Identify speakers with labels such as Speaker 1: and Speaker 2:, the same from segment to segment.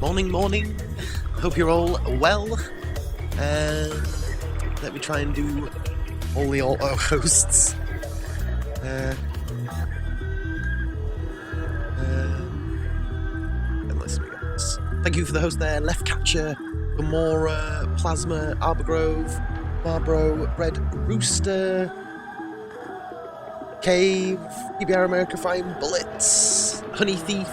Speaker 1: Morning. Hope you're all well. Let me try and do all the auto hosts. Unless we got this. Thank you for the host there, Left Catcher, Gamora, Plasma, Arborgrove, Barbro, Red Rooster, Cave, PBR America Fine Bullets, Honey Thief.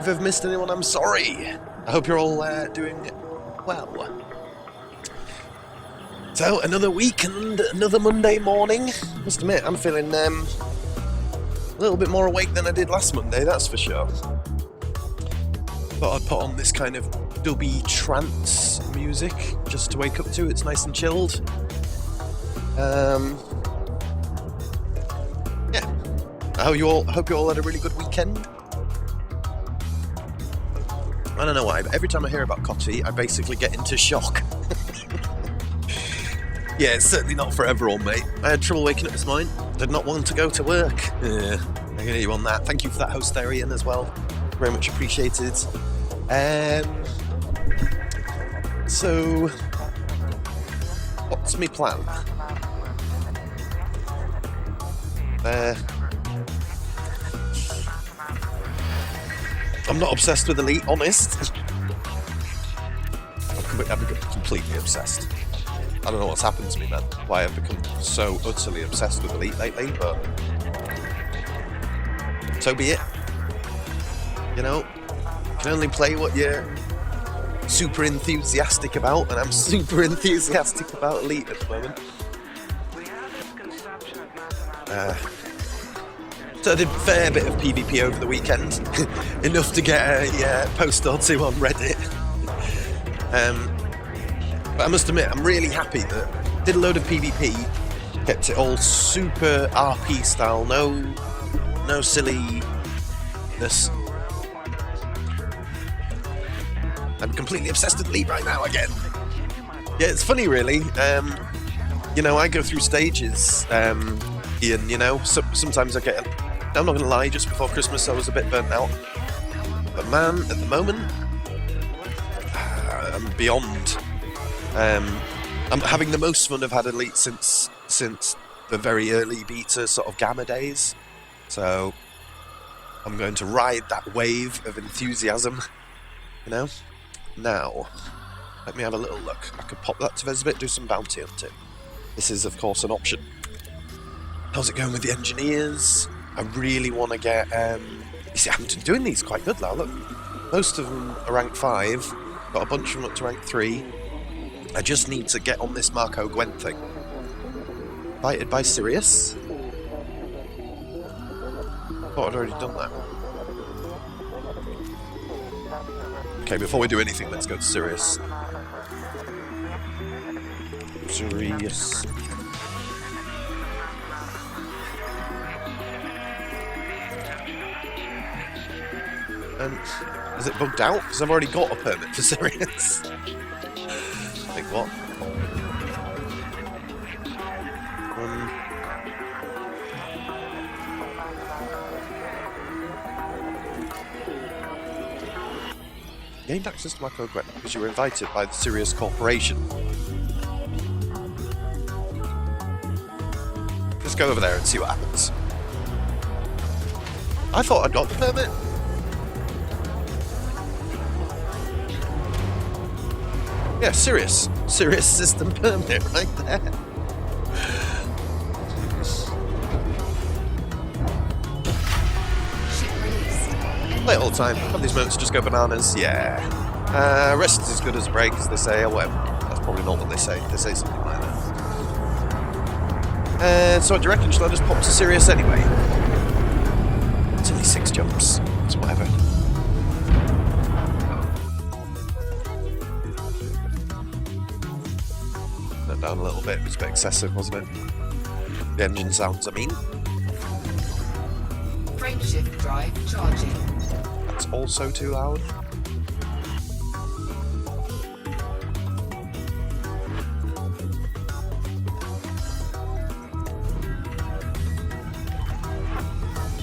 Speaker 1: If I've missed anyone, I'm sorry. I hope you're all doing well. So, another week and another Monday morning. Must admit, I'm feeling a little bit more awake than I did last Monday, that's for sure. Thought I'd put on this kind of dubby trance music just to wake up to. It's nice and chilled. Yeah. I hope you all had a really good weekend. I don't know why, but every time I hear about coffee, I basically get into shock. Yeah, it's certainly not for everyone, mate. I had trouble waking up this morning. Did not want to go to work. Yeah, I hear you on that. Thank you for that host there, Ian, as well. Very much appreciated. So, what's my plan? I'm not obsessed with Elite, honest. I've become completely obsessed. I don't know what's happened to me, man. Why I've become so utterly obsessed with Elite lately, but so be it. You know, you can only play what you're super enthusiastic about, and I'm super enthusiastic about Elite at the moment. So I did a fair bit of PvP over the weekend, enough to get a post or two on Reddit. But I must admit, I'm really happy that I did a load of PvP, kept it all super RP style, no silliness. I'm completely obsessed with Elite right now again. Yeah, it's funny really. You know, I go through stages, Ian, you know, sometimes I get... I'm not going to lie, just before Christmas I was a bit burnt out. But man, at the moment, I'm beyond. I'm having the most fun I've had Elite since the very early beta sort of gamma days. So I'm going to ride that wave of enthusiasm, you know. Now, let me have a little look. I could pop that to Vesuvit, do some bounty hunting. This is, of course, an option. How's it going with the engineers? I really want to get... you see, I'm doing these quite good now, look. Most of them are rank 5. Got a bunch of them up to rank 3. I just need to get on this Marco Gwen thing. Invited by Sirius. Thought I'd already done that. Okay, before we do anything, let's go to Sirius. Sirius. Is it bugged out? Because I've already got a permit for Sirius. Think what? Gained access to my code because you were invited by the Sirius Corporation. Let's go over there and see what happens. I thought I'd got the permit. Yeah, Sirius system permit right there. Play it all the time. Have these moments just go bananas. Yeah. Rest is as good as a break, as they say, or whatever. That's probably not what they say. They say something like that. So what do you reckon? Shall I just pop to Sirius anyway? It's only 6 jumps. It's whatever. Down a little bit, it was a bit excessive, wasn't it? The engine sounds, I mean.
Speaker 2: Frameshift drive charging.
Speaker 1: That's also too loud.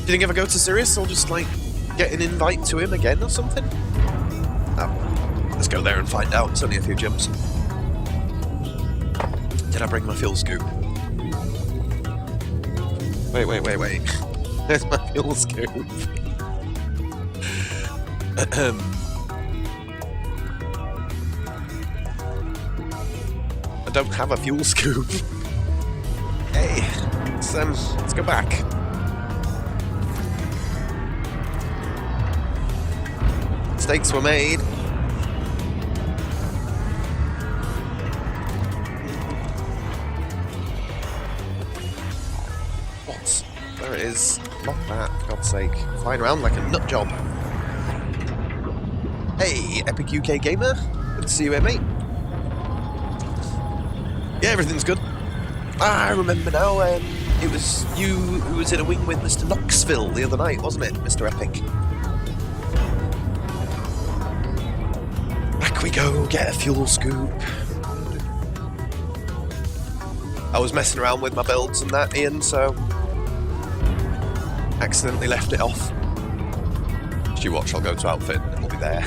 Speaker 1: Do you think if I go to Sirius, I'll just like get an invite to him again or something? That'd Let's go there and find out. It's only a few jumps. Did I bring my fuel scoop? Wait. There's my fuel scoop. I don't have a fuel scoop. Hey, let's go back. Mistakes were made. What? There it is. Not that, for God's sake. Flying around like a nut job. Hey, Epic UK Gamer. Good to see you here, mate. Yeah, everything's good. I remember now. It was you who was in a wing with Mr. Knoxville the other night, wasn't it, Mr. Epic? Back we go, get a fuel scoop. I was messing around with my builds and that, Ian, so accidentally left it off. As you watch, I'll go to outfit and it'll be there.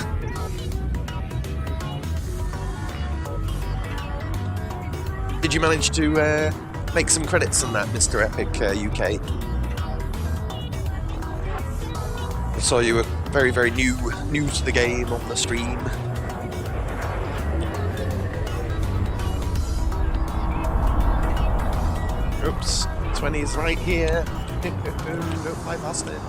Speaker 1: Did you manage to make some credits on that, Mr. Epic UK? I saw you were very, very new to the game on the stream. Oops, 20's right here. Don't fly past it.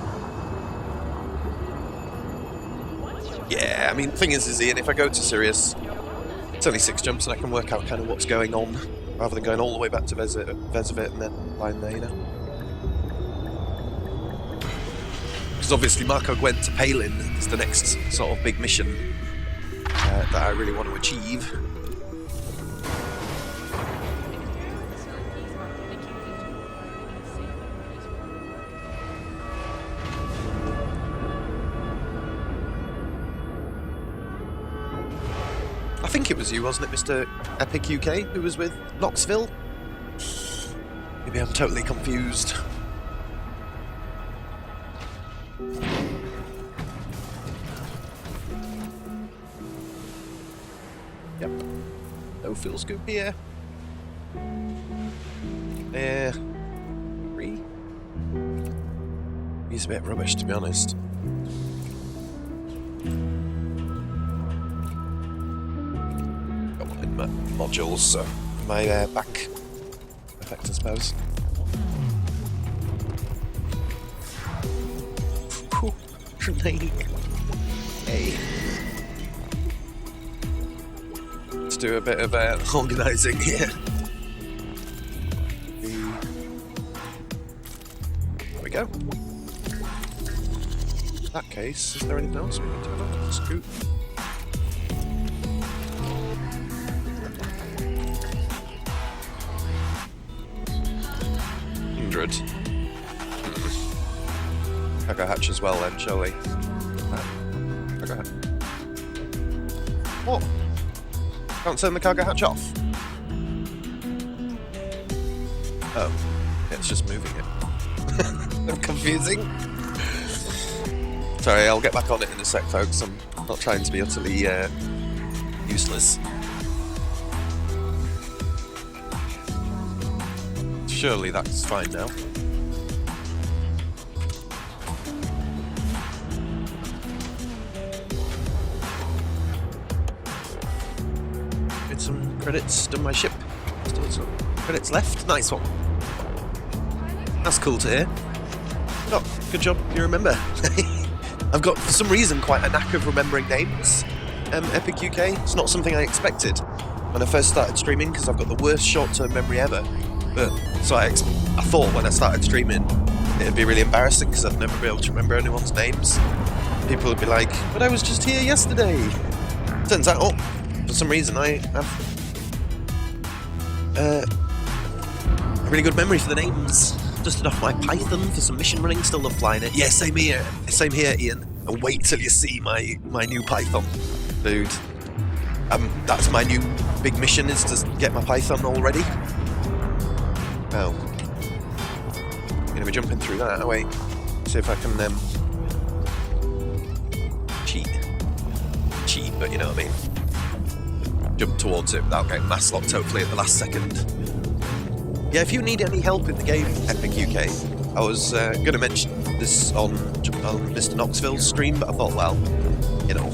Speaker 1: Yeah, I mean, the thing is, Ian, if I go to Sirius, it's only 6 jumps and I can work out kind of what's going on, rather than going all the way back to Vesuvit and then flying there, you know? Because obviously Marco Gwent to Palin is the next sort of big mission that I really want to achieve. I think it was you, wasn't it, Mr. Epic UK, who was with Knoxville? Maybe I'm totally confused. Yep. No fuel scoop here. 3. He's a bit rubbish, to be honest. Modules, so my back effect, I suppose. Grenade. Hey. Let's do a bit of organising here. There we go. In that case, is there anything else we can turn on? Scoop. Cargo hatch as well then, surely. Cargo hatch. What? Can't turn the cargo hatch off? Oh, yeah, it's just moving it. Confusing. Sorry, I'll get back on it in a sec, folks. I'm not trying to be utterly useless. Surely that's fine now. Get some credits done my ship. Still some credits left. Nice one. That's cool to hear. Oh, good job, you remember. I've got, for some reason, quite a knack of remembering names. Epic UK. It's not something I expected when I first started streaming, because I've got the worst short-term memory ever. But so I thought when I started streaming it'd be really embarrassing because I'd never be able to remember anyone's names. People would be like, but I was just here yesterday. Turns out, oh, for some reason I have a really good memory for the names. Dusted off my Python for some mission running, still love flying it. Yeah, same here, Ian. And wait till you see my new Python, dude. That's my new big mission, is to get my Python all ready. Oh. I'm going to be jumping through that. Oh, wait. See if I can cheat. Cheat, but you know what I mean. jump towards it without getting mass locked, hopefully at the last second. Yeah, if you need any help in the game, Epic UK, I was going to mention this on Mr. Knoxville's stream, but I thought, well, you know,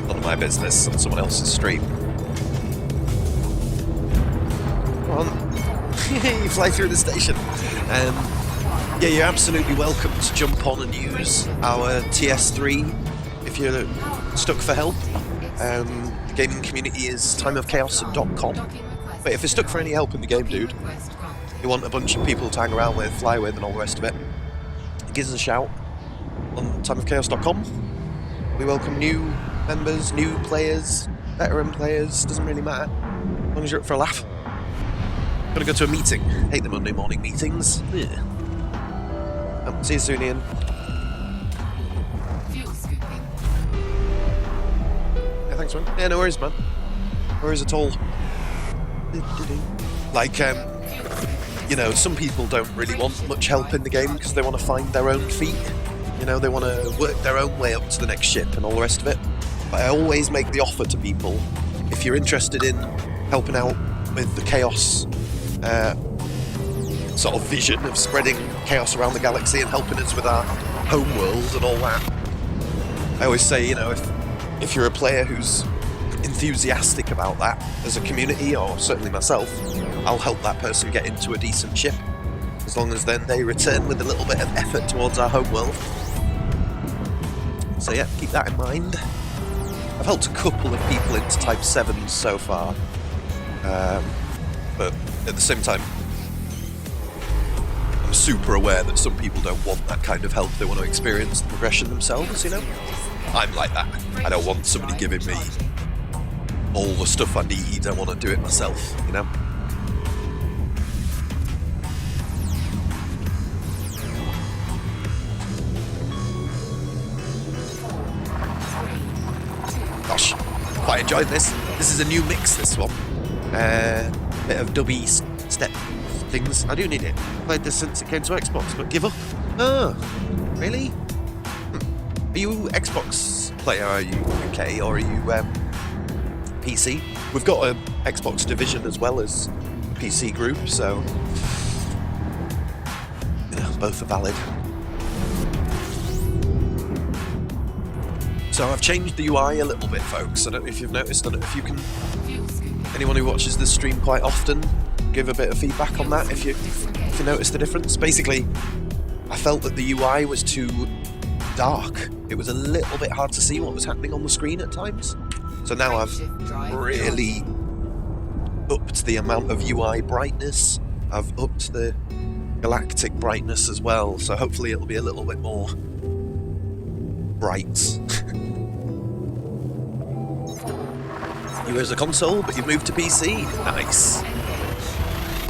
Speaker 1: none of my business on someone else's stream. Come on. You fly through the station. Yeah, you're absolutely welcome to jump on and use our TS3 if you're stuck for help. The gaming community is timeofchaos.com. But if you're stuck for any help in the game, dude, you want a bunch of people to hang around with, fly with, and all the rest of it, give us a shout on timeofchaos.com. We welcome new members, new players, veteran players, doesn't really matter, as long as you're up for a laugh. Gotta go to a meeting. Hate the Monday morning meetings. Yeah. See you soon, Ian. Yeah, thanks, man. Yeah, no worries, man. No worries at all. Like, you know, some people don't really want much help in the game because they want to find their own feet. You know, they want to work their own way up to the next ship and all the rest of it. But I always make the offer to people, if you're interested in helping out with the chaos sort of vision of spreading chaos around the galaxy and helping us with our home world and all that, I always say, you know, if you're a player who's enthusiastic about that as a community, or certainly myself, I'll help that person get into a decent ship, as long as then they return with a little bit of effort towards our home world. So yeah, keep that in mind. I've helped a couple of people into Type 7s so far, but at the same time, I'm super aware that some people don't want that kind of help. They want to experience the progression themselves, you know? I'm like that. I don't want somebody giving me all the stuff I need. I want to do it myself, you know? Gosh, quite enjoyed this. This is a new mix, this one. Bit of dubby step things. I do need it. Played this since it came to Xbox, but give up. Oh, really? Are you Xbox player? Are you UK or are you PC? We've got an Xbox division as well as a PC group, so you know, both are valid. So I've changed the UI a little bit, folks. I don't know if you've noticed. I don't know if you can. Anyone who watches this stream quite often, give a bit of feedback on that if you notice the difference. Basically, I felt that the UI was too dark. It was a little bit hard to see what was happening on the screen at times. So now I've really upped the amount of UI brightness. I've upped the galactic brightness as well. So hopefully it'll be a little bit more bright. You as a console, but you've moved to PC. Nice.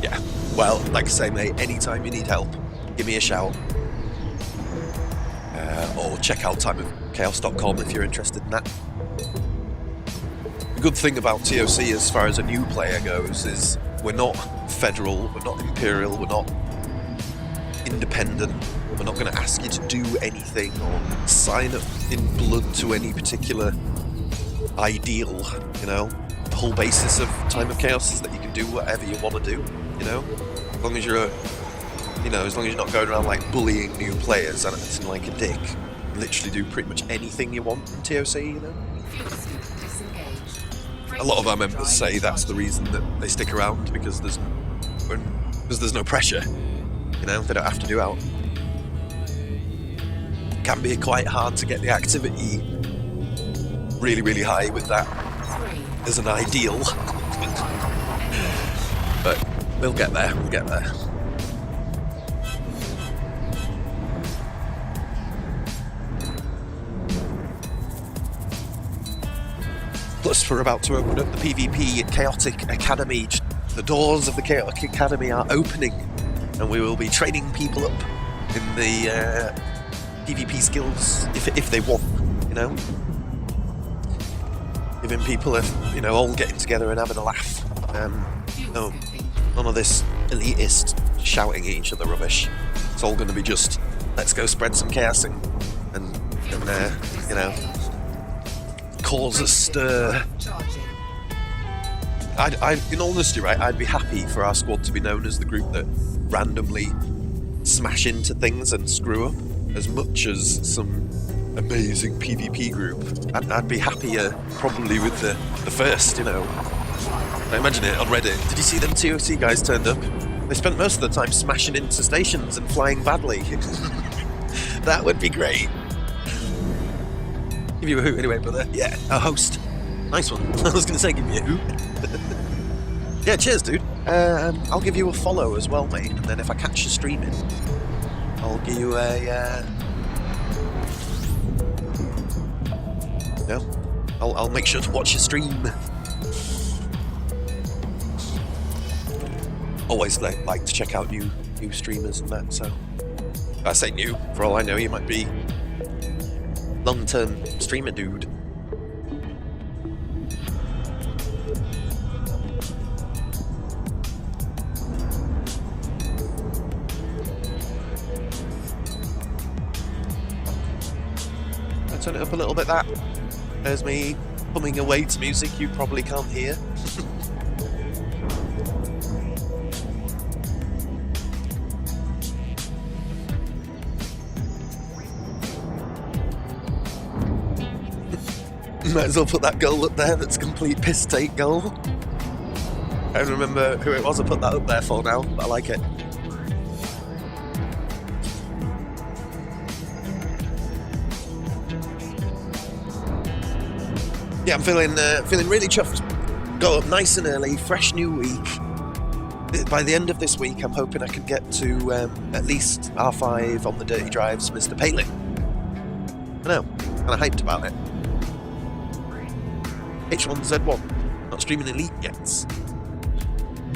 Speaker 1: Yeah. Well, like I say, mate, anytime you need help, give me a shout. Or check out timeofchaos.com if you're interested in that. The good thing about TOC as far as a new player goes is we're not federal, we're not imperial, we're not independent. We're not going to ask you to do anything or sign up in blood to any particular ideal, you know. The whole basis of Time of Chaos is that you can do whatever you want to do, you know. As long as you're as long as you're not going around like bullying new players and acting like a dick. You literally do pretty much anything you want in TOC, you know. A lot of our members say that's the reason that they stick around, because there's no pressure, you know. They don't have to do out. It can be quite hard to get the activity really, really high with that as an ideal. But we'll get there, Plus, we're about to open up the PvP Chaotic Academy. The doors of the Chaotic Academy are opening, and we will be training people up in the PvP skills if they want, you know. Giving people all getting together and having a laugh. No, none of this elitist shouting at each other rubbish. It's all going to be just, let's go spread some chaos and cause a stir. in all honesty, right, I'd be happy for our squad to be known as the group that randomly smash into things and screw up, as much as some amazing PvP group. I'd be happier probably with the first, you know. I imagine it on Reddit. Did you see them TOC guys turned up? They spent most of the time smashing into stations and flying badly. That would be great. Give you a hoot anyway, brother. Yeah, a host. Nice one. I was going to say give me a hoot. Yeah, cheers, dude. I'll give you a follow as well, mate. And then if I catch you streaming, I'll give you a... I'll make sure to watch your stream. Always like to check out new streamers and that, so... I say new, for all I know you might be long-term streamer dude. I turn it up a little bit, that. There's me humming away to music you probably can't hear. Might as well put that goal up there, that's a complete piss take goal. I don't remember who it was I put that up there for now, but I like it. Yeah, I'm feeling really chuffed. Got up nice and early, fresh new week. By the end of this week, I'm hoping I can get to at least R5 on the Dirty Drives, Mr. Palin. I know, kind of hyped about it. H1Z1, not streaming Elite yet.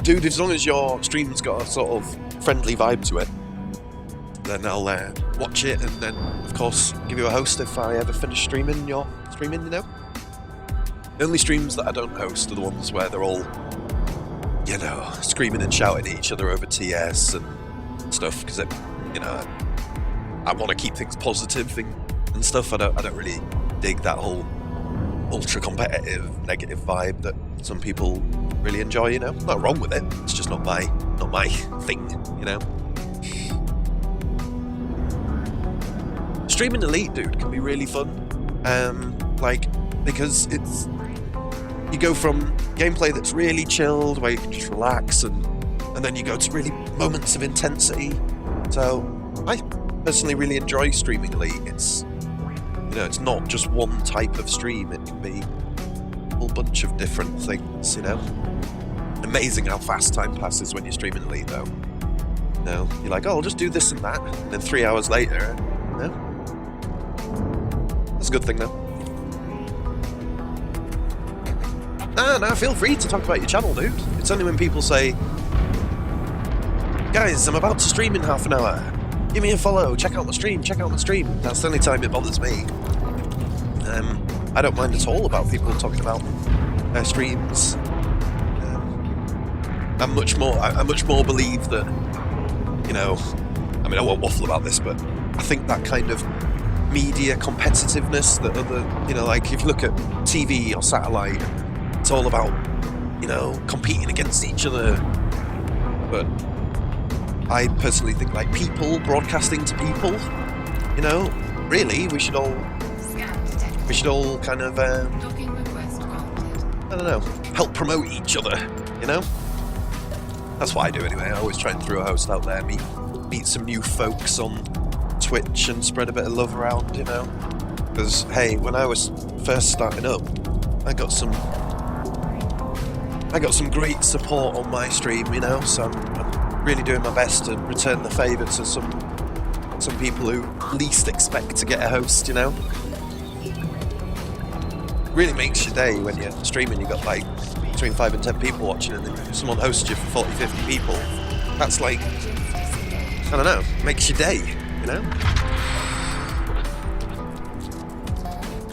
Speaker 1: Dude, as long as your stream's got a sort of friendly vibe to it, then I'll watch it and then, of course, give you a host if I ever finish streaming your streaming, you know? The only streams that I don't host are the ones where they're all, you know, screaming and shouting at each other over TS and stuff, because, you know, I want to keep things positive and stuff. I don't really dig that whole ultra competitive negative vibe that some people really enjoy, you know. Not wrong with it, it's just not my thing, you know. Streaming Elite, dude, can be really fun. Because it's, you go from gameplay that's really chilled where you can just relax and then you go to really moments of intensity. So I personally really enjoy streaming Elite. It's, you know, it's not just one type of stream, it can be a whole bunch of different things, you know. Amazing how fast time passes when you're streaming Elite, though. You know, you're like, oh, I'll just do this and that, and then 3 hours later, you know. That's a good thing, though. Nah, feel free to talk about your channel, dude. It's only when people say, guys, I'm about to stream in half an hour. Give me a follow, check out my stream. That's the only time it bothers me. I don't mind at all about people talking about their streams. I much more believe that, you know, I mean, I won't waffle about this, but I think that kind of media competitiveness that other, you know, like if you look at TV or satellite, it's all about, you know, competing against each other. But I personally think, like, people broadcasting to people, you know, really, we should all kind of, I don't know, help promote each other, you know? That's what I do anyway. I always try and throw a host out there, meet some new folks on Twitch and spread a bit of love around, you know? Because, hey, when I was first starting up, I got some great support on my stream, you know, so I'm really doing my best to return the favour to some people who least expect to get a host, you know. Really makes your day when you're streaming, you've got like between 5 and 10 people watching and then someone hosts you for 40, 50 people. That's like, I don't know, makes your day, you know.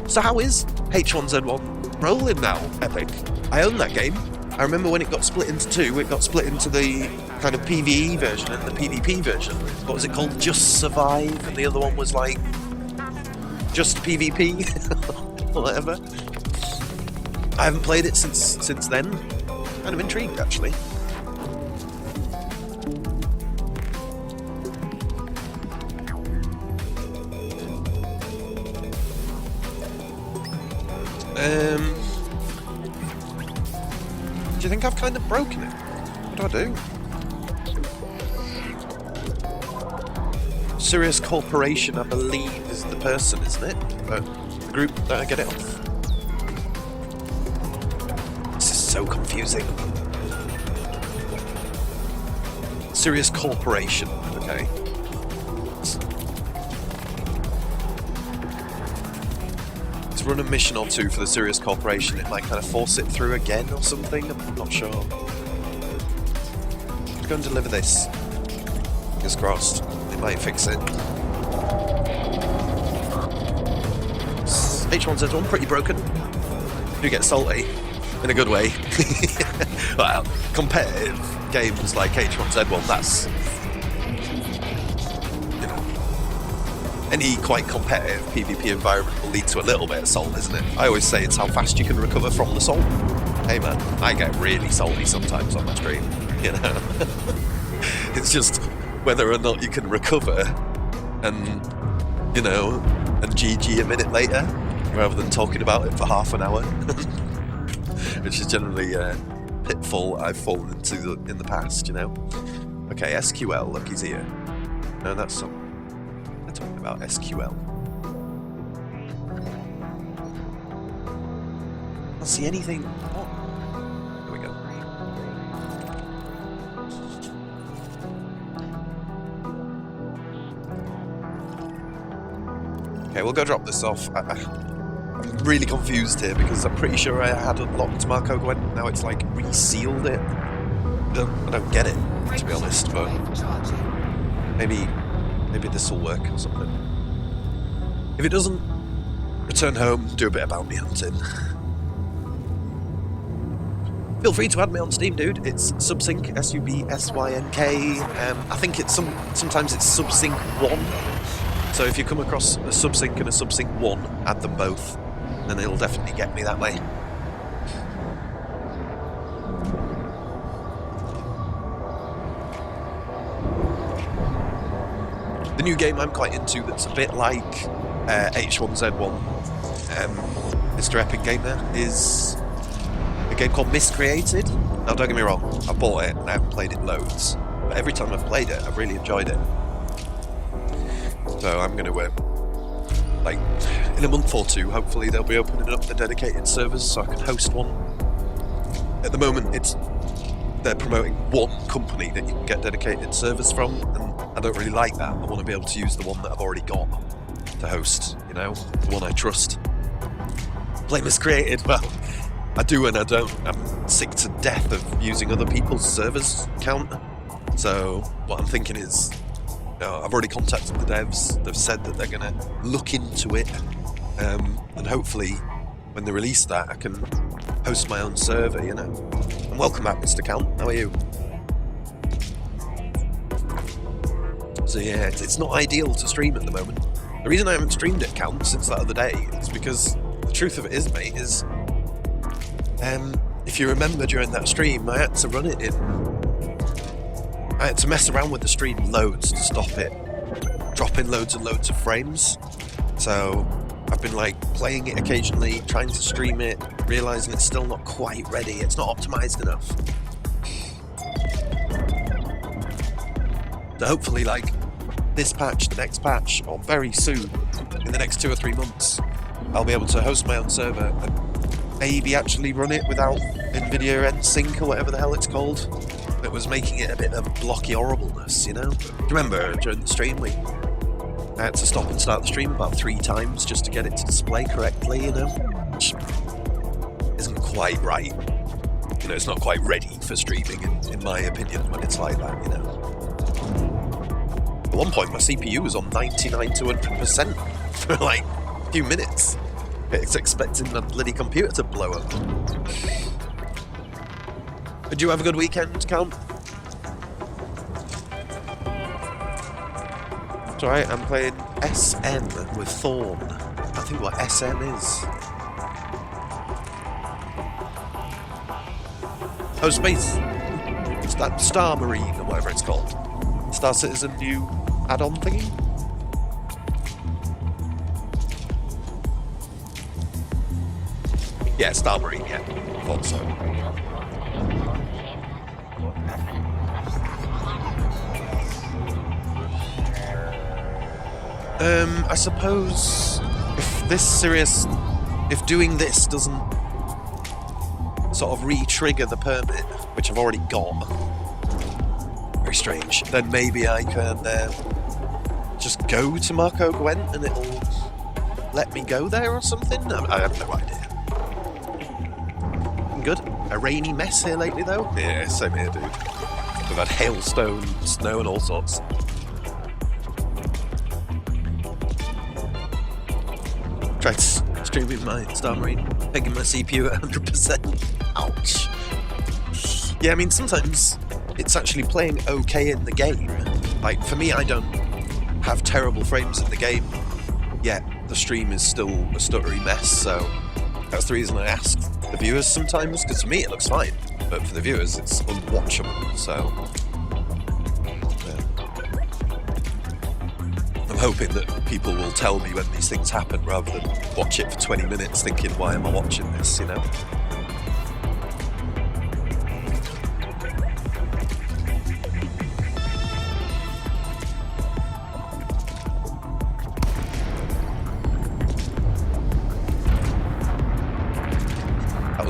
Speaker 1: So how is H1Z1 rolling now, Epic? I own that game. I remember when it got split into two, it got split into the kind of PvE version and the PvP version. What was it called? Just Survive, and the other one was like just PvP or whatever. I haven't played it since then. Kind of intrigued, actually. Do you think I've kind of broken it? What do I do? Sirius Corporation, I believe, is the person, isn't it? The group that I get it off. This is so confusing. Sirius Corporation, okay. Let's run a mission or two for the Sirius Corporation. It might kind of force it through again or something. I'm not sure. Let's go and deliver this. Fingers crossed. It might fix it. H1Z1 pretty broken. You get salty in a good way. Well, competitive games like H1Z1, that's, you know, any quite competitive PvP environment will lead to a little bit of salt, isn't it? I always say it's how fast you can recover from the salt. Hey man, I get really salty sometimes on my stream, you know. It's just whether or not you can recover and, you know, and GG a minute later, rather than talking about it for half an hour. Which is generally a pitfall I've fallen into in the past, you know. Okay, SQL, look, he's here. No, that's some. They're talking about SQL. I don't see anything. Oh. There we go. Okay, we'll go drop this off. I'm really confused here because I'm pretty sure I had unlocked Marco Gwen. Now it's like resealed it. I don't get it, to be honest, but maybe this will work or something. If it doesn't, return home, do a bit of bounty hunting. Feel free to add me on Steam, dude. It's Subsync, S-U-B-S-Y-N-K. I think it's sometimes it's Subsync 1. So if you come across a Subsync and a Subsync 1, add them both. Then it'll definitely get me that way. The new game I'm quite into that's a bit like H1Z1, Mr. Epic Gamer, is a game called Miscreated. Now don't get me wrong, I bought it and I haven't played it loads, but every time I've played it, I've really enjoyed it. So I'm going to like, in a month or two, hopefully they'll be opening up the dedicated servers so I can host one. At the moment, they're promoting one company that you can get dedicated servers from, and I don't really like that. I want to be able to use the one that I've already got to host, you know, the one I trust. Play Miscreated, well, I do and I don't. I'm sick to death of using other people's servers count. So what I'm thinking is, I've already contacted the devs. They've said that they're going to look into it, and hopefully when they release that I can host my own server, you know. And welcome back, Mr. Count. How are you? So yeah, it's not ideal to stream at the moment. The reason I haven't streamed at Count since that other day is because the truth of it is, mate, is if you remember during that stream, I had to run it in. I had to mess around with the stream loads to stop it dropping loads and loads of frames. So I've been like playing it occasionally, trying to stream it, realising it's still not quite ready, it's not optimised enough. So hopefully like this patch, the next patch, or very soon, in the next 2 or 3 months, I'll be able to host my own server and maybe actually run it without NVIDIA NSYNC or whatever the hell it's called. That was making it a bit of blocky horribleness, you know? Remember, during the stream, I had to stop and start the stream about 3 times just to get it to display correctly, you know? Which isn't quite right. You know, it's not quite ready for streaming, in my opinion, when it's like that, you know? At one point, my CPU was on 99 to 100% for like a few minutes. It's expecting my bloody computer to blow up. Did you have a good weekend, Count? It's alright, I'm playing SM with Thorn. I think what SM is. Oh, Space... Star Marine, or whatever it's called. Star Citizen new add-on thingy? Yeah, Star Marine, yeah. Thought so. I suppose if doing this doesn't sort of re-trigger the permit, which I've already got, very strange, then maybe I can just go to Marco Gwent and it'll let me go there or something? I have no idea. Good. A rainy mess here lately, though? Yeah, same here, dude. We've had hailstone, snow, and all sorts. Tried streaming my Star Marine, pegging my CPU at 100%. Ouch. Yeah, I mean, sometimes it's actually playing okay in the game. Like, for me, I don't have terrible frames in the game, yet the stream is still a stuttery mess, so that's the reason I ask the viewers sometimes, because for me it looks fine, but for the viewers it's unwatchable, so yeah. I'm hoping that people will tell me when these things happen rather than watch it for 20 minutes thinking, why am I watching this, you know?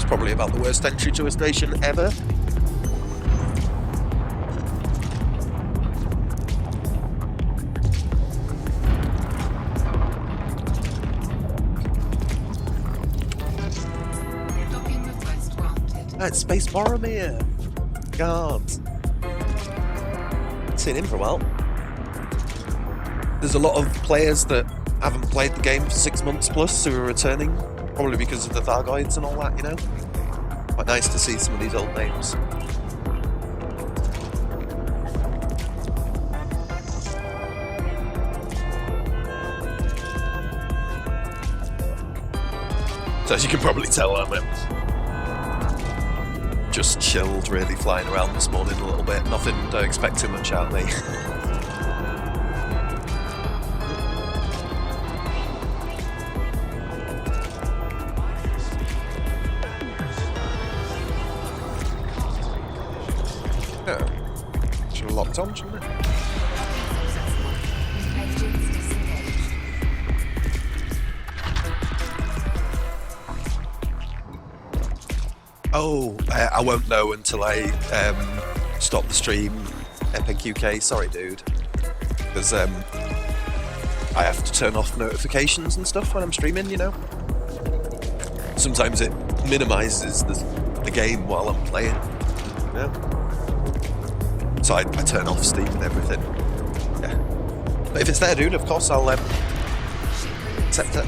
Speaker 1: Probably about the worst entry to a station ever.
Speaker 2: Docking request granted.
Speaker 1: That's Space Boromir. God. Haven't seen him for a while. There's a lot of players that haven't played the game for 6 months plus who are returning, probably because of the Thargoids and all that, you know? Quite nice to see some of these old names. So as you can probably tell, I'm just chilled, really, flying around this morning a little bit. Nothing, don't expect too much out of me. Should have locked on, shouldn't it?
Speaker 2: Engines disengaged.
Speaker 1: Oh, I won't know until I stop the stream. Epic UK, sorry dude. Because I have to turn off notifications and stuff when I'm streaming, you know? Sometimes it minimises the game while I'm playing, you know? So I turn off Steam and everything. Yeah. But if it's there, dude, of course I'll accept it.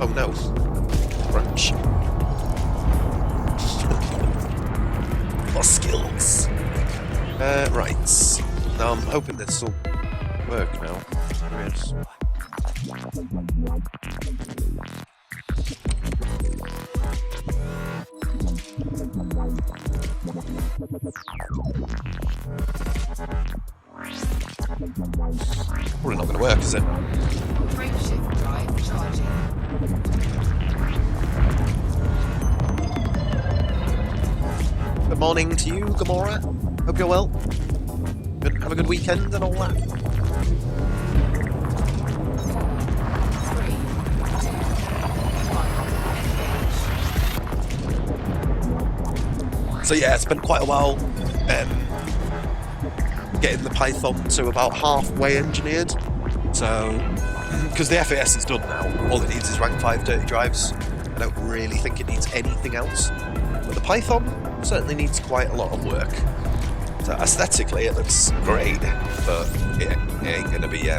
Speaker 1: Oh no. Crunch. More skills. Right. Now I'm hoping this will work now. Yes. Probably not going to work, is it?
Speaker 2: Frameshift drive charging.
Speaker 1: Good morning to you, Gamora. Hope you're well. Have a good weekend and all that.
Speaker 2: 3, 2, 1, engage.
Speaker 1: So yeah, I spent quite a while getting the Python to about halfway engineered. So, because the FAS is done now, all it needs is rank 5 dirty drives. I don't really think it needs anything else. But the Python certainly needs quite a lot of work. So aesthetically it looks great, but it ain't going to be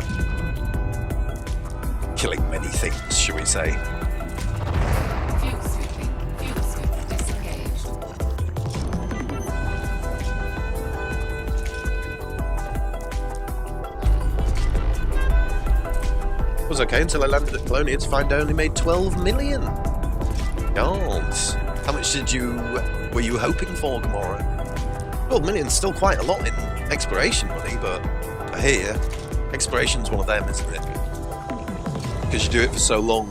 Speaker 1: killing many things, shall we say.
Speaker 2: Fuel sweeping. Fuel sweep disengaged.
Speaker 1: Was was okay until I landed at Colonia to find I only made 12 million. God. How much were you hoping for, Gamora? 12 million's still quite a lot in exploration money, but I hear you. Exploration's one of them, isn't it? Because you do it for so long,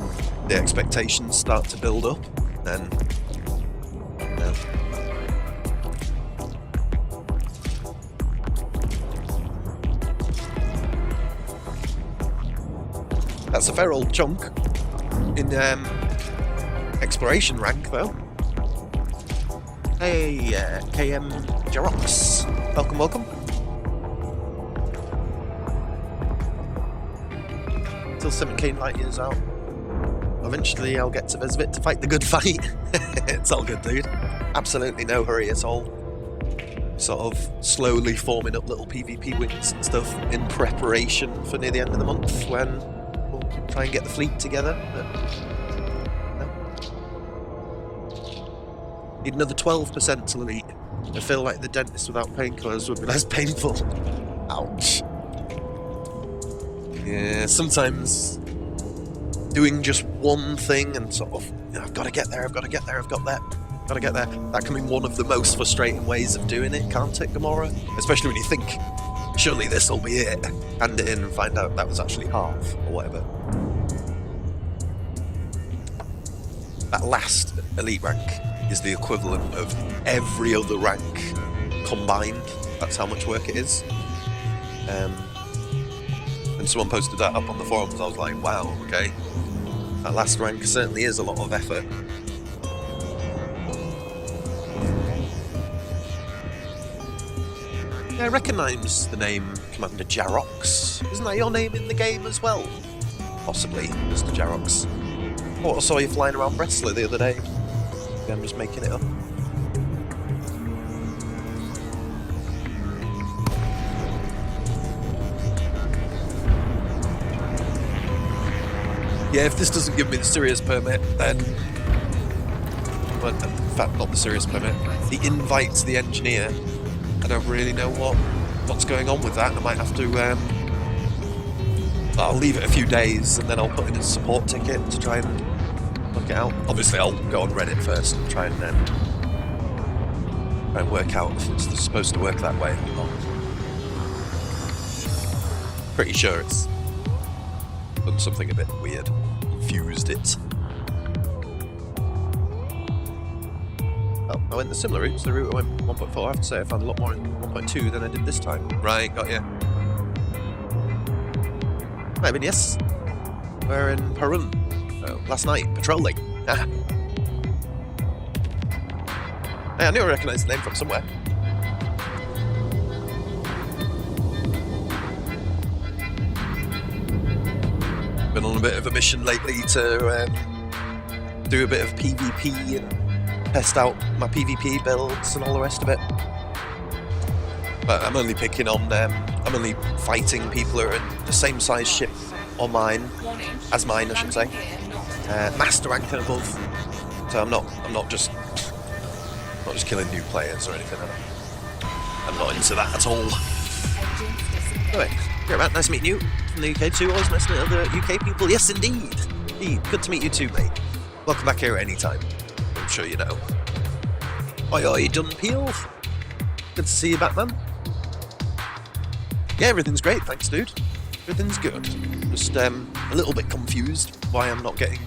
Speaker 1: the expectations start to build up, then... No. That's a fair old chunk in exploration rank, though. Hey, KM Jarox. Welcome, welcome. Till 7k light years out. Eventually I'll get to Vesuvit to fight the good fight. It's all good, dude. Absolutely no hurry at all. Sort of slowly forming up little PvP wins and stuff in preparation for near the end of the month when we'll try and get the fleet together. But no. Need another 12% to elite. I feel like the dentist without painkillers would be less painful. Ouch. Yeah, sometimes doing just one thing and sort of, I've got to get there, I've got to get there, I've got that, got to get there. That can be one of the most frustrating ways of doing it, can't it, Gamora? Especially when you think, surely this will be it. Hand it in and find out that was actually half, or whatever. That last elite rank is the equivalent of every other rank combined. That's how much work it is. And someone posted that up on the forums, I was like, wow, okay. That last rank certainly is a lot of effort. Yeah, I recognise the name Commander Jarox. Isn't that your name in the game as well? Possibly, Mr. Jarox. Oh, I saw you flying around Breslau the other day. Maybe I'm just making it up. Yeah, if this doesn't give me the Sirius permit, then... Well, in fact, not the Sirius permit. The invite to the engineer. I don't really know what's going on with that. I might have to... I'll leave it a few days, and then I'll put in a support ticket to try and look it out. Obviously, I'll go on Reddit first and try and work out if it's supposed to work that way or not. Pretty sure it's done something a bit weird. Confused it. Oh, I went the similar route to the route I went 1.4. I have to say I found a lot more in 1.2 than I did this time. Right, got you. I mean, yes. We're in Perun. Last night, patrolling. Ah. Hey, I knew I recognised the name from somewhere. Been on a bit of a mission lately to do a bit of PvP and test out my PvP builds and all the rest of it. But I'm only picking on I'm only fighting people who are in the same size ship on mine as mine, I should say. Master rank and above. So I'm not just killing new players or anything. I'm not into that at all. Anyway, you're right, nice meeting you from the UK too. Always nice to meet other UK people. Yes, indeed. Indeed. Good to meet you too, mate. Welcome back here at any time. I'm sure you know. Oi, oi, John Peel. Good to see you back, man. Yeah, everything's great, thanks, dude. Everything's good. Just a little bit confused why I'm not getting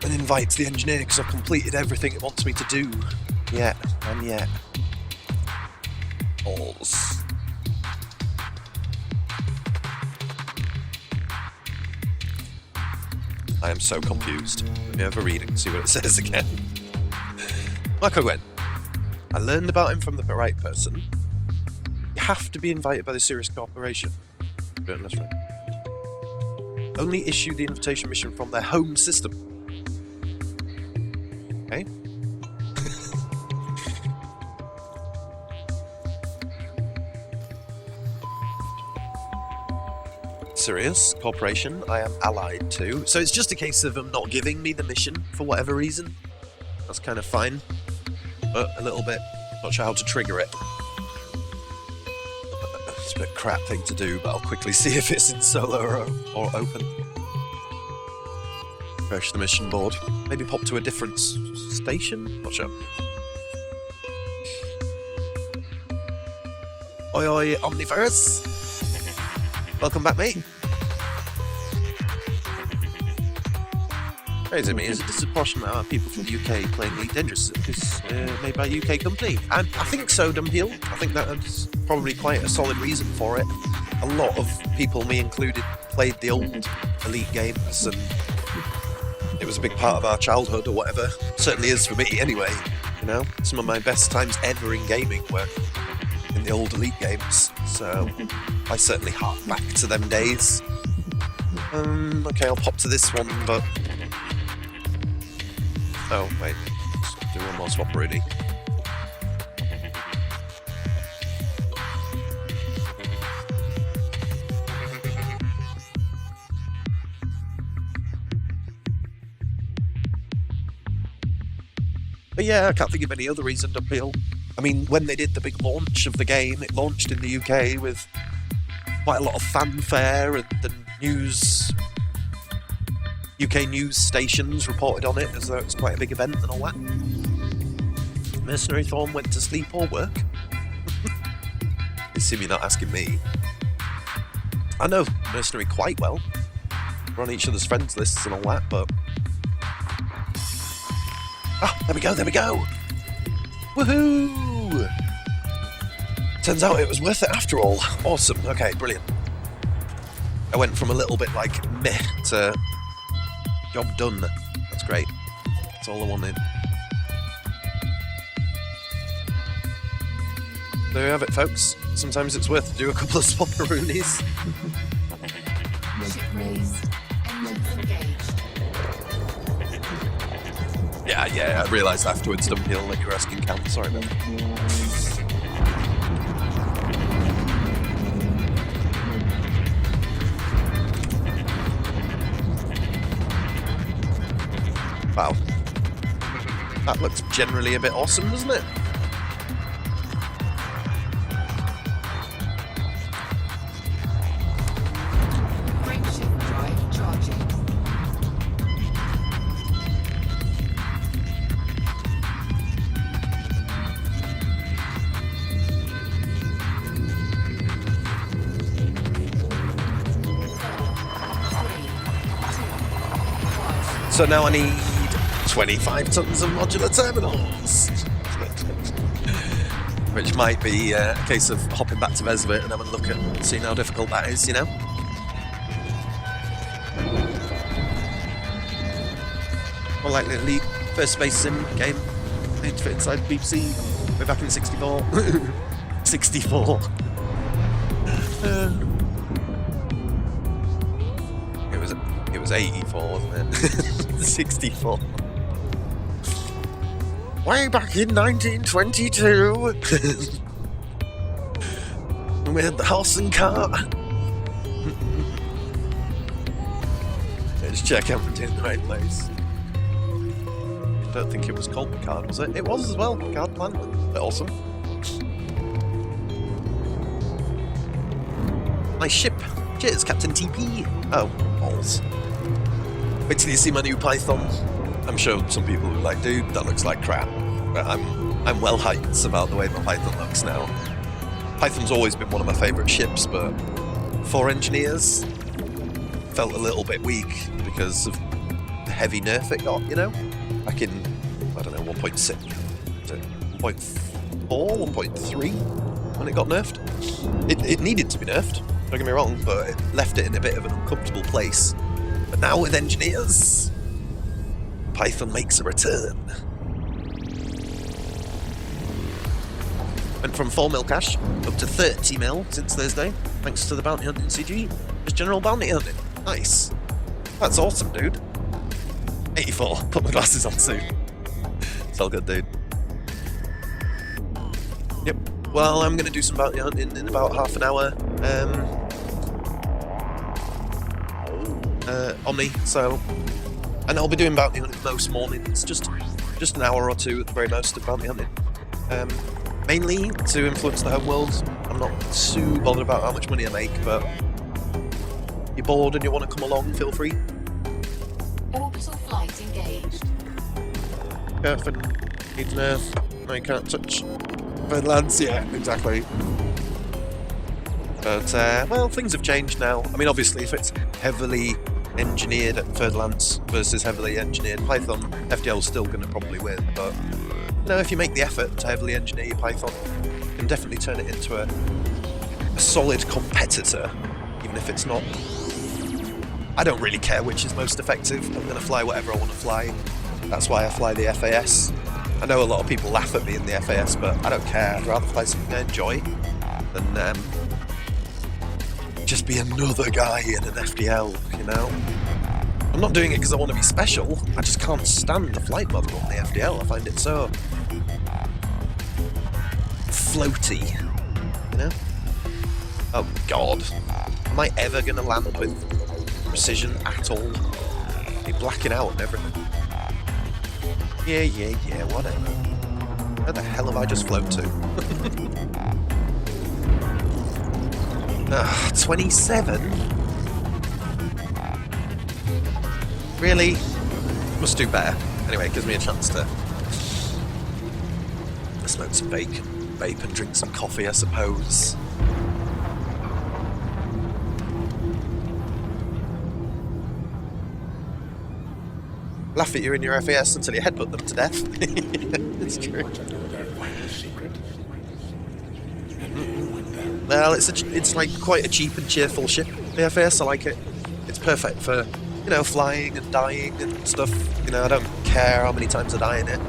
Speaker 1: an invite to the engineer because I've completed everything it wants me to do. Yet. Balls. I am so confused. Let me have a read and see what it says again. Marco Gwen. I learned about him from the right person. You have to be invited by the Sirius Corporation. That's right. Only issue the invitation mission from their home system. Okay. Sirius Corporation, I am allied to. So it's just a case of them not giving me the mission for whatever reason. That's kind of fine. But a little bit, not sure how to trigger it. It's a bit crap thing to do, but I'll quickly see if it's in solo or open. Refresh the mission board. Maybe pop to a different station? Not sure. Oi oi, Omniverse! Welcome back, mate. Crazy me, is a disproportionate amount of people from the UK playing Elite Dangerous because made by a UK company? And I think so, Dumpeel. I think that's probably quite a solid reason for it. A lot of people, me included, played the old Elite games, and it was a big part of our childhood or whatever. Certainly is for me anyway. You know, some of my best times ever in gaming were in the old Elite games, so I certainly hark back to them days. Okay, I'll pop to this one, but... Oh, wait. Let's do one more swap already. But yeah, I can't think of any other reason to appeal. I mean, when they did the big launch of the game, it launched in the UK with quite a lot of fanfare, and the UK news stations reported on it as though it was quite a big event and all that. Mercenary Thorn went to sleep or work. You see me not asking me. I know Mercenary quite well. We're on each other's friends lists and all that, but... Ah, there we go, there we go! Woohoo! Turns out it was worth it after all. Awesome, okay, brilliant. I went from a little bit like meh to job done. That's great. That's all I wanted. There you have it, folks. Sometimes it's worth to do a couple of swapperoonies.
Speaker 2: Ship raised. Engines engaged.
Speaker 1: Yeah, I realised afterwards, Dumpeel, that you were asking Cam. Sorry about that. Wow. That looks generally a bit awesome, doesn't it?
Speaker 2: Frameshift drive charging.
Speaker 1: So now I need 25 tons of modular terminals. Which might be a case of hopping back to Vesuvit and having a look at seeing how difficult that is, you know? More like the Elite first space sim game made to fit inside BBC way back in 64. 64. It was 84, wasn't it? 64. Way back in 1922. We had the horse and cart. Let's check everything in the right place. I don't think it was called Picard, was it? It was as well, Picard Plan. Awesome. Nice ship. Cheers, Captain TP. Oh, balls. Wait till you see my new Python. I'm sure some people will be like, dude, that looks like crap. But I'm well hyped about the way my Python looks now. Python's always been one of my favourite ships, but for engineers, felt a little bit weak because of the heavy nerf it got, you know? Back in, I don't know, 1.6, 1.4, 1.3 when it got nerfed. It needed to be nerfed, don't get me wrong, but it left it in a bit of an uncomfortable place. But now with engineers, Python makes a return. Went from 4 mil cash up to 30 mil since Thursday, thanks to the bounty hunting CG. Just general bounty hunting. Nice. That's awesome, dude. 84. Put my glasses on soon. It's all good, dude. Yep. Well, I'm going to do some bounty hunting in about half an hour. Omni, so... And I'll be doing bounty hunting most mornings, just an hour or two at the very most of bounty hunting. mainly to influence the home world. I'm not too bothered about how much money I make, but you're bored and you want to come along, feel free.
Speaker 2: Orbital flight engaged.
Speaker 1: Earth and needs an Earth. No, you can't touch Fernlands. Yeah, exactly. But, well, things have changed now. I mean, obviously, if it's heavily engineered at Fernlands versus heavily engineered Python, FDL's still going to probably win, but, you know, if you make the effort to heavily engineer your Python, you can definitely turn it into a solid competitor, even if it's not. I don't really care which is most effective. I'm going to fly whatever I want to fly. That's why I fly the FAS. I know a lot of people laugh at me in the FAS, but I don't care. I'd rather fly something I enjoy than just be another guy in an FDL, you know? I'm not doing it because I want to be special. I just can't stand the flight model on the FDL. I find it so floaty, you know? Oh god. Am I ever going to land with precision at all? Be blacking out and everything. Yeah, whatever. Where the hell have I just flown to? 27? Really? Must do better. Anyway, it gives me a chance to smoke some vape and drink some coffee, I suppose. Laugh at you in your FAS until you headbutt them to death. It's true. Well, it's like quite a cheap and cheerful ship, the FAS. I like it. It's perfect for, you know, flying and dying and stuff. You know, I don't care how many times I die in it.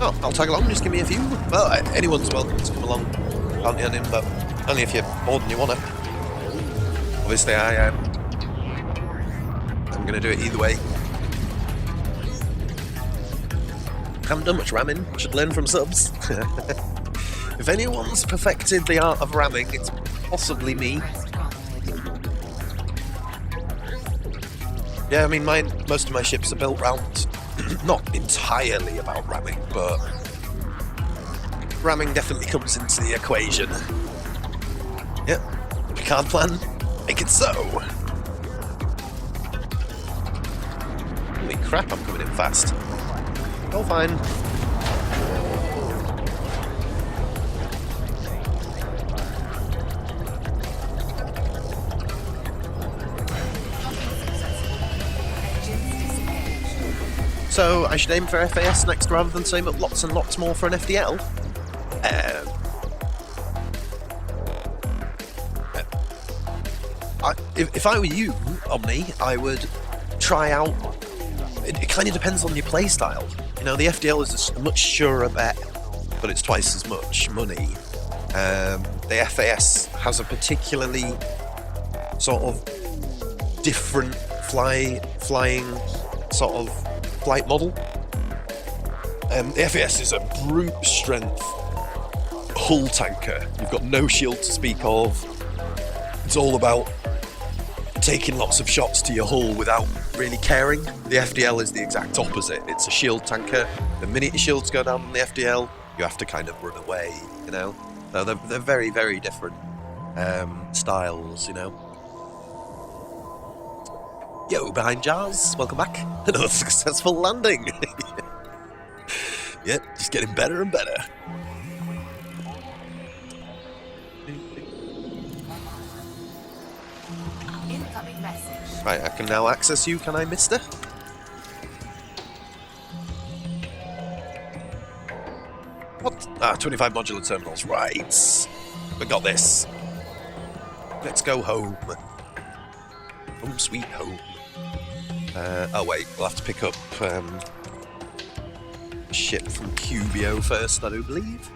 Speaker 1: Oh, I'll tag along, just give me a few. Well, anyone's welcome to come along. Bounty on him, but only if you're bored and you want to. Obviously, I'm going to do it either way. Haven't done much ramming. Should learn from subs. If anyone's perfected the art of ramming, it's possibly me. Yeah, I mean, most of my ships are built round, not entirely about ramming, but ramming definitely comes into the equation. Yep, Picard plan. Make it so! Holy crap, I'm coming in fast. Oh, fine. So, I should aim for FAS next rather than save up lots and lots more for an FDL? If I were you, Omni, I would try out. It kind of depends on your playstyle. You know, the FDL is a much surer bet, but it's twice as much money. The FAS has a particularly sort of different flying sort of flight model. The FAS is a brute strength hull tanker. You've got no shield to speak of. It's all about taking lots of shots to your hull without really caring. The FDL is the exact opposite. It's a shield tanker. The minute your shields go down on the FDL, you have to kind of run away, you know? So they're very, very different styles, you know? Yo, behind jars, welcome back. Another successful landing. Yep, just getting better and better.
Speaker 2: Incoming message.
Speaker 1: Right, I can now access you, can I, mister? What? 25 modular terminals, right. We got this. Let's go home. Home sweet home. Oh wait, we'll have to pick up a ship from Cubio first, I do believe.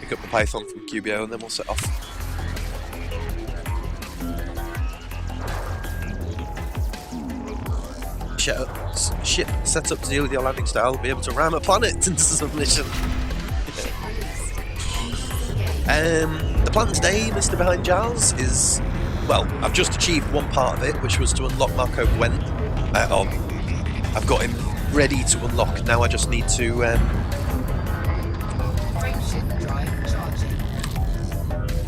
Speaker 1: Pick up the Python from Cubio and then we'll set off. Ship set up to deal with your landing style, be able to ram a planet into submission. The plan today, Mr. Behind Jars, is, well, I've just achieved one part of it, which was to unlock Marco Gwent, or I've got him ready to unlock. Now I just need to
Speaker 2: Frameshift drive charging.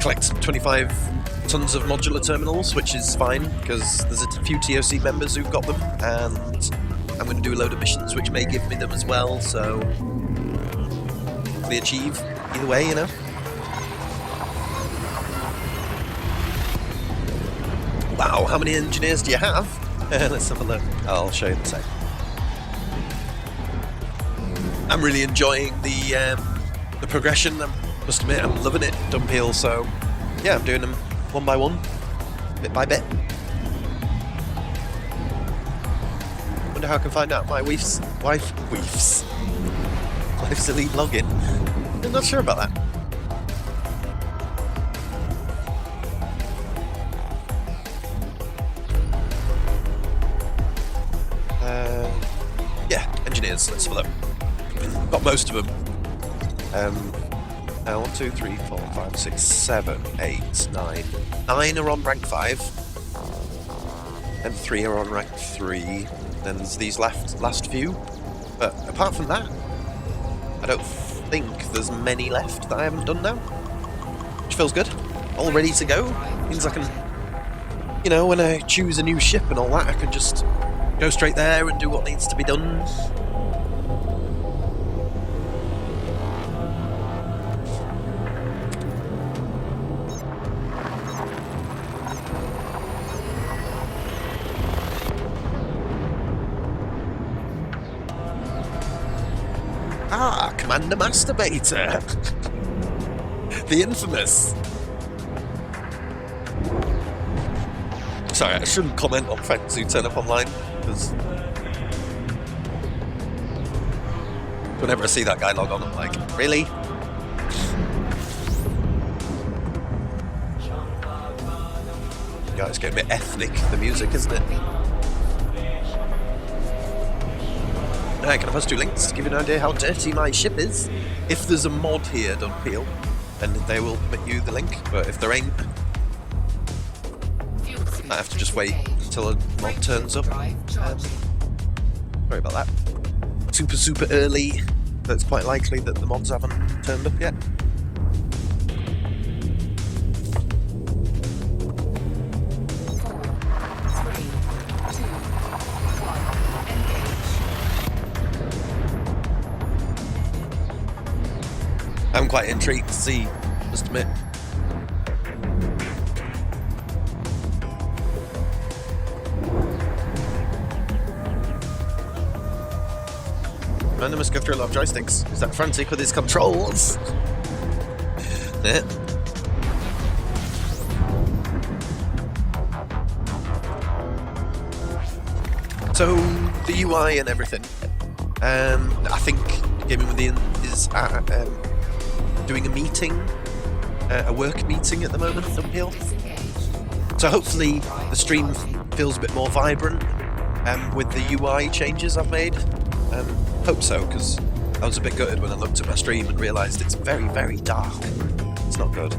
Speaker 1: collect 25 tons of modular terminals, which is fine because there's a few TOC members who've got them, and I'm going to do a load of missions which may give me them as well, so we achieve either way, you know. Wow, how many engineers do you have? Let's have a look. I'll show you in a sec. I'm really enjoying the progression. I must admit, I'm loving it, Dunpeel. So yeah, I'm doing them one by one, bit by bit. Wonder how I can find out my wife's elite login. I'm not sure about that. Yeah, engineers. Let's have a look. Got most of them. Now 1, 2, 3, 4, 5, 6, 7, 8, 9. 9 are on rank 5, and 3 are on rank 3. Then there's these last few. But apart from that, I don't think there's many left that I haven't done now, which feels good. All ready to go. Means I can, you know, when I choose a new ship and all that, I can just go straight there and do what needs to be done. Ah, Commander Masturbator. The infamous. Sorry, I shouldn't comment on friends who turn up online, because whenever I see that guy log on, I'm like, really? Yeah, it's getting a bit ethnic, the music, isn't it? Now, can I post 2 links to give you an idea how dirty my ship is? If there's a mod here, Dunpeel, then they will permit you the link, but if there ain't, I have to just wait until a mod turns up. Sorry about that. Super early, but it's quite likely that the mods haven't turned up yet. I'm quite intrigued to see, just admit. Commander must go through a lot of joysticks. Is that frantic with his controls? Yeah. So, the UI and everything. I think Gaming Within is doing a meeting, a work meeting at the moment, Dunpeel. So hopefully the stream feels a bit more vibrant with the UI changes I've made. Hope so, because I was a bit gutted when I looked at my stream and realised it's very, very dark. It's not good.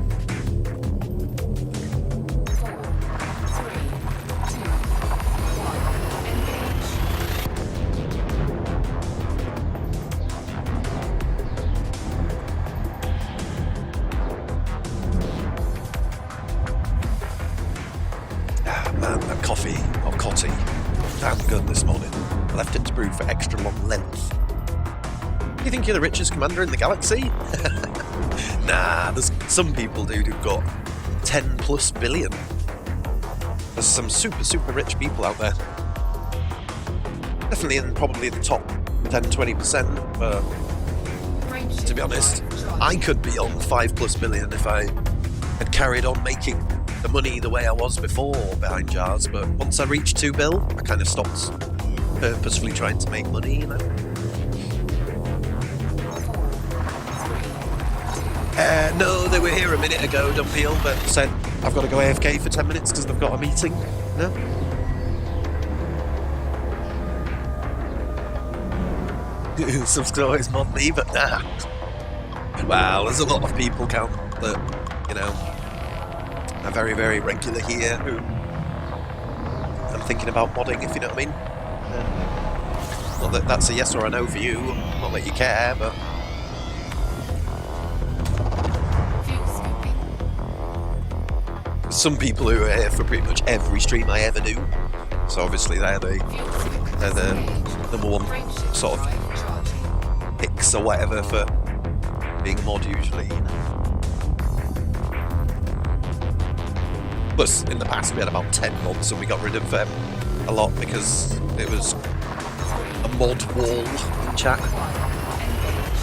Speaker 1: Man, that coffee, or cotty, damn good this morning. I left it to brew for extra long length. You think you're the richest commander in the galaxy? Nah, there's some people, dude, who've got 10 plus billion. There's some super rich people out there. Definitely in probably the top 10-20%, but to be honest, I could be on 5 plus billion if I had carried on making the money the way I was before behind jars, but once I reached 2 bill, I kind of stopped purposefully trying to make money, you know. No, they were here a minute ago, Dunpeel, but said I've got to go AFK for 10 minutes because they've got a meeting. No? Some stories mod me, but nah. Well, there's a lot of people count that, you know, are very regular here who I'm thinking about modding, if you know what I mean. Not that that's a yes or a no for you, not that you care, but
Speaker 2: Fuel scooping.
Speaker 1: some people who are here for pretty much every stream I ever do. So obviously they're the
Speaker 2: Fuel scoop.
Speaker 1: They're the number one
Speaker 2: Frameshift
Speaker 1: sort of
Speaker 2: drive charging.
Speaker 1: picks or whatever for being a mod usually. Plus, in the past we had about 10 mods and we got rid of a lot because it was a mod wall chat.
Speaker 2: Engage.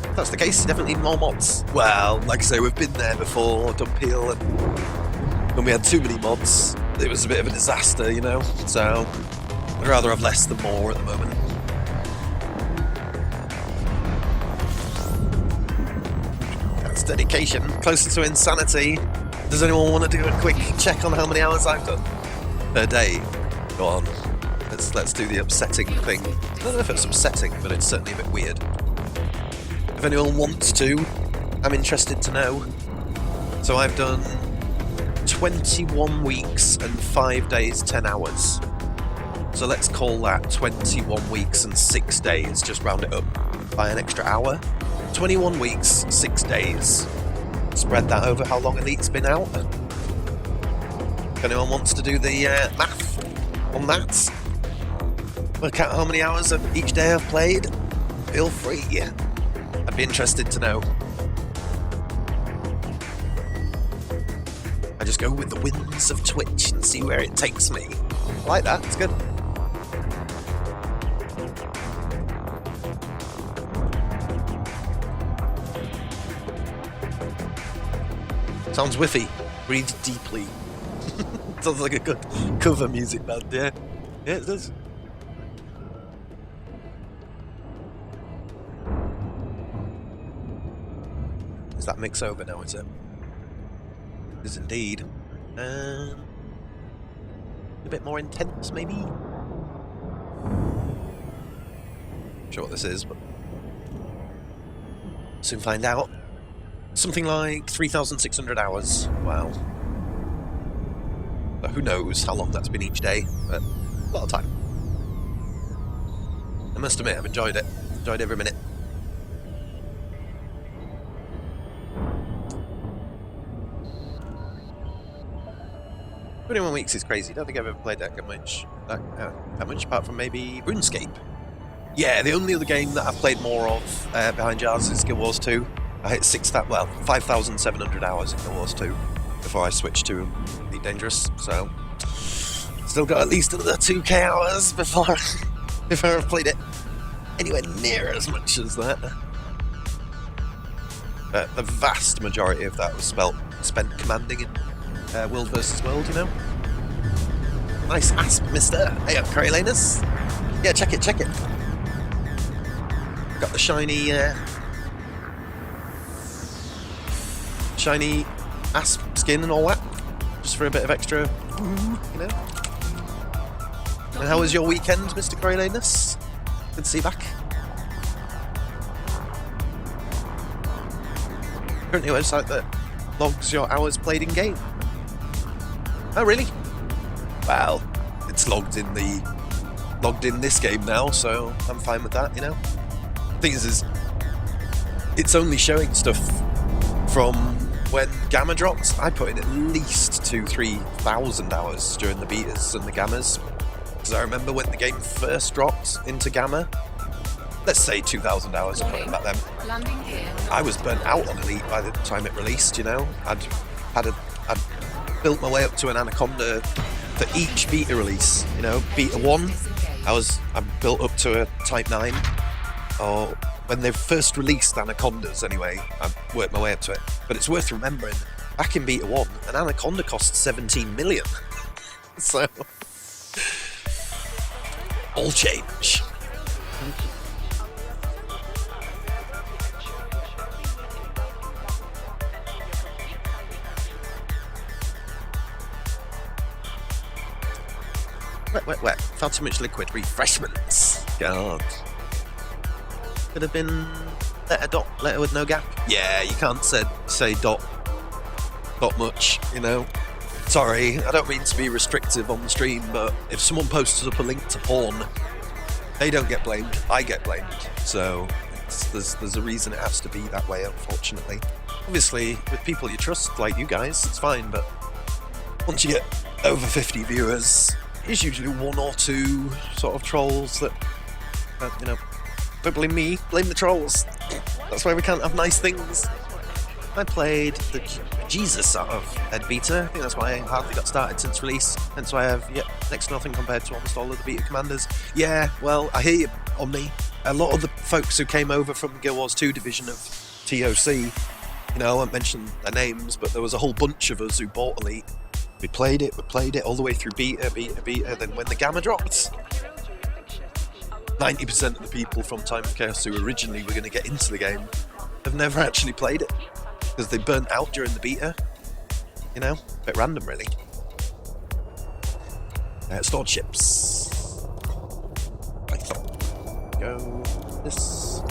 Speaker 1: If that's the case, definitely more mods. Well, like I say, we've been there before, done Peel, and when we had too many mods, it was a bit of a disaster, you know? So, I'd rather have less than more at the moment. That's dedication, closer to insanity. Does anyone want to do a quick check on how many hours I've done per day? Go on, let's do the upsetting thing. I don't know if it's upsetting, but it's certainly a bit weird. If anyone wants to, I'm interested to know. So I've done 21 weeks and 5 days, 10 hours. So let's call that 21 weeks and 6 days, just round it up by an extra hour. 21 weeks, 6 days. Spread that over how long Elite's been out. If anyone wants to do the math on that, work out how many hours of each day I've played, feel free. I'd be interested to know. I just go with the winds of Twitch and see where it takes me. I like that, it's good. Sounds whiffy. Breathe deeply. Sounds like a good cover music band, yeah. Yeah, it does. Is that mix over now, is it? It is indeed. A bit more intense, maybe? Not sure what this is, but soon find out. Something like 3,600 hours. Wow. But who knows how long that's been each day, but a lot of time. I must admit, I've enjoyed it. Enjoyed every minute. "21 weeks is crazy. Don't think I've ever played that much, apart from maybe RuneScape. Yeah, the only other game that I've played more of behind jars is Guild Wars 2. I hit 5,700 hours in Guild Wars 2 before I switched to Elite Dangerous. So still got at least another 2k hours before I've played it anywhere near as much as that. The vast majority of that was spent commanding in World versus World, you know. Nice asp, mister. Hey up, Coriolanus. Yeah, check it. Got the shiny asp skin and all that, just for a bit of extra, you know. And how was your weekend, Mr. Coriolanus? Good to see you back. Currently a website that logs your hours played in game. Oh really? Well, it's logged in this game now, so I'm fine with that, you know. Thing is it's only showing stuff from when Gamma dropped. I put in at least 2,000-3,000 hours during the betas and the Gammas, because I remember when the game first dropped into Gamma, let's say 2,000 hours I put in back then.
Speaker 2: Landing gear.
Speaker 1: I was burnt out on Elite by the time it released, you know. I'd built my way up to an Anaconda for each beta release, you know. Beta 1, I built up to a Type 9, or when they first released Anacondas anyway, I worked my way up to it. But it's worth remembering, back in Beta 1, an Anaconda cost 17 million. So, all change. Wet. Far too much liquid. Refreshments. God. Could have been letter with no gap. Yeah, you can't say dot not much, you know. Sorry, I don't mean to be restrictive on the stream, but if someone posts up a link to porn, they don't get blamed, I get blamed. So there's a reason it has to be that way, unfortunately. Obviously, with people you trust, like you guys, it's fine, but once you get over 50 viewers, there's usually one or two sort of trolls that, you know, don't blame me, blame the trolls. That's why we can't have nice things. I played the Jesus out of Ed Beta. I think that's why I hardly got started since release. Hence why I have next to nothing compared to almost all of the beta commanders. Yeah, well, I hear you, Omni. A lot of the folks who came over from the Guild Wars 2 division of TOC, you know, I won't mention their names, but there was a whole bunch of us who bought Elite. We played it all the way through beta. Then when the Gamma dropped, 90% of the people from Time of Chaos who originally were going to get into the game have never actually played it. Because they burnt out during the beta. You know? A bit random, really. Stored ships. Go this.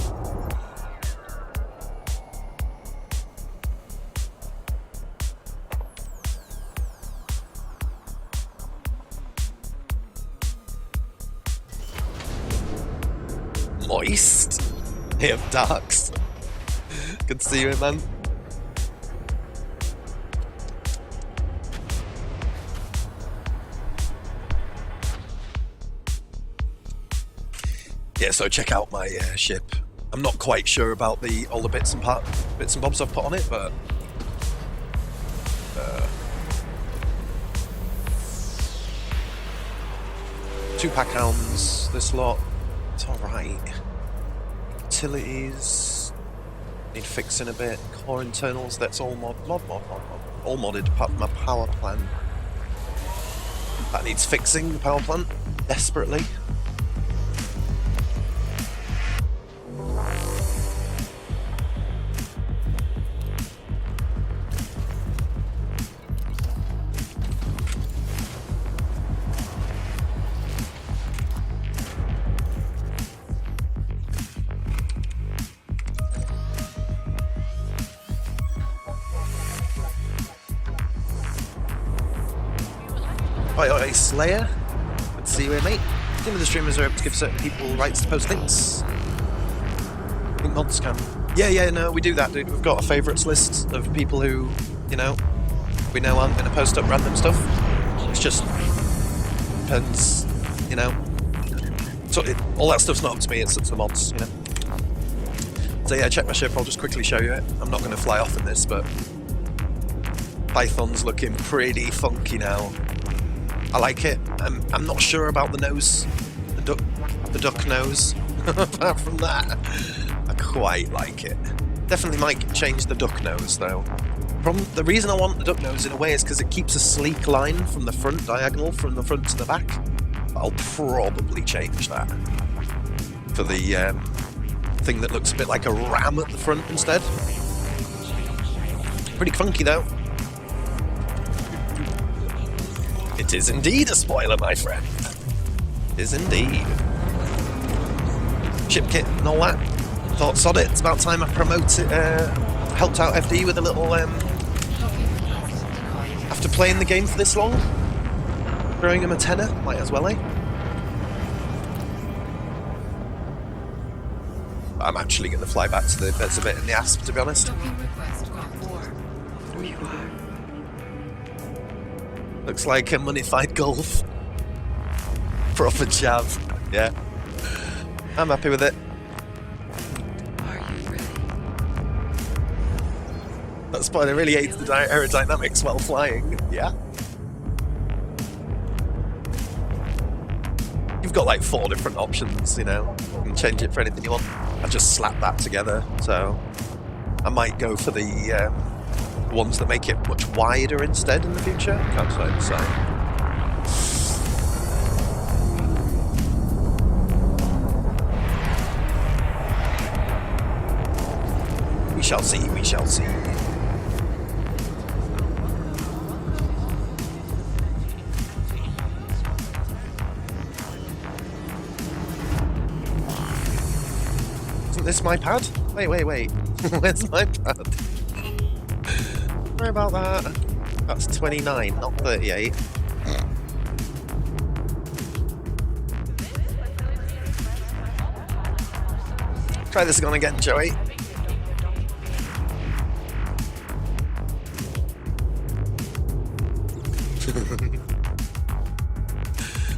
Speaker 1: Moist. Hey, of Darks. Good to see you, man. Yeah, so check out my ship. I'm not quite sure about all the bits and bobs I've put on it, but two pack hounds, this lot, it's alright. Utilities need fixing a bit. Core internals, that's all all modded apart from my power plant. That needs fixing, the power plant, desperately. Oi, Slayer. Good to see you here, mate. Some of the streamers are able to give certain people rights to post links. I think mods can. Yeah, no, we do that, dude. We've got a favourites list of people who, you know, we know aren't going to post up random stuff. It's just depends, you know. So all that stuff's not up to me, it's up to the mods, you know. So yeah, check my ship. I'll just quickly show you it. I'm not going to fly off in this, but Python's looking pretty funky now. I like it. I'm not sure about the nose, the duck nose. Apart from that, I quite like it. Definitely might change the duck nose though. The reason I want the duck nose in a way is because it keeps a sleek line from the front, diagonal from the front to the back. I'll probably change that for the thing that looks a bit like a ram at the front instead. Pretty funky though. It is indeed a spoiler, my friend. It is indeed. Ship kit and all that. Thought, sod it, it's about time I helped out FD with a little, after playing the game for this long, throwing him a tenner, might as well, eh? I'm actually going to fly back to the Vesuvit in the Asp, to be honest. Looks like a money-fight golf. Proper jab. Yeah. I'm happy with it.
Speaker 2: Are you ready?
Speaker 1: That spoiler really aids the aerodynamics while flying. Yeah. You've got like 4 different options, you know. You can change it for anything you want. I just slapped that together, so I might go for the ones that make it much wider instead in the future. Can't say. We shall see, we shall see. Isn't this my pad? Wait. Where's my pad? Sorry about that. That's 29, not 38. Try this again again, Joey.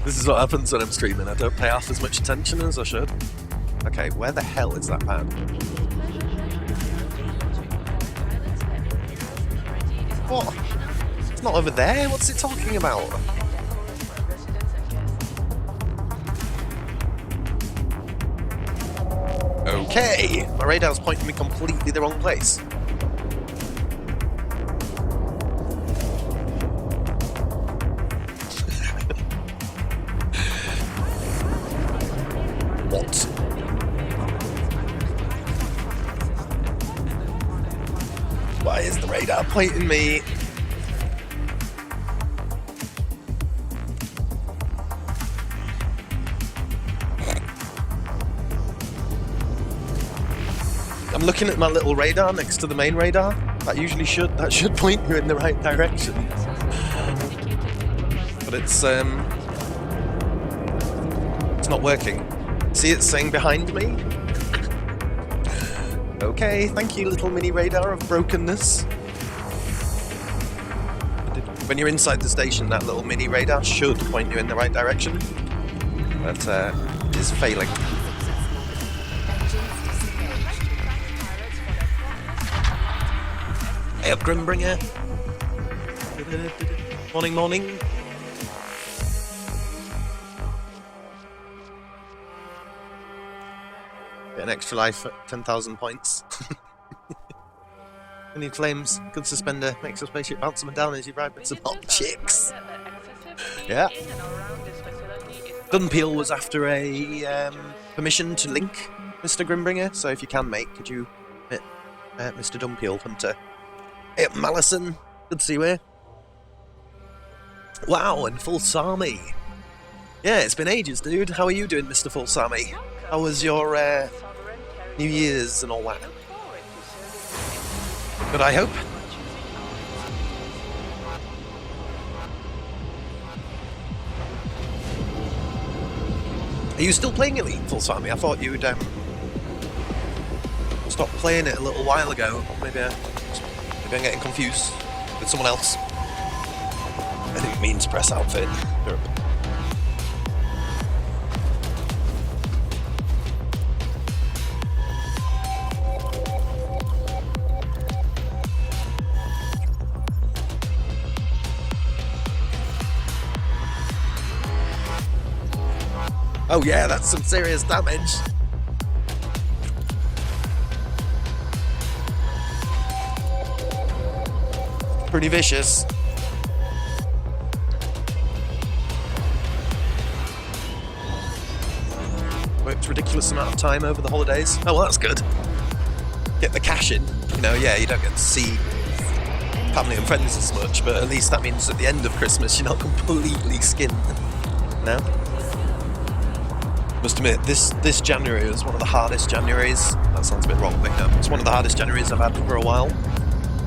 Speaker 1: This is what happens when I'm streaming. I don't pay half as much attention as I should. Okay, where the hell is that man? What? It's not over there. What's it talking about? Okay, my radar's pointing me completely the wrong place. What? Why is the radar pointing me? I'm looking at my little radar next to the main radar. That should point you in the right direction. But it's not working. See, it's saying behind me. Okay, thank you, little mini radar of brokenness. When you're inside the station, that little mini radar should point you in the right direction. But it is failing. Hey up, Grimbringer. Morning, morning. Get an extra life at 10,000 points. Any flames, good suspender, makes your spaceship bounce up and down as you ride with some hot chicks. Yeah. Dunpeel was after a permission to link Mr. Grimbringer, so if you can, mate, could you hit Mr. Dunpeel Hunter? Hey up, Malison. Good to see you here. Wow, and Full Sami. Yeah, it's been ages, dude. How are you doing, Mr. Full Sami? How was your New Year's and all that? Good, I hope. Are you still playing Elite, Full Sami? I thought you'd stopped playing it a little while ago. Maybe I'm getting confused with someone else. I think it means press outfit. Europe. Oh yeah, that's some serious damage. Pretty vicious. Worked a ridiculous amount of time over the holidays. Oh, well, that's good. Get the cash in. You know, yeah, you don't get to see family and friends as much, but at least that means at the end of Christmas you're not completely skinned. No? Must admit, this January was one of the hardest Januaries. That sounds a bit wrong, but no, it's one of the hardest Januaries I've had for a while.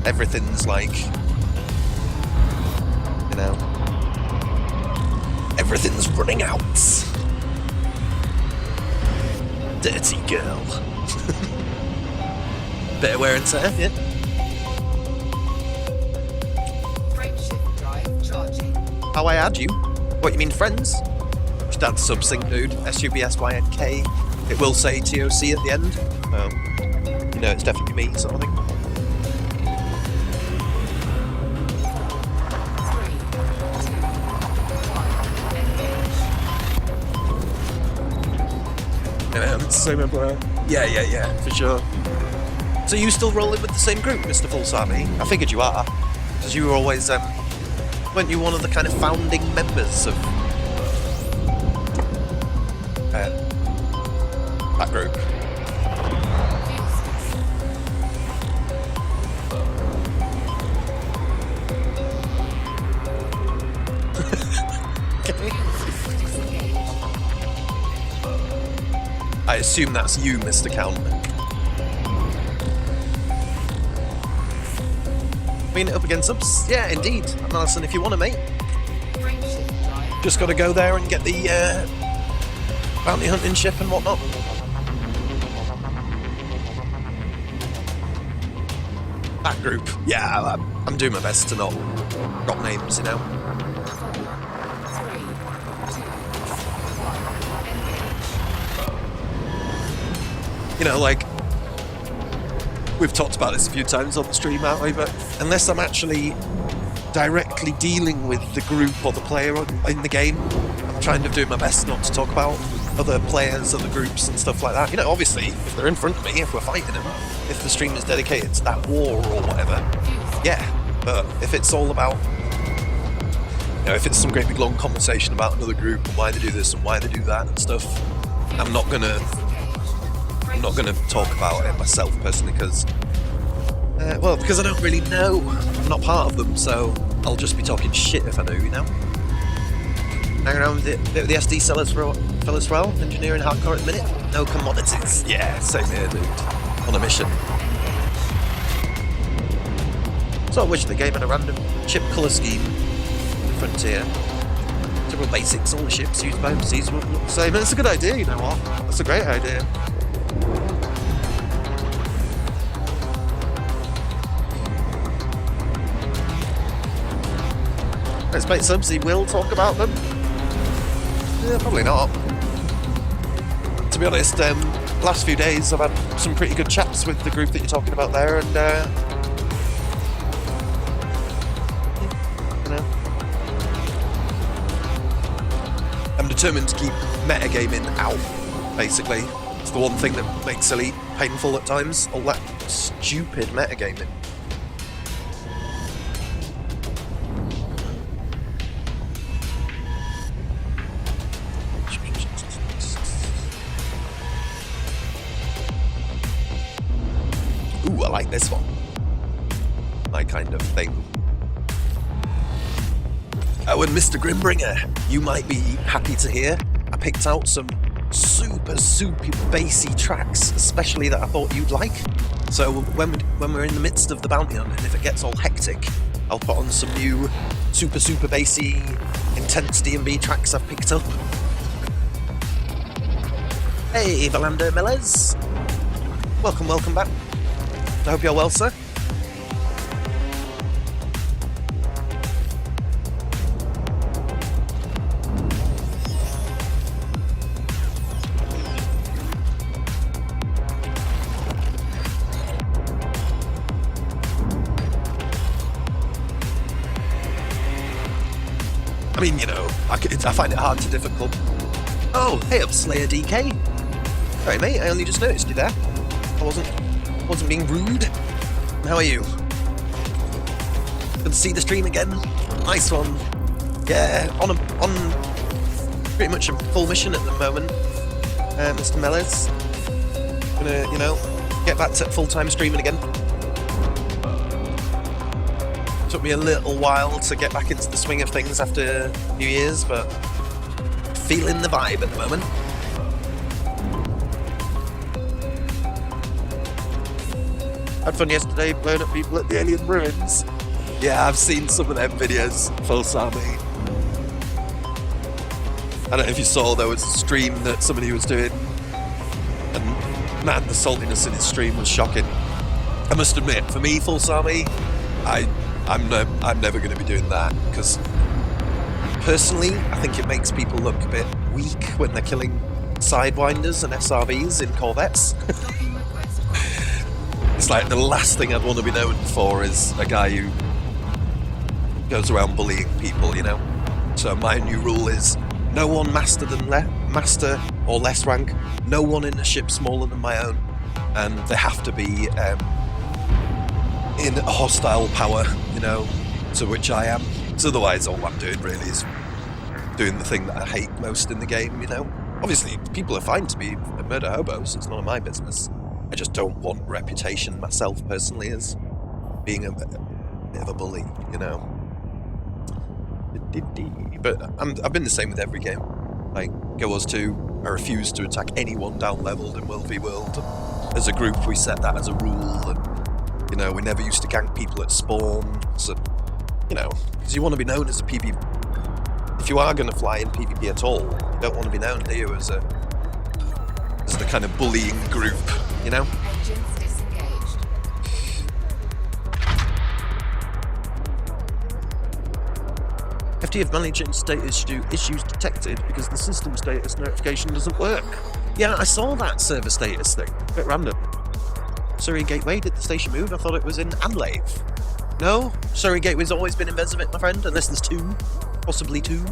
Speaker 1: Everything's like, you know, everything's running out. Dirty girl. Bit of wear and tear, yeah.
Speaker 2: Frameshift drive charging.
Speaker 1: How I add you? What, you mean friends? Just add subsync, dude. SUBSYNK. It will say TOC at the end. You know, it's definitely me, sort of thing. Yeah, for sure. So you still rolling with the same group, Mr. Full Sami? I figured you are, because you were always, weren't you one of the kind of founding members of that group? I assume that's you, Mr. Count. Bringing it up against subs? Yeah, indeed. And Alison, if you want to, mate,
Speaker 2: Frameshift drive.
Speaker 1: just got to go there and get the bounty hunting ship and whatnot. That group, yeah, I'm doing my best to not drop names, you know.
Speaker 2: 4, 3, 2, 1. Engage.
Speaker 1: You know, like, we've talked about this a few times on the stream, haven't we? But unless I'm actually directly dealing with the group or the player in the game, I'm trying to do my best not to talk about other players, other groups and stuff like that. You know, obviously, if they're in front of me, if we're fighting them, if the stream is dedicated to that war or whatever, yeah. But if it's all about, you know, if it's some great big long conversation about another group and why they do this and why they do that and stuff, I'm not gonna talk about it myself personally because, well, because I don't really know. I'm not part of them, so I'll just be talking shit if I do, you know. Hang around with the SD sellers for fellas well. Engineering hardcore at the minute. No commodities. Yeah, same here, dude. On a mission. So I wish the game had a random ship colour scheme. Frontier. Several basics, all the ships used by overseas will look the same. That's a good idea, you know what? That's a great idea. I expect Subsy will talk about them. Yeah, probably not. To be honest, last few days I've had some pretty good chats with the group that you're talking about there, and you know, I'm determined to keep metagaming out. Basically, it's the one thing that makes Elite painful at times. All that stupid metagaming. Ooh, I like this one. My kind of thing. Oh, and Mr. Grimbringer, you might be happy to hear I picked out some super bassy tracks, especially that I thought you'd like. So when we're in the midst of the bounty hunt, and if it gets all hectic, I'll put on some new super bassy, intense D&B tracks I've picked up. Hey, Valander Millers. Welcome back. I hope you're well, sir. I mean, you know, I find it hard to difficult. Oh, hey up, Slayer DK. Sorry, mate, I only just noticed you there. I wasn't being rude. How are you? Good to see the stream again. Nice one. Yeah, on pretty much a full mission at the moment, Mr. Mellors. Gonna, you know, get back to full-time streaming again. Took me a little while to get back into the swing of things after New Year's, but feeling the vibe at the moment. Had fun yesterday blowing up people at the alien ruins. Yeah, I've seen some of them videos, full Sami. I don't know if you saw, there was a stream that somebody was doing, and man, the saltiness in his stream was shocking. I must admit, for me, full Sami, I'm never going to be doing that, because personally, I think it makes people look a bit weak when they're killing Sidewinders and SRVs in Corvettes. It's like the last thing I'd want to be known for is a guy who goes around bullying people, you know? So my new rule is no one master or less rank, no one in a ship smaller than my own, and they have to be in a hostile power, you know, to which I am. So otherwise all I'm doing really is doing the thing that I hate most in the game, you know? Obviously people are fine to be murder hobos, it's none of my business. I just don't want reputation myself personally as being a bit of a bully, you know. But I've been the same with every game. Like Go Wars 2, I refuse to attack anyone down leveled in World v World. As a group we set that as a rule, and You know, we never used to gank people at spawn. So, you know, because you want to be known as a PvP. If you are going to fly in PvP at all, you don't want to be known, do you, as the kind of bullying group, you know?
Speaker 2: Engines disengaged.
Speaker 1: FTF managing status issues detected because the system status notification doesn't work. Yeah, I saw that server status thing. A bit random. Surrey Gateway, did the station move? I thought it was in Anlave. No? Surrey Gateway's always been in Vesuvit, my friend, unless there's two. Possibly two.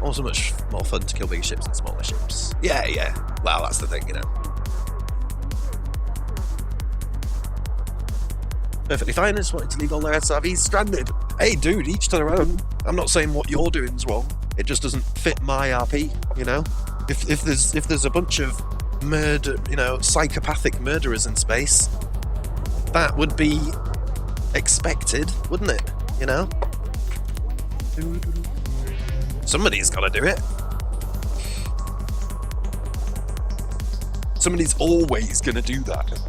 Speaker 1: Also much more fun to kill bigger ships than smaller ships. Yeah, yeah. Well, that's the thing, you know. Perfectly fine, I just wanted to leave all their SRVs stranded. Hey dude, each to their own. I'm not saying what you're doing's wrong. It just doesn't fit my RP, you know? If there's a bunch of psychopathic murderers in space, that would be expected, wouldn't it? You know? Somebody's gotta do it. Somebody's always gonna do that.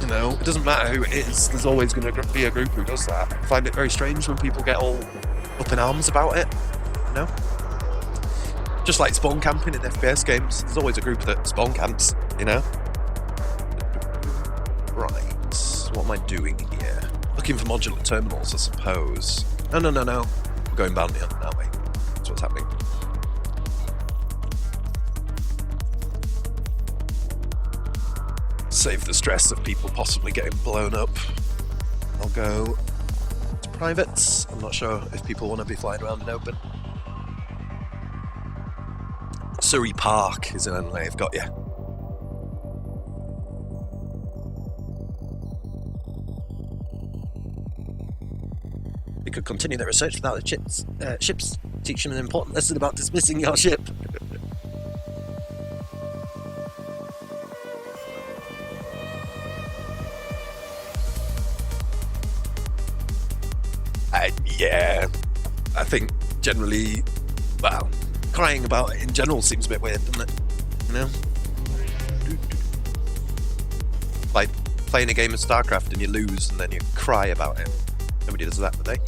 Speaker 1: You know, it doesn't matter who it is, there's always going to be a group who does that. I find it very strange when people get all up in arms about it, you know? Just like spawn camping in FPS games, there's always a group that spawn camps, you know? Right, what am I doing here? Looking for modular terminals, I suppose. No. We're going bounty hunting, aren't we? That's what's happening. Save the stress of people possibly getting blown up. I'll go to privates. I'm not sure if people want to be flying around in open. Surrey Park is in Anlave, got ya. We could continue their research without the ships. Teach them an important lesson about dismissing your ship. Yeah, I think generally, well, crying about it in general seems a bit weird, doesn't it? You know? Like playing a game of StarCraft and you lose and then you cry about it. Nobody does that, do they?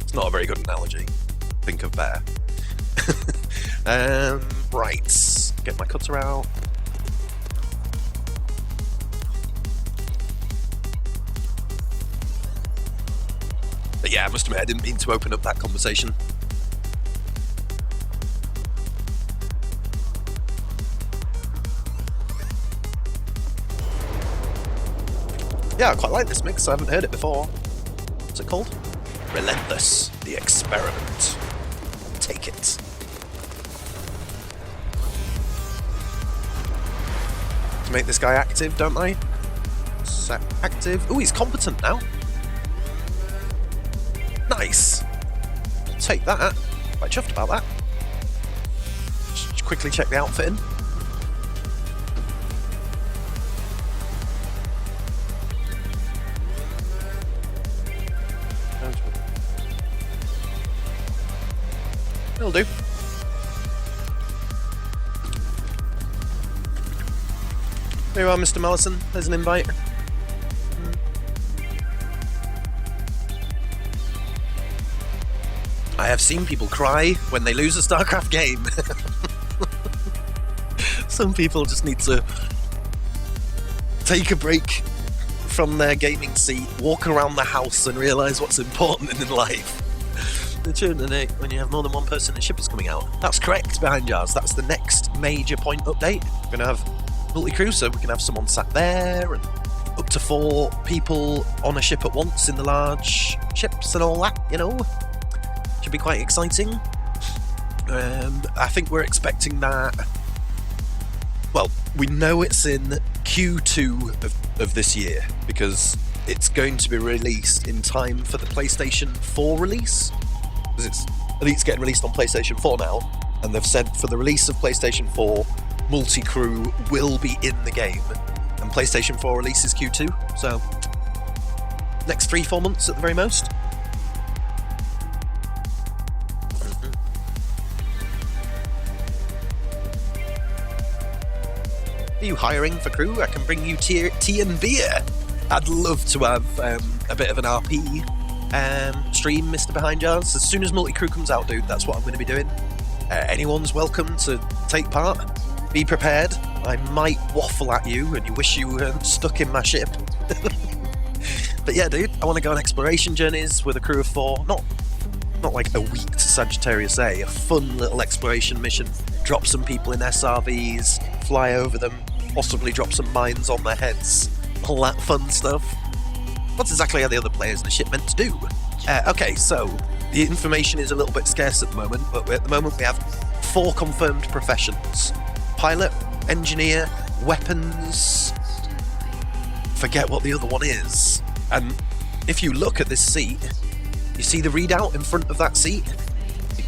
Speaker 1: It's not a very good analogy. Think of better. Right, get my cutter out. But yeah, I must admit, I didn't mean to open up that conversation. Yeah, I quite like this mix, I haven't heard it before. What's it called? Relentless, the Experiment. Take it. To make this guy active, don't I? Set active. Ooh, he's competent now. Nice. I'll take that. Quite chuffed about that. Just quickly check the outfit in. It'll do. There you are, Mr. Mellison. There's an invite. I have seen people cry when they lose a StarCraft game. Some people just need to take a break from their gaming seat, walk around the house and realise what's important in life. The children, when you have more than one person, the ship is coming out. That's correct, behind jars. That's the next major point update. We're going to have multi-crew, so we can have someone sat there and up to 4 people on a ship at once in the large ships and all that, you know. Should be quite exciting. I think we're expecting that. Well, we know it's in Q2 of this year because it's going to be released in time for the PlayStation 4 release. Because it's getting released on PlayStation 4 now, and they've said for the release of PlayStation 4, multi-crew will be in the game, and PlayStation 4 releases Q2. So next 3-4 months at the very most. Are you hiring for crew? I can bring you tea and beer. I'd love to have a bit of an RP stream, Mr. Behind Jars. As soon as Multi-Crew comes out, dude, that's what I'm going to be doing. Anyone's welcome to take part. Be prepared. I might waffle at you and you wish you weren't stuck in my ship. But yeah, dude, I want to go on exploration journeys with a crew of 4. Not like a week to Sagittarius A, a fun little exploration mission. Drop some people in SRVs, fly over them, possibly drop some mines on their heads. All that fun stuff. What's exactly are the other players in the ship meant to do? Okay, so the information is a little bit scarce at the moment, but at the moment we have 4 confirmed professions. Pilot, engineer, weapons... forget what the other one is. And if you look at this seat, you see the readout in front of that seat? You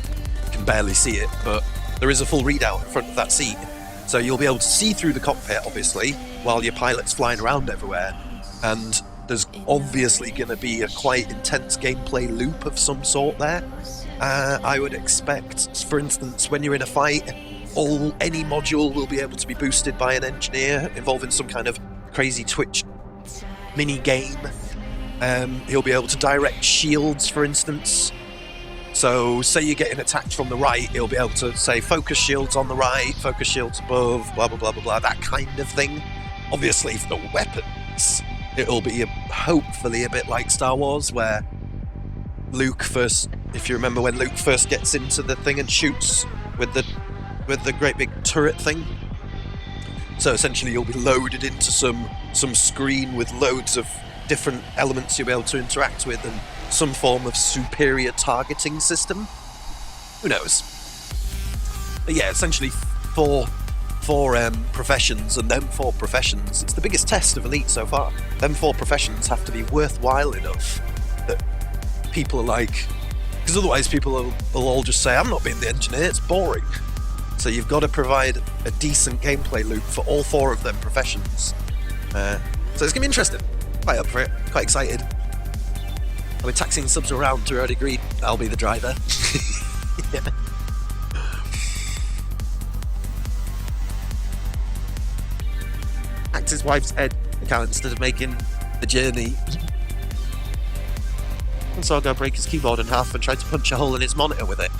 Speaker 1: can barely see it, but there is a full readout in front of that seat. So you'll be able to see through the cockpit, obviously, while your pilot's flying around everywhere. And there's obviously going to be a quite intense gameplay loop of some sort there. I would expect, for instance, when you're in a fight, any module will be able to be boosted by an engineer involving some kind of crazy Twitch mini game. He'll be able to direct shields, for instance. So say you're getting attacked from the right, he'll be able to say focus shields on the right, focus shields above, blah blah blah blah blah, that kind of thing. Obviously for the weapons, it'll be hopefully a bit like Star Wars, where Luke first, if you remember when Luke first gets into the thing and shoots with the great big turret thing. So essentially you'll be loaded into some screen with loads of different elements you'll be able to interact with and some form of superior targeting system. Who knows? But yeah, essentially four professions, and them 4 professions, it's the biggest test of Elite so far. Them 4 professions have to be worthwhile enough that people are like... Because otherwise people will all just say, I'm not being the engineer, it's boring. So you've got to provide a decent gameplay loop for all 4 of them professions. So it's going to be interesting. Quite up for it. Quite excited. I'll be taxiing subs around to a degree. I'll be the driver. Yeah. Hacked his wife's head account instead of making the journey. And so I'll go break his keyboard in half and try to punch a hole in his monitor with it.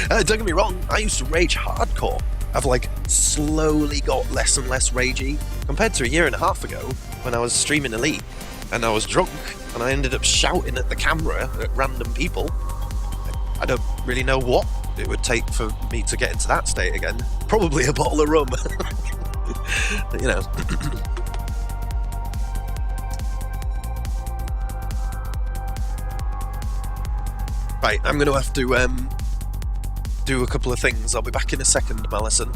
Speaker 1: Don't get me wrong, I used to rage hardcore. I've slowly got less and less ragey compared to a year and a half ago when I was streaming Elite and I was drunk and I ended up shouting at the camera at random people. I don't really know what it would take for me to get into that state again. Probably a bottle of rum. But, you know. Right, I'm going to have to do a couple of things. I'll be back in a second, Malison.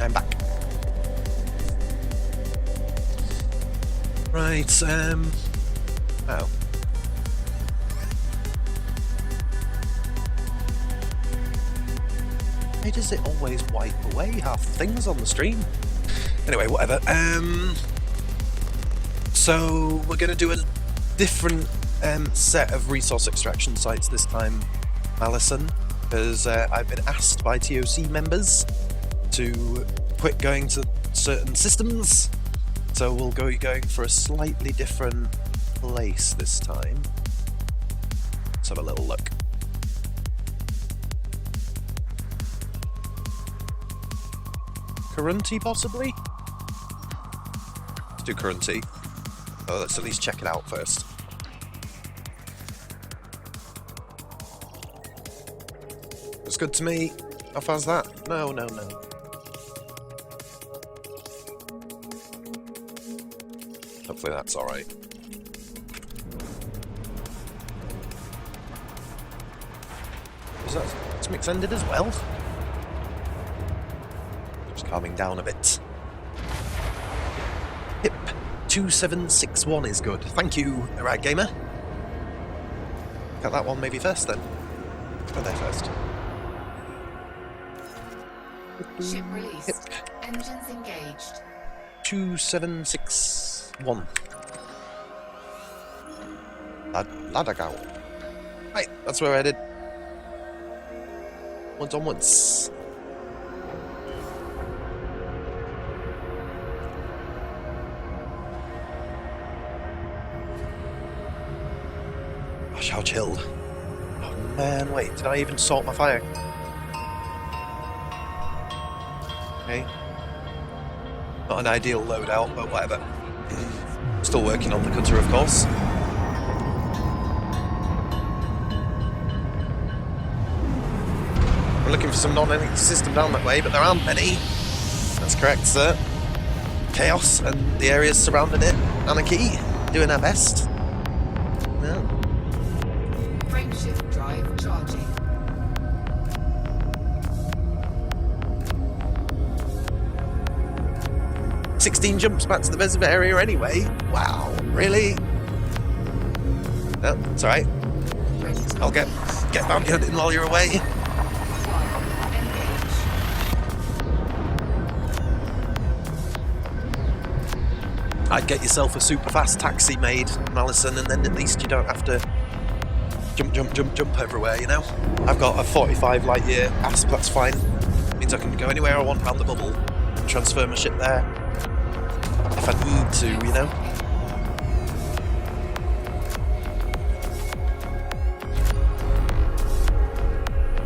Speaker 1: I'm back. Right, oh. Why does it always wipe away half the things on the stream? Anyway, whatever. So we're going to do a different set of resource extraction sites this time, Alison, because I've been asked by TOC members to quit going to certain systems, so we'll go going for a slightly different place this time. Let's have a little look. Currenty, possibly? Let's do currency. Oh, let's at least check it out first. Looks good to me. How far's that? No, no, no. Hopefully that's alright. Is that mix ended as well? Just calming down a bit. Hip 2761 is good. Thank you, Right Gamer. Got that one maybe first then. Go there first.
Speaker 2: Ship released. Engines engaged.
Speaker 1: 2761. Ladagao. Right, that's where we're headed. Onwards. Gosh, how chilled. Oh man, wait, did I even sort my fire? Okay. Not an ideal loadout, but whatever. Still working on the cutter, of course. We're looking for some non-enemy system down that way, but there aren't many. That's correct, sir. Chaos and the areas surrounding it. Anarchy, doing our best. Yeah.
Speaker 2: Frameshift drive charging.
Speaker 1: "16 jumps back to the Vesuvit area anyway. Wow, really? No, it's alright. I'll get bounty hunting while you're away. I'd get yourself a super fast taxi made, Malison, and then at least you don't have to jump everywhere, you know? I've got a 45 light year ASP, that's fine. Means I can go anywhere I want around the bubble and transfer my ship there. If I need to, you know?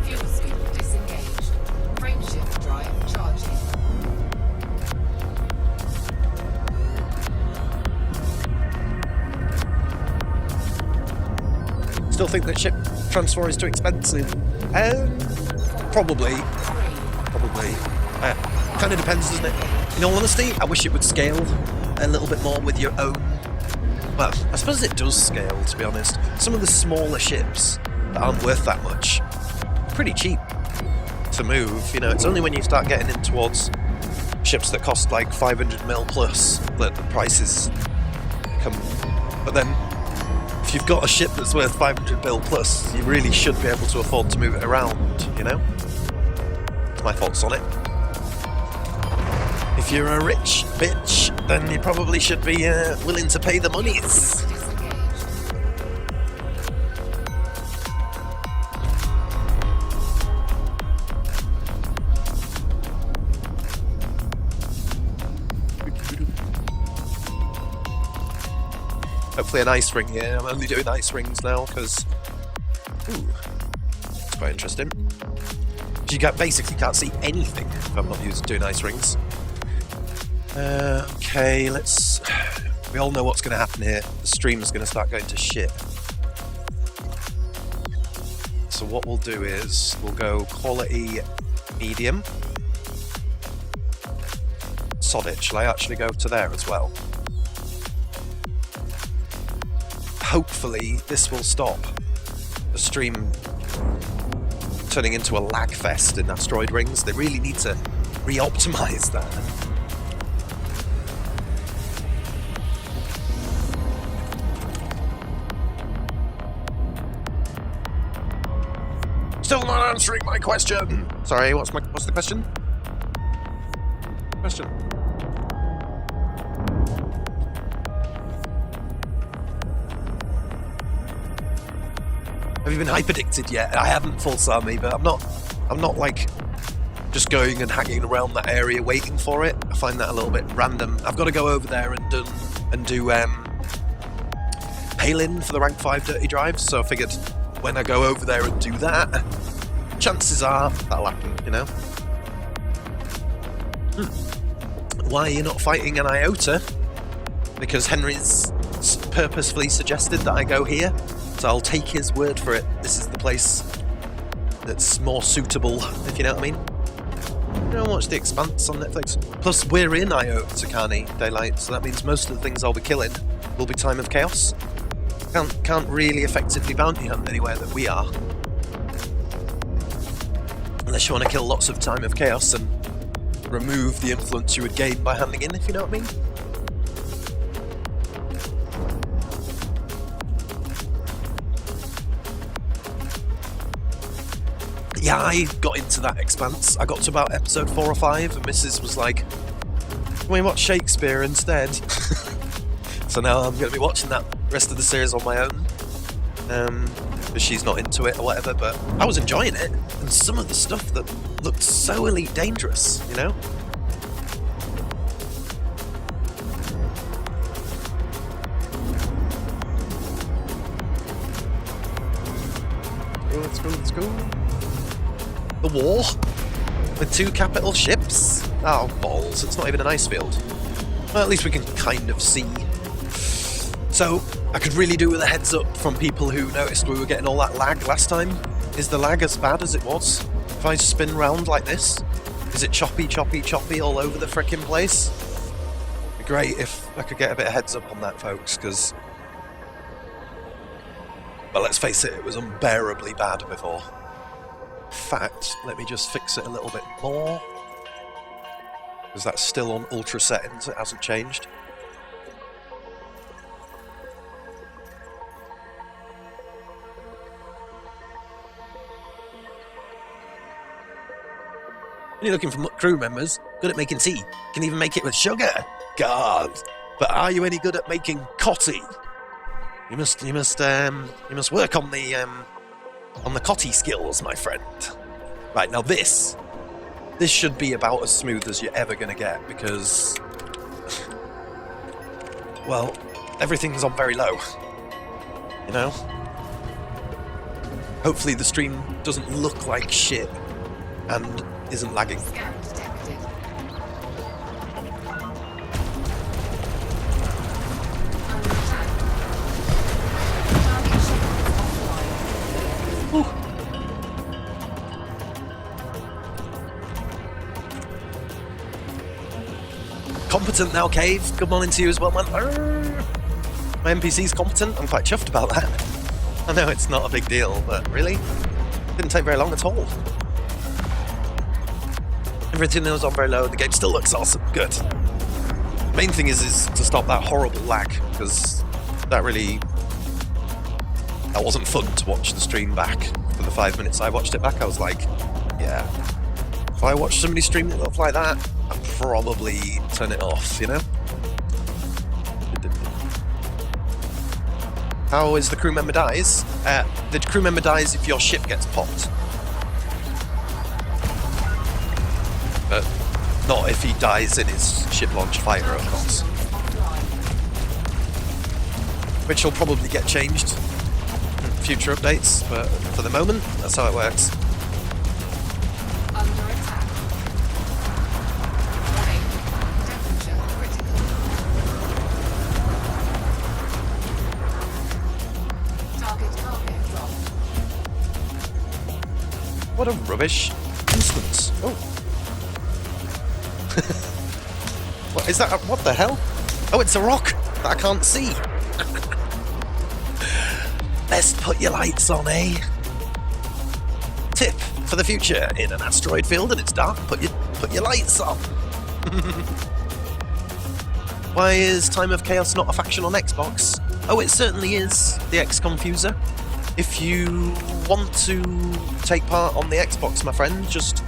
Speaker 2: Fuel scoop disengaged. Frameshift drive charging.
Speaker 1: Still think that ship transfer is too expensive? Probably. Kind of depends, doesn't it? In all honesty, I wish it would scale a little bit more with your own. Well, I suppose it does scale, to be honest. Some of the smaller ships that aren't worth that much, pretty cheap to move. You know, it's only when you start getting in towards ships that cost like 500 mil plus that the prices come. But then, if you've got a ship that's worth 500 mil plus, you really should be able to afford to move it around, you know? That's my thoughts on it. If you're a rich bitch, then you probably should be willing to pay the monies. Hopefully an ice ring here. I'm only doing ice rings now because... Ooh, that's quite interesting. You basically can't see anything if I'm not doing ice rings. Okay, let's... We all know what's going to happen here. The stream's going to start going to shit. So what we'll do is, we'll go quality medium. Sod it, shall I actually go to there as well? Hopefully this will stop the stream turning into a lag fest in asteroid rings. They really need to re-optimize that. Still not answering my question. Sorry, what's the question? Have you been hyperdicted yet? I haven't, False Army, but I'm not like just going and hanging around that area waiting for it. I find that a little bit random. I've got to go over there and do Palin for the rank 5 dirty drives, so I figured when I go over there and do that, chances are that'll happen, you know? Why are you not fighting an iota? Because Henry's purposefully suggested that I go here, so I'll take his word for it. This is the place that's more suitable, if you know what I mean. You know, watch The Expanse on Netflix. Plus, we're in Iota Carney Daylight, so that means most of the things I'll be killing will be Time of Chaos. Can't really effectively bounty hunt anywhere that we are. Unless you want to kill lots of Time of Chaos and remove the influence you would gain by handing in, if you know what I mean. Yeah, I got into that Expanse. I got to about episode 4 or 5 and Mrs. was like, can we watch Shakespeare instead? So now I'm going to be watching that rest of the series on my own. Because she's not into it or whatever, but I was enjoying it. And some of the stuff that looked so Elite Dangerous, you know? Let's go. The war? With 2 capital ships? Oh, balls. It's not even an ice field. Well, at least we can kind of see. So, I could really do with a heads up from people who noticed we were getting all that lag last time. Is the lag as bad as it was? If I spin round like this? Is it choppy all over the frickin' place? It'd be great if I could get a bit of heads up on that, folks, because... Well, let's face it was unbearably bad before. In fact, let me just fix it a little bit more. Because that's still on ultra settings, it hasn't changed. You're looking for crew members, good at making tea, can even make it with sugar. God, but are you any good at making cotty? You must work on the cotty skills, my friend. Right, now this should be about as smooth as you're ever gonna get because, well, everything's on very low. You know? Hopefully the stream doesn't look like shit and isn't lagging.
Speaker 2: Scan detected. Under attack. Target ship is offline.
Speaker 1: Competent now, Cave. Good morning to you as well, man. My NPC's competent. I'm quite chuffed about that. I know it's not a big deal, but really? Didn't take very long at all. Everything was on very low, the game still looks awesome. Good. Main thing is to stop that horrible lag, because that wasn't fun to watch the stream back. For the 5 minutes I watched it back, I was like, yeah. If I watch somebody stream it up like that, I'd probably turn it off, you know? How is the crew member dies? The crew member dies if your ship gets popped. But not if he dies in his ship-launched fighter, of course. Which will probably get changed in future updates, but for the moment, that's how it works.
Speaker 2: Under attack. Warning. Temperature critical. Target cargo dropped.
Speaker 1: What a rubbish instance. Oh. What is that? What the hell? Oh, it's a rock that I can't see. Best put your lights on, eh? Tip for the future: in an asteroid field and it's dark, put your lights on. Why is Time of Chaos not a faction on Xbox? Oh, it certainly is. The X Confuser. If you want to take part on the Xbox, my friend, just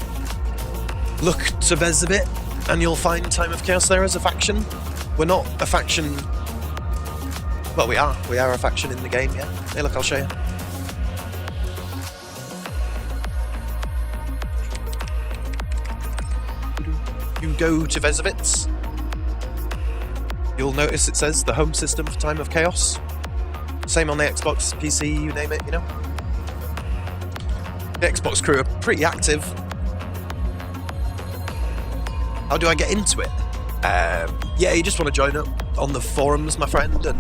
Speaker 1: look to Vesuvit and you'll find Time of Chaos there as a faction. We're not a faction... Well, we are. We are a faction in the game, yeah. Hey, look, I'll show you. You go to Vesuvit. You'll notice it says the home system for Time of Chaos. Same on the Xbox, PC, you name it, you know. The Xbox crew are pretty active. How do I get into it? Yeah, you just want to join up on the forums, my friend, and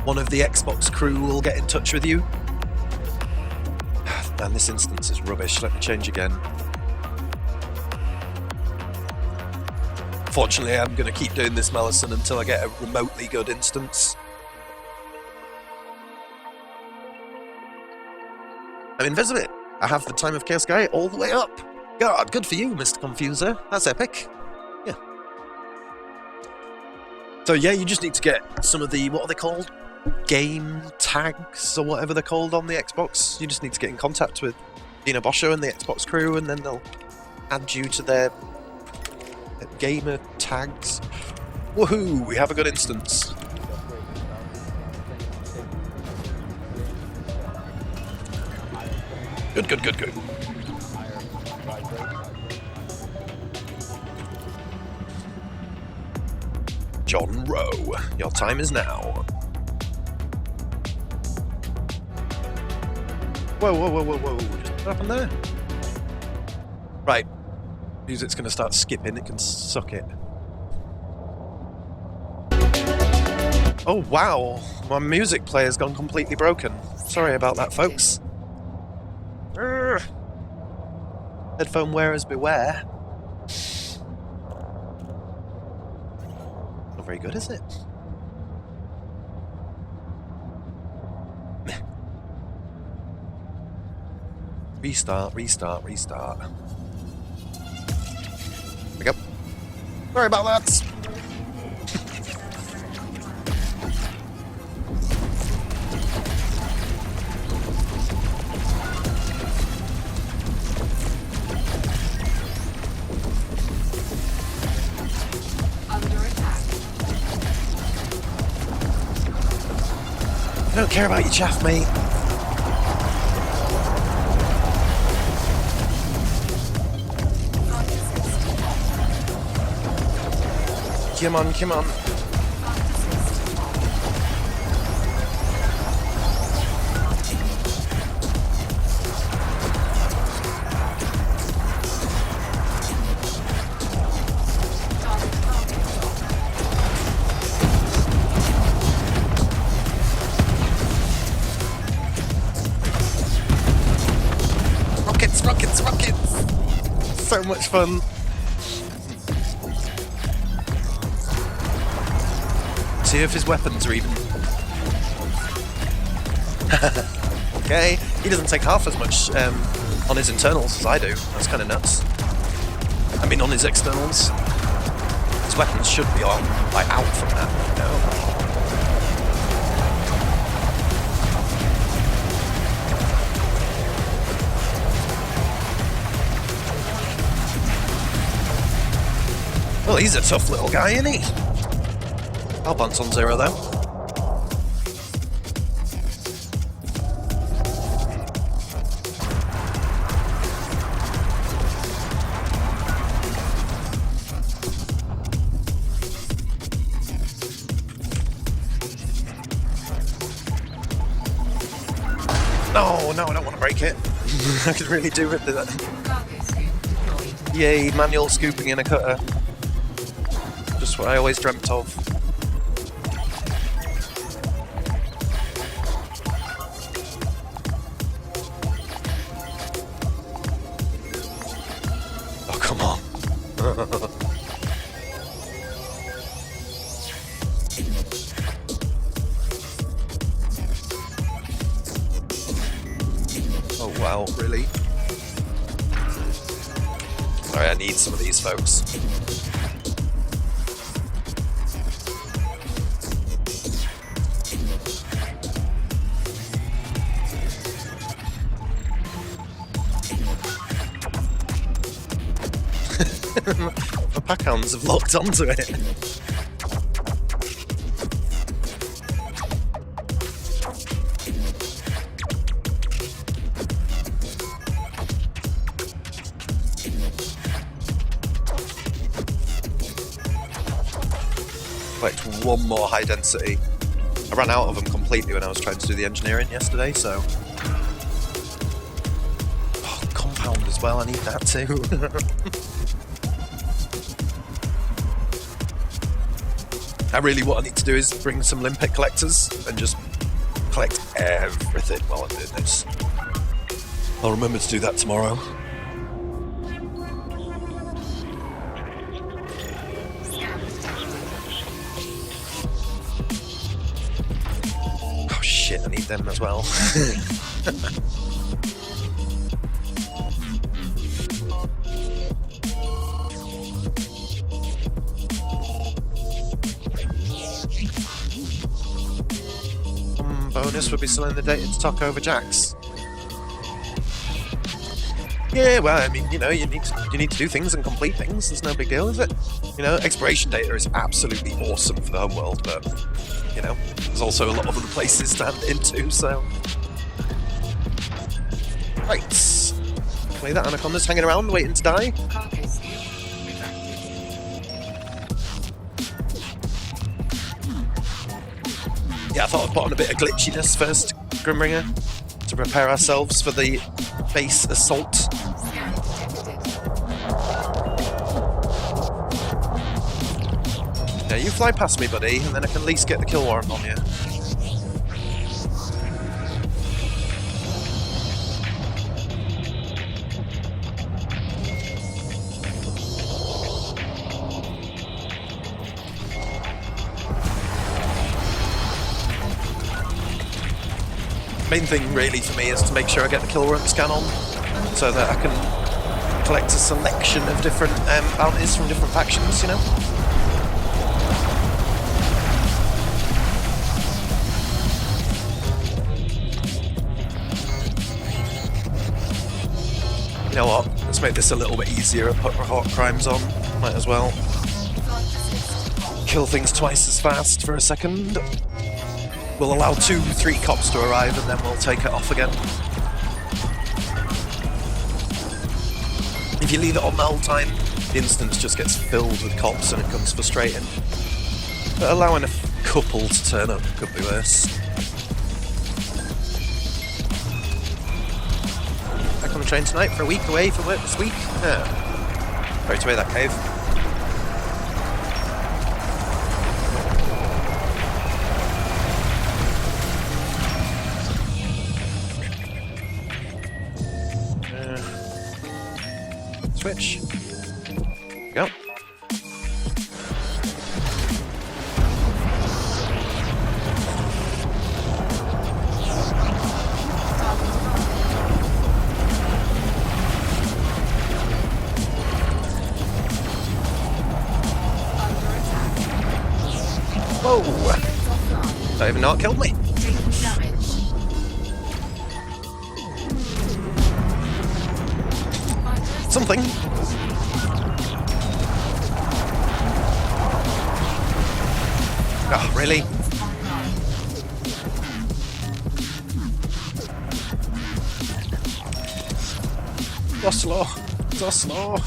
Speaker 1: one of the Xbox crew will get in touch with you. Man, this instance is rubbish. Let me change again. Fortunately, I'm going to keep doing this, Mellison, until I get a remotely good instance. I'm in Vesuvit. I have the Time of Chaos guy all the way up. God, good for you, Mr. Confuser. That's epic. Yeah. So yeah, you just need to get some of the, what are they called? Game tags or whatever they're called on the Xbox. You just need to get in contact with Dina Boscho and the Xbox crew, and then they'll add you to their gamer tags. Woohoo! We have a good instance. Good, good, good, good. John Rowe, your time is now. Whoa, whoa, whoa, whoa, whoa. Just what happened there? Right. Music's going to start skipping. It can suck it. Oh, wow. My music player's gone completely broken. Sorry about that, folks. Urgh. Headphone wearers beware. Not very good, is it? Restart, restart, restart. There we go. Sorry about that.
Speaker 2: Under attack.
Speaker 1: I don't care about your chaff, mate. Come on, come on. Rockets, rockets, rockets! So much fun. See if his weapons are even. Okay, he doesn't take half as much on his internals as I do. That's kind of nuts. I mean, on his externals, his weapons should be on, like, out from that, you know? Well, he's a tough little guy, isn't he? I'll bounce on zero, though. No, no, I don't want to break it. I could really do with that.
Speaker 2: Target scoop deployed.
Speaker 1: Yay, manual scooping in a cutter. Just what I always dreamt of. Oh, come on. Oh, wow, really? Sorry, I need some of these folks. The packhounds have locked onto it. Collect one more high density. I ran out of them completely when I was trying to do the engineering yesterday, so. Oh, compound as well, I need that too. really what I need to do is bring some limpet collectors and just collect everything while I'm doing this. I'll remember to do that tomorrow. Oh shit, I need them as well. Bonus would be selling the data to talk over jacks. Yeah, well, I mean, you know, you need to do things and complete things. There's no big deal, is it? You know, exploration data is absolutely awesome for the homeworld, but you know, there's also a lot of other places to hand it into. So, right, play that anaconda's hanging around, waiting to die.
Speaker 2: Carcass retracted.
Speaker 1: Yeah, I thought I'd put on a bit of glitchiness first, Grimbringer, to prepare ourselves for the base assault.
Speaker 2: Scan detected.
Speaker 1: Yeah, you fly past me, buddy, and then I can at least get the kill warrant on you. Main thing really for me is to make sure I get the kill warrant scan on, so that I can collect a selection of different bounties from different factions, you know? You know what? Let's make this a little bit easier and put hot crimes on. Might as well kill things twice as fast for a second. We'll allow 2-3 cops to arrive and then we'll take it off again. If you leave it on the whole time, the instance just gets filled with cops and it becomes frustrating. But allowing a couple to turn up could be worse. Back on the train tonight for a week away from work this week? Yeah. Right away that cave. Switch. Go. Whoa! That even not killed me. Something. Oh, really? So slow. So slow.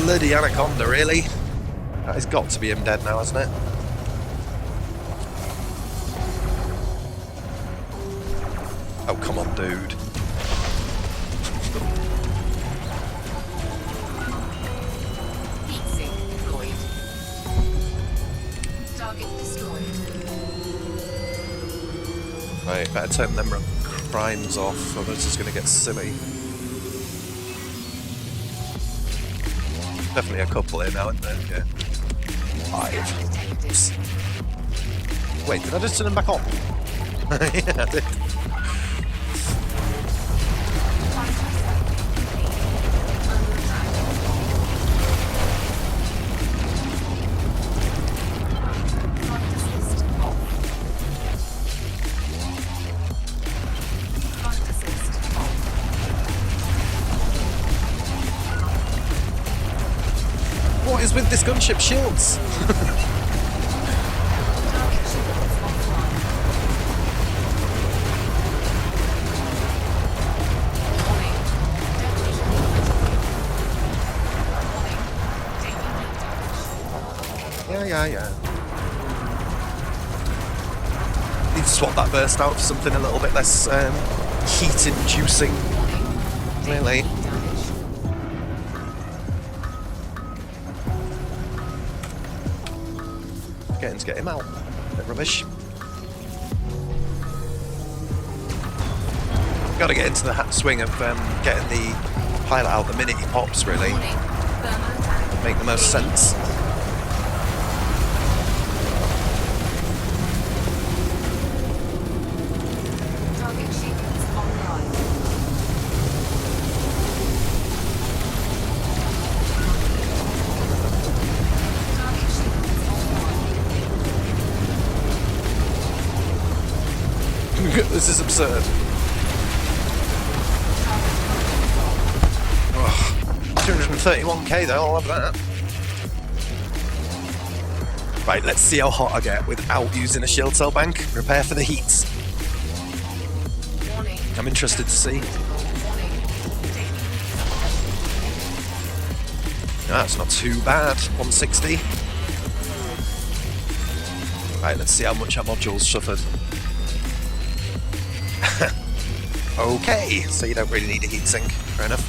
Speaker 1: Bloody anaconda, really? That has got to be him dead now, hasn't it? Oh, come on, dude.
Speaker 2: Heat sink deployed. Target destroyed.
Speaker 1: Right, better turn them crimes off, or this is going to get silly. Definitely a couple here now, isn't there? Yeah. 5. Wait, did I just turn them back on? Yeah, I did. What is with this gunship shields? yeah. Need to swap that burst out for something a little bit less heat-inducing. Really. Getting to get him out. Bit rubbish. Got to get into the swing of getting the pilot out the minute he pops, really. Make the most sense.
Speaker 2: Target sequence online. Target sequence online.
Speaker 1: This is absurd. Oh, 231k though, I'll have that. Right, let's see how hot I get without using a shield cell bank. Prepare for the heats.
Speaker 2: Warning.
Speaker 1: I'm interested to see. That's not too bad. 160. Right, let's see how much our module's suffered. Okay, so you don't really need a heatsink. Fair enough.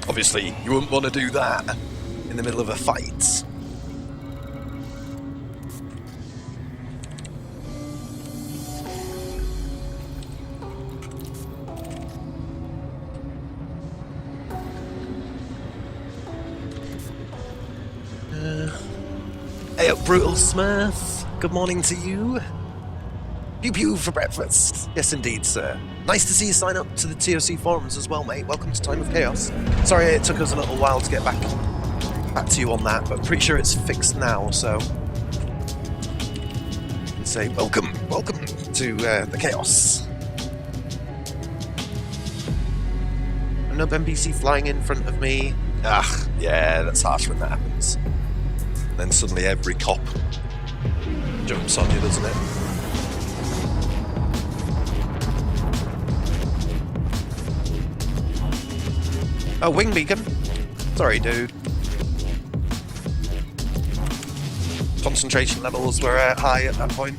Speaker 1: Obviously, you wouldn't want to do that in the middle of a fight. Hey up, Brutal Smurf. Good morning to you. Pew pew for breakfast. Yes, indeed, sir. Nice to see you sign up to the TOC forums as well, mate. Welcome to Time of Chaos. Sorry it took us a little while to get back to you on that, but I'm pretty sure it's fixed now, so... I'd say welcome to the Chaos. Another NPC flying in front of me. Ah, yeah, that's harsh when that happens. And then suddenly every cop jumps on you, doesn't it? Oh, wing beacon. Sorry, dude. Concentration levels were high at that point.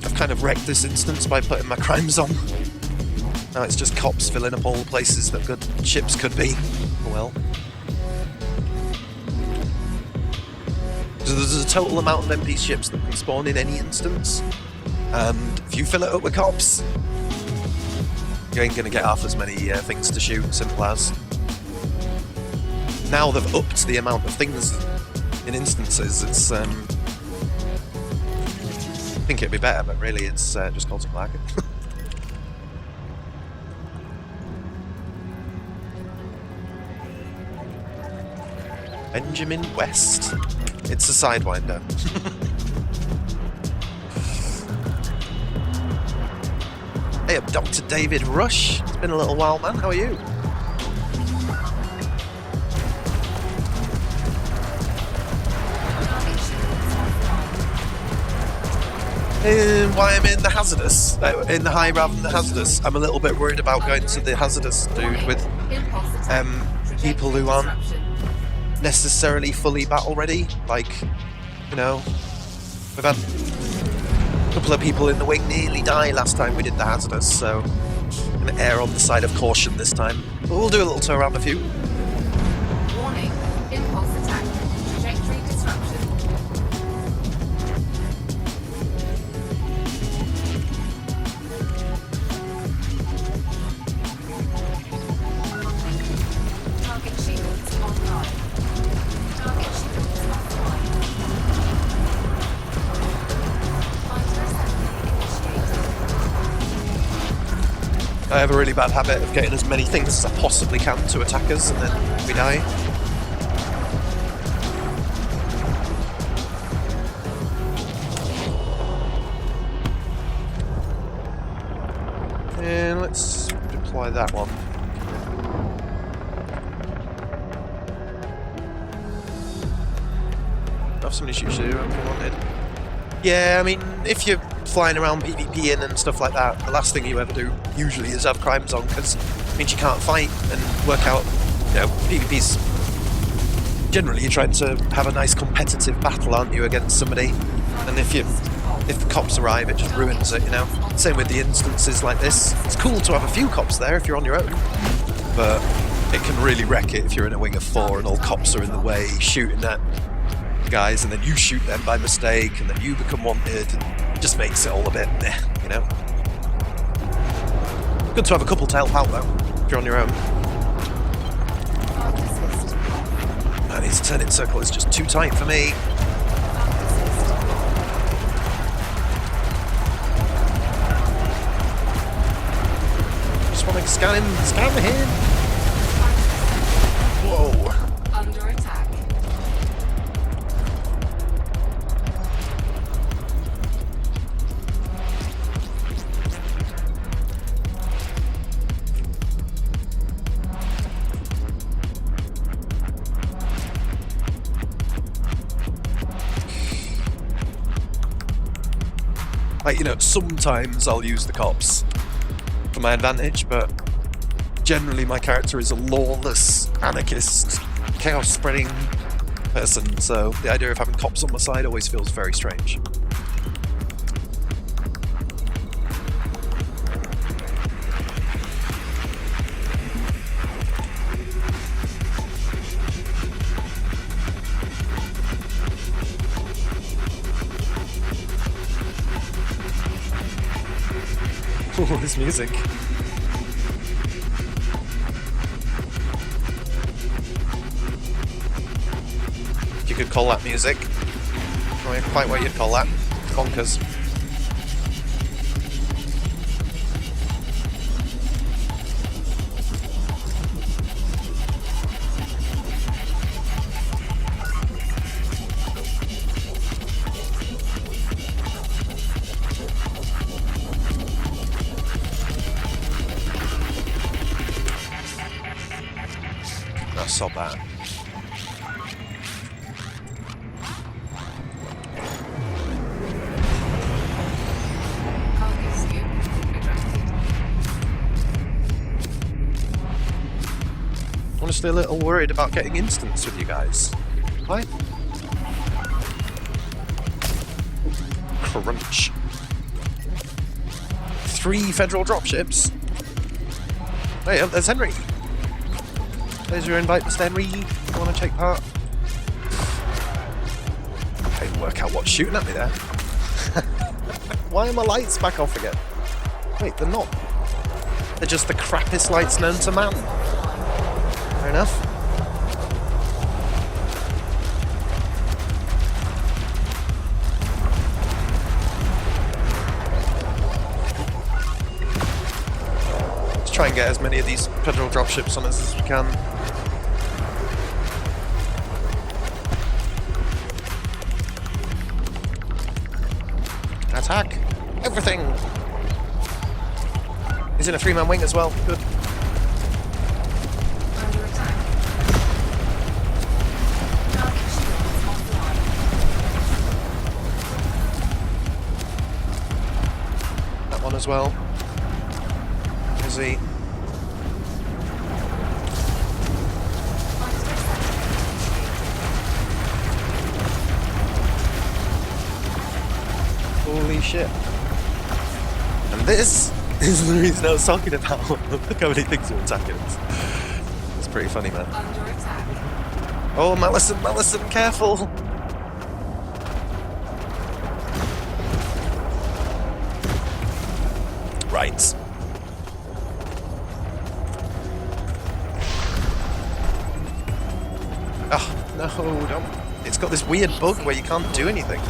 Speaker 1: I've kind of wrecked this instance by putting my crimes on. Now it's just cops filling up all the places that good ships could be. Well. So there's a total amount of MP ships that can spawn in any instance. And if you fill it up with cops, you ain't gonna get half as many things to shoot, simple as. Now they've upped the amount of things in instances, it's I think it'd be better, but really it's just causing lag. Benjamin West. It's a Sidewinder. Hey up, Dr. David Rush. It's been a little while, man. How are you? Why I'm in the hazardous, in the high rather than the hazardous. I'm a little bit worried about going to the hazardous, dude, with people who aren't necessarily fully battle ready. Like, you know, we've had a couple of people in the wing nearly die last time we did the hazardous, so I'm going to err on the side of caution this time. But we'll do a little tour around a few.
Speaker 2: Warning. Impulse attack. Trajectory disruption. Target shields online. Target shields offline. Fighter assembly initiated.
Speaker 1: I have a really bad habit of getting as many things as I possibly can to attackers, and then we die. And let's deploy that one. Have somebody shoot you if you wanted. Yeah, I mean, if you're flying around PvPing and stuff like that, the last thing you ever do usually is have crimes on, because it means you can't fight and work out PvP's generally you're trying to have a nice competitive battle, aren't you, against somebody? And if the cops arrive, it just ruins it, you know? Same with the instances like this. It's cool to have a few cops there if you're on your own, but it can really wreck it if you're in a wing of 4 and all cops are in the way shooting at guys, and then you shoot them by mistake, and then you become wanted. It just makes it all a bit meh, you know? Good to have a couple to help out though, if you're on your own. Man, his turning circle is just too tight for me. Just want to scan him. Whoa.
Speaker 2: Under attack.
Speaker 1: Like, you know, sometimes I'll use the cops for my advantage, but generally my character is a lawless, anarchist, chaos-spreading person, so the idea of having cops on my side always feels very strange. Ooh, this music. You could call that music. I mean, quite what you'd call that. Bonkers. That's so bad.
Speaker 2: Cargo scoop retracted.
Speaker 1: Honestly, a little worried about getting instance with you guys. Why? Crunch. 3 federal dropships. Hey, there's Henry. There's your invite, Mr. Henry. You want to take part? I didn't work out what's shooting at me there. Why are my lights back off again? Wait, they're not. They're just the crappiest lights known to man. Fair enough. Let's try and get as many of these federal dropships on us as we can. Attack! Everything! He's in a 3-man wing as well. Good.
Speaker 2: Under attack. Target shields offline.
Speaker 1: That one as well. Is he? Holy shit. And this is the reason I was talking about. Look how many things are attacking us. It's pretty funny, man.
Speaker 2: Under attack.
Speaker 1: Oh, Malison, careful! Right. Oh, no, don't. It's got this weird bug where you can't do anything.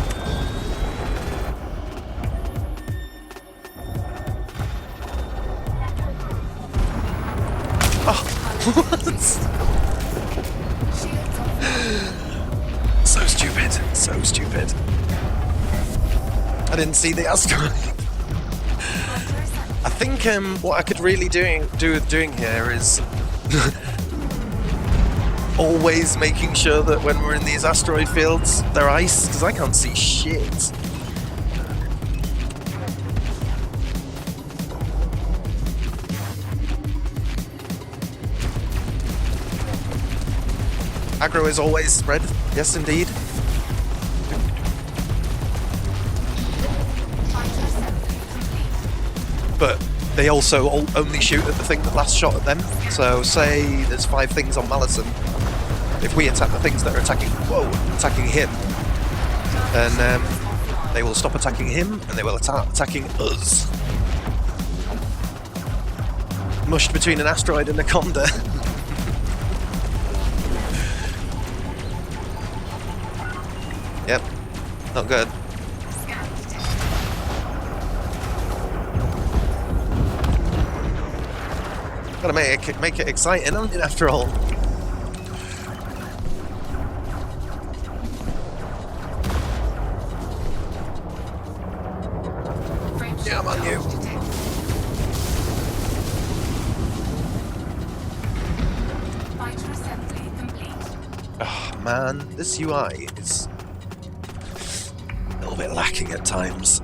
Speaker 1: What? So stupid. So stupid. I didn't see the asteroid. I think what I could really doing here is always making sure that when we're in these asteroid fields, they're ice, because I can't see shit. Aggro is always spread. Yes, indeed.
Speaker 2: Fighter assembly complete.
Speaker 1: But they also only shoot at the thing that last shot at them. So say there's 5 things on Malison. If we attack the things that are attacking him, then they will stop attacking him and they will attacking us. Mushed between an asteroid and a Conda. Yep, not good.
Speaker 2: Scan detected.
Speaker 1: Gotta make it exciting, haven't you, after all?
Speaker 2: Frame
Speaker 1: Yeah, I'm on you.
Speaker 2: detected. Fighter assembly complete.
Speaker 1: Oh man, this UI is a little bit lacking at times.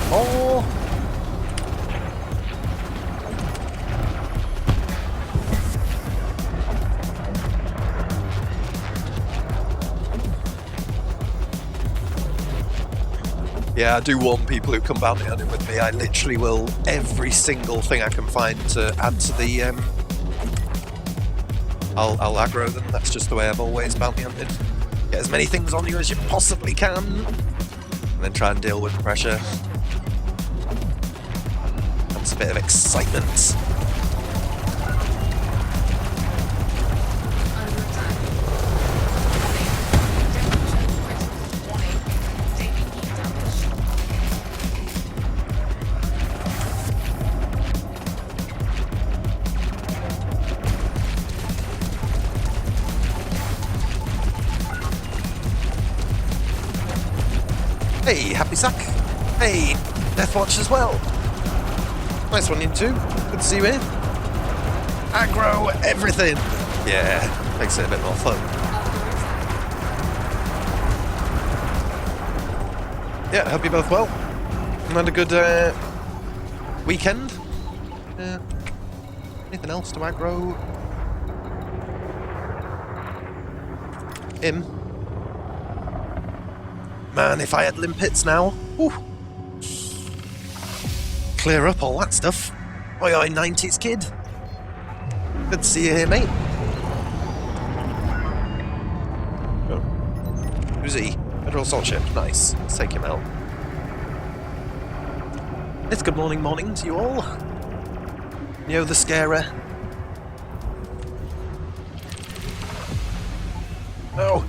Speaker 1: Oh! Yeah, I do warn people who come bounty hunting with me. I literally will every single thing I can find to add to the. I'll aggro them. That's just the way I've always bounty hunted. Get as many things on you as you possibly can, and then try and deal with the pressure. That's a bit of excitement.
Speaker 2: Under attack. Temperature critical. Warning. Taking heat damage.
Speaker 1: Hey, Happy Sack. Hey, Deathwatch as well. Nice one, you two. Good to see you here. Aggro everything. Yeah, makes it a bit more fun.
Speaker 2: Under attack.
Speaker 1: Yeah, I hope you're both well. Had a good weekend. Anything else to aggro? Him. Man, if I had limpets now, whew. Clear up all that stuff. Oi, oi, 90s kid. Good to see you here, mate. Oh. Who's he? Federal assault ship. Nice. Let's take him out. It's good morning to you all. Yo, the scarer. No.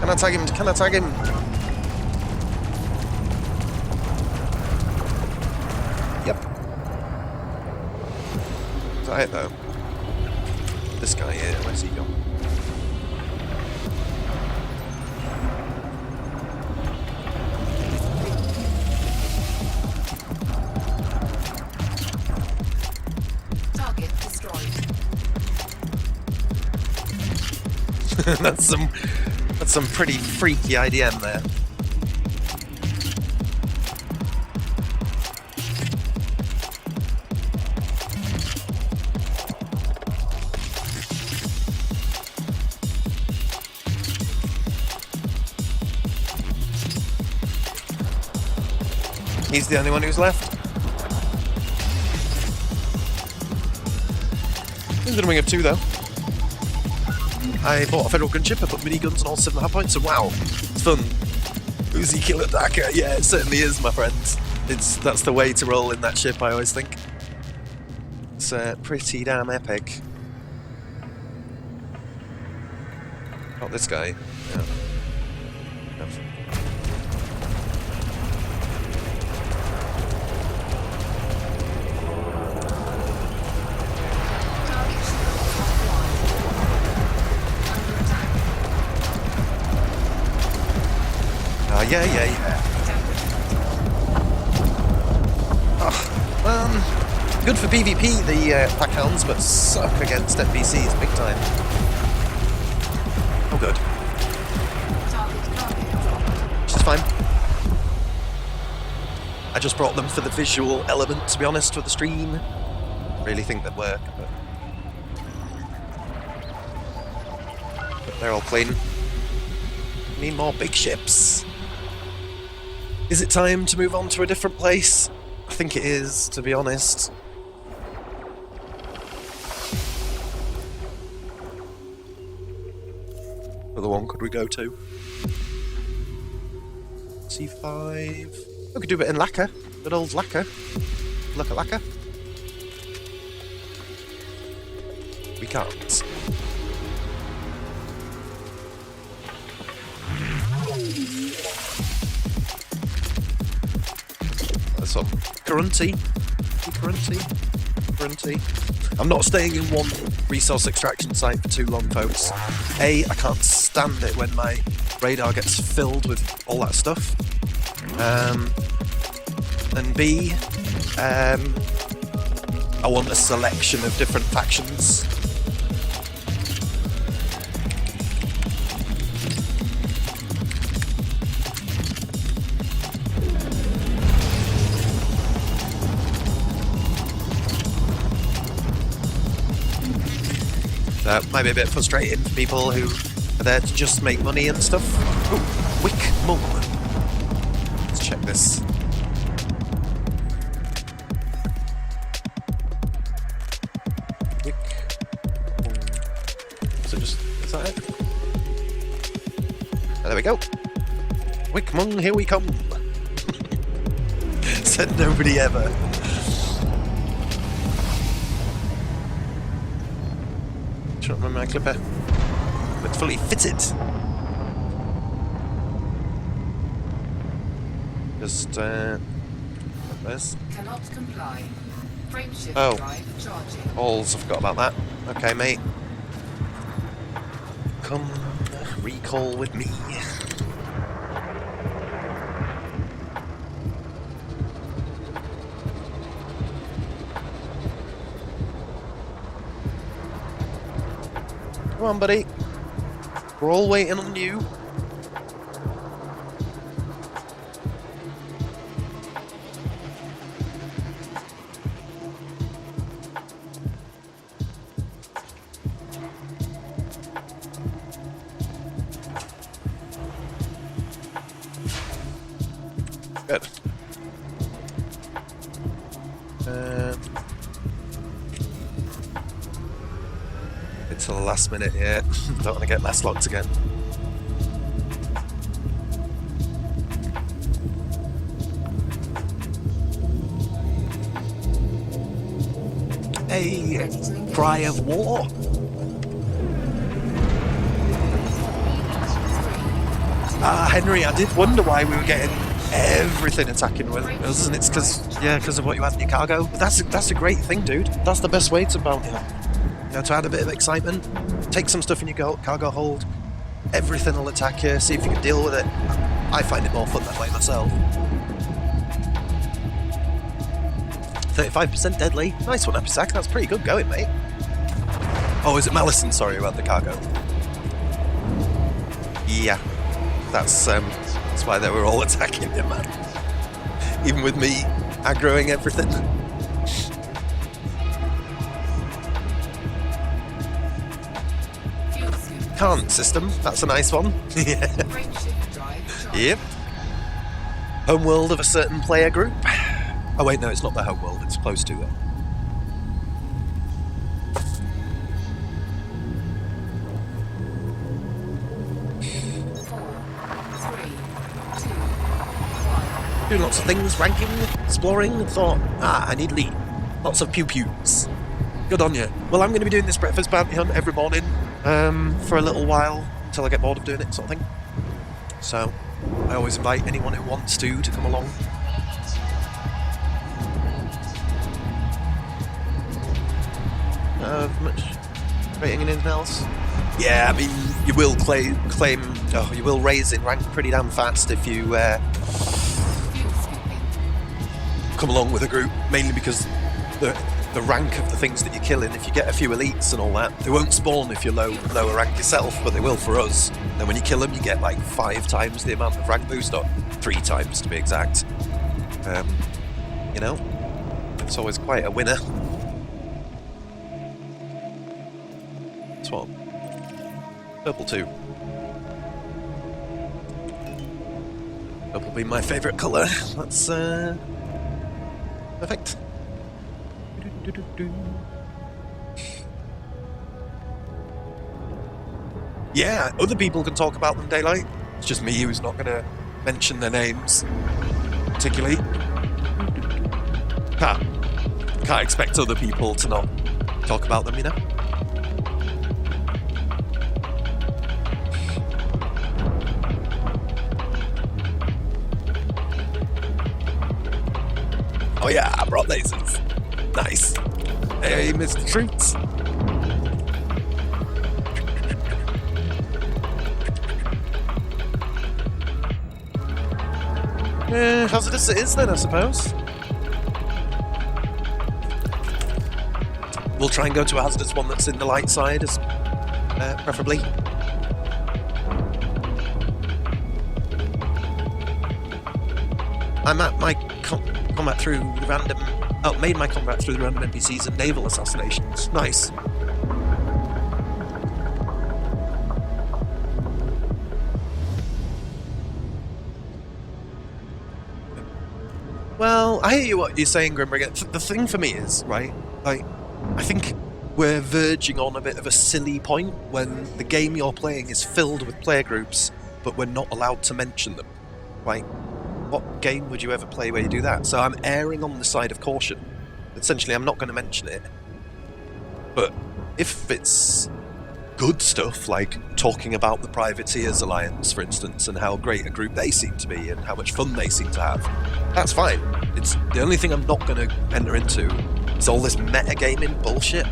Speaker 1: Can I tag him? Can I tag him? Yep. Is that it though? This guy here, where's he gone?
Speaker 2: Target destroyed.
Speaker 1: That's some pretty freaky IDM there. He's the only one who's left. He's gonna wing up 2 though. I bought a federal gunship, I put miniguns and all 7.5 points, so wow, it's fun. Uzi killer Daka, yeah, it certainly is, my friends. That's the way to roll in that ship, I always think. It's pretty damn epic. Not this guy. Yeah.
Speaker 2: Target shield offline. Under attack.
Speaker 1: Yeah. Good for PvP, the packhounds, but suck against NPCs big time. Oh, good.
Speaker 2: Target
Speaker 1: fine. I just brought them for the visual element, to be honest, for the stream. Really think they'd work, but they're all clean. Need more big ships. Is it time to move on to a different place? I think it is, to be honest. Other one could we go to? C5. We could do a bit in Lacquer. Good old Lacquer. Look at Lacquer. We can't. That's some currency. Currency. I'm not staying in one resource extraction site for too long, folks. A, I can't stand it when my radar gets filled with all that stuff. And B, I want a selection of different factions. So it might be a bit frustrating for people who are there to just make money and stuff. Ooh, Wick Mum. Let's check this. Wick Mum. Is that it? Oh, there we go. Wick Mum, here we come. Said nobody ever. Shot my clipper. It's fully fitted. Just this.
Speaker 2: Cannot comply. Frameshift
Speaker 1: Oh.
Speaker 2: drive charging.
Speaker 1: Alls, I forgot about that. Okay, mate. Come recall with me. Come on, buddy. We're all waiting on you. Good. Till the last minute, yeah. Don't want to get less locked again. A cry of war. Ah, Henry, I did wonder why we were getting everything attacking with us, and it's because of what you had in your cargo. But that's a great thing, dude. That's the best way to bounty hunt. You know, to add a bit of excitement, take some stuff in your cargo hold, everything will attack you, see if you can deal with it. I find it more fun that way myself. 35% deadly. Nice one, Episac. That's pretty good going, mate. Oh, is it Malison? Sorry about the cargo. Yeah. That's why they were all attacking him, man. Even with me aggroing everything. Can't system, that's a nice one. Yeah. Yep. Homeworld of a certain player group. Oh wait, no, it's not the homeworld, it's close to it. Doing lots of things, ranking, exploring, and thought, I need lead. Lots of pew-pews. Good on you. Well, I'm going to be doing this breakfast bounty hunt every morning for a little while, until I get bored of doing it, sort of thing. So, I always invite anyone who wants to come along. Much rating and anything else? Yeah, I mean, you will you will raise in rank pretty damn fast if you come along with a group, mainly because the the rank of the things that you're killing. If you get a few elites and all that, they won't spawn if you're lower rank yourself, but they will for us. Then when you kill them, you get like 5 times the amount of rank boost, or 3 times to be exact. You know, it's always quite a winner. Swap. Purple 2. Purple being my favourite colour. That's perfect. Yeah, other people can talk about them, Daylight. It's just me who's not going to mention their names particularly. Can't expect other people to not talk about them, you know? Oh yeah, I brought lasers. Nice. Hey, Mr. Troops. Hazardous it is then, I suppose. We'll try and go to a hazardous one that's in the light side, as preferably. I'm at my combat through the random... Oh, made my combat through the random NPCs and naval assassinations. Nice. Well, I hear you what you're saying, Grimbringer. The thing for me is, right, like, I think we're verging on a bit of a silly point when the game you're playing is filled with player groups, but we're not allowed to mention them. Like, what game would you ever play where you do that? So I'm erring on the side of caution. Essentially, I'm not going to mention it. But if it's good stuff, like talking about the Privateers Alliance, for instance, and how great a group they seem to be and how much fun they seem to have, that's fine. It's the only thing I'm not going to enter into is all this metagaming bullshit.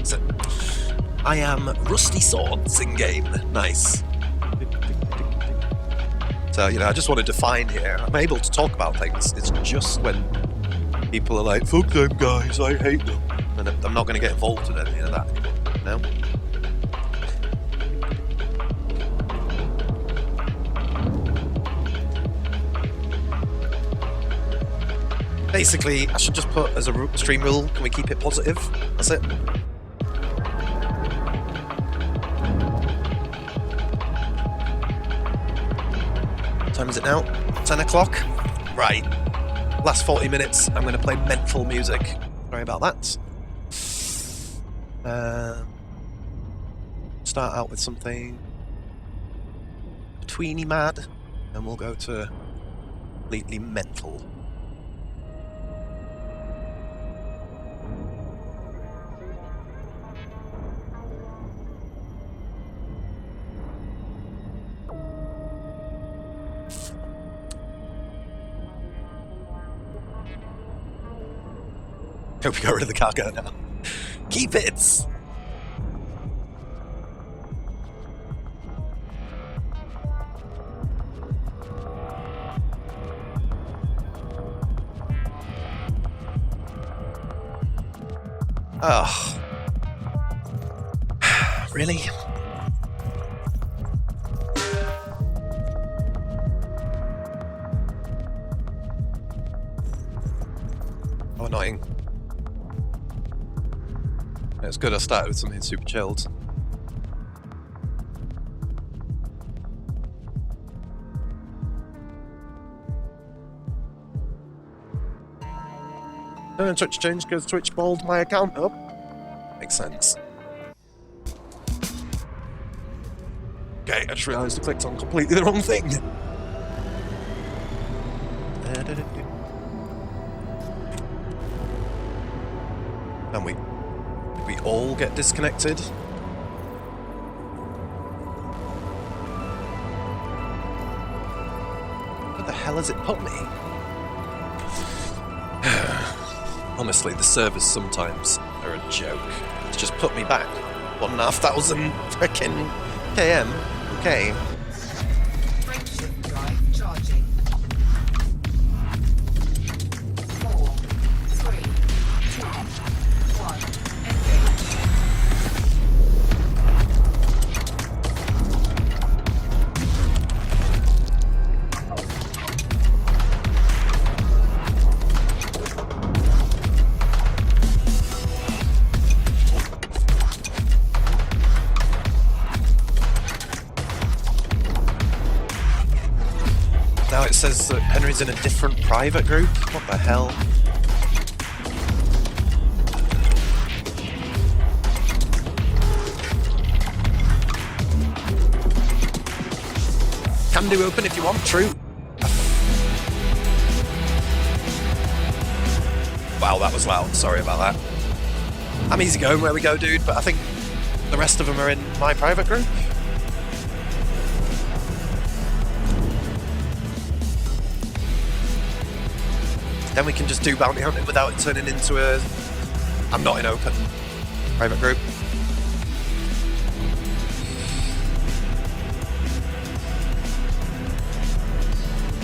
Speaker 1: So, I am rusty swords in game. Nice. So, you know, I just want to define here. I'm able to talk about things. It's just when people are like, fuck them guys, I hate them. And I'm not going to get involved in anything of that anymore. No? Basically, I should just put as a stream rule, can we keep it positive? That's it. What time is it now? 10 o'clock? Right. Last 40 minutes, I'm going to play mental music. Sorry about that. Start out with something tweeny mad, and we'll go to completely mental. Hope we got rid of the cargo now. Keep it! Oh. Really? How annoying. It's good I started with something super chilled. Twitch change because Twitch balled my account up. Makes sense. Okay, I just realised I clicked on completely the wrong thing. And we all get disconnected. Where the hell has it put me? Honestly, the servers sometimes are a joke. It's just put me back 1,500 frickin' km. Okay.
Speaker 2: Frameshift drive charging. 4, 3, 2,
Speaker 1: says that Henry's in a different private group. What the hell? Can do open if you want, true. Wow, that was loud. Sorry about that. I'm easy going where we go, dude, but I think the rest of them are in my private group. Then we can just do bounty hunting without it turning into a... I'm not in open private group.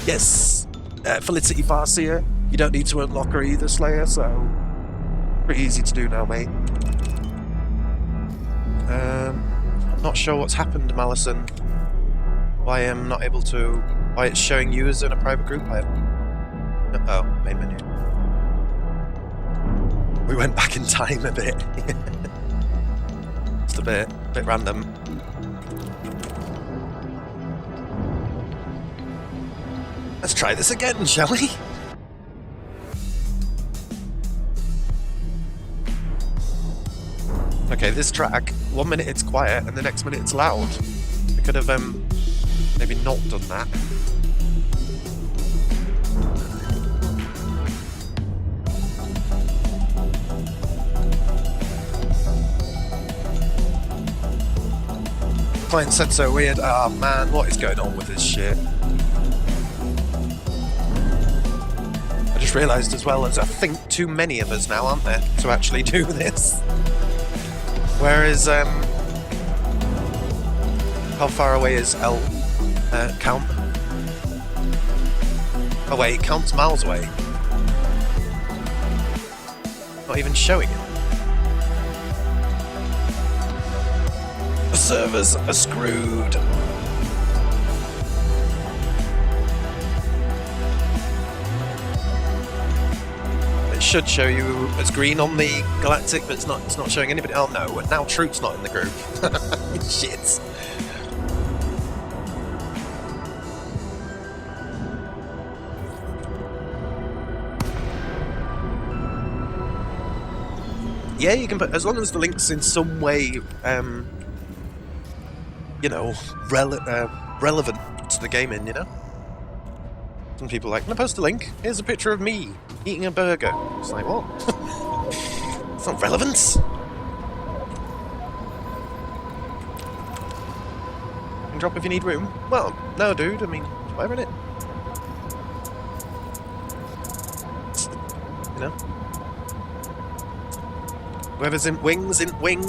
Speaker 1: Yes, Felicity Farseer. You don't need to unlock her either, Slayer, so pretty easy to do now, mate. I'm not sure what's happened, Malison. Why I'm not able to... Why it's showing you as in a private group. Oh, main menu. We went back in time a bit. Just a bit random. Let's try this again, shall we? Okay, this track, 1 minute it's quiet and the next minute it's loud. I could have maybe not done that. Client said so weird. Oh man, what is going on with this shit? I just realised as well as I think too many of us now, aren't there, to actually do this. Whereas, how far away is L count? Oh wait, it counts miles away. Not even showing it. The servers are screwed. It should show you as green on the Galactic, but it's not showing anybody. Oh no, now Troop's not in the group. Shit. Yeah, you can put, as long as the link's in some way, you know, relevant to the gaming, you know? Some people are like, can I post a link? Here's a picture of me eating a burger. It's like, what? It's not relevant. You can drop if you need room. Well, no, dude, I mean, whatever, innit? You know? Whoever's in wings, in wing.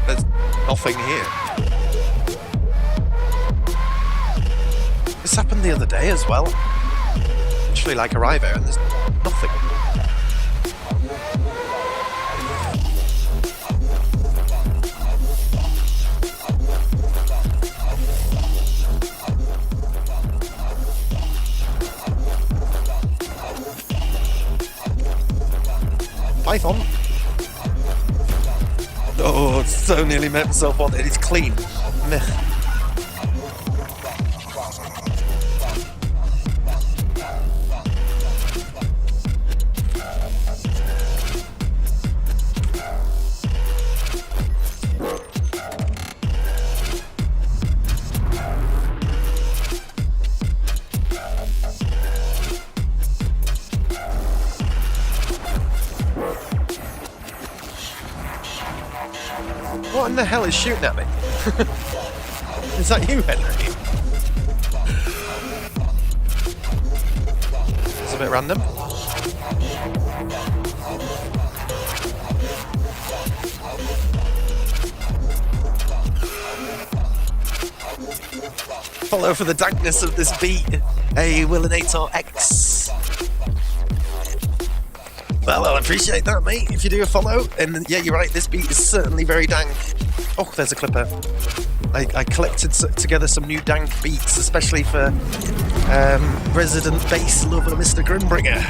Speaker 1: There's nothing here. This happened the other day as well. Literally, like, arrive there and there's nothing. Python. Oh, so nearly met myself on it. It's clean. Meh. What in the hell is shooting at me? Is that you, Henry? It's a bit random. Follow for the dankness of this beat. Hey, Willinator X. Well, I'll appreciate that, mate, if you do a follow. And yeah, you're right, this beat is certainly very dank. Oh, there's a clipper. I collected together some new dank beats, especially for resident bass lover Mr. Grimbringer.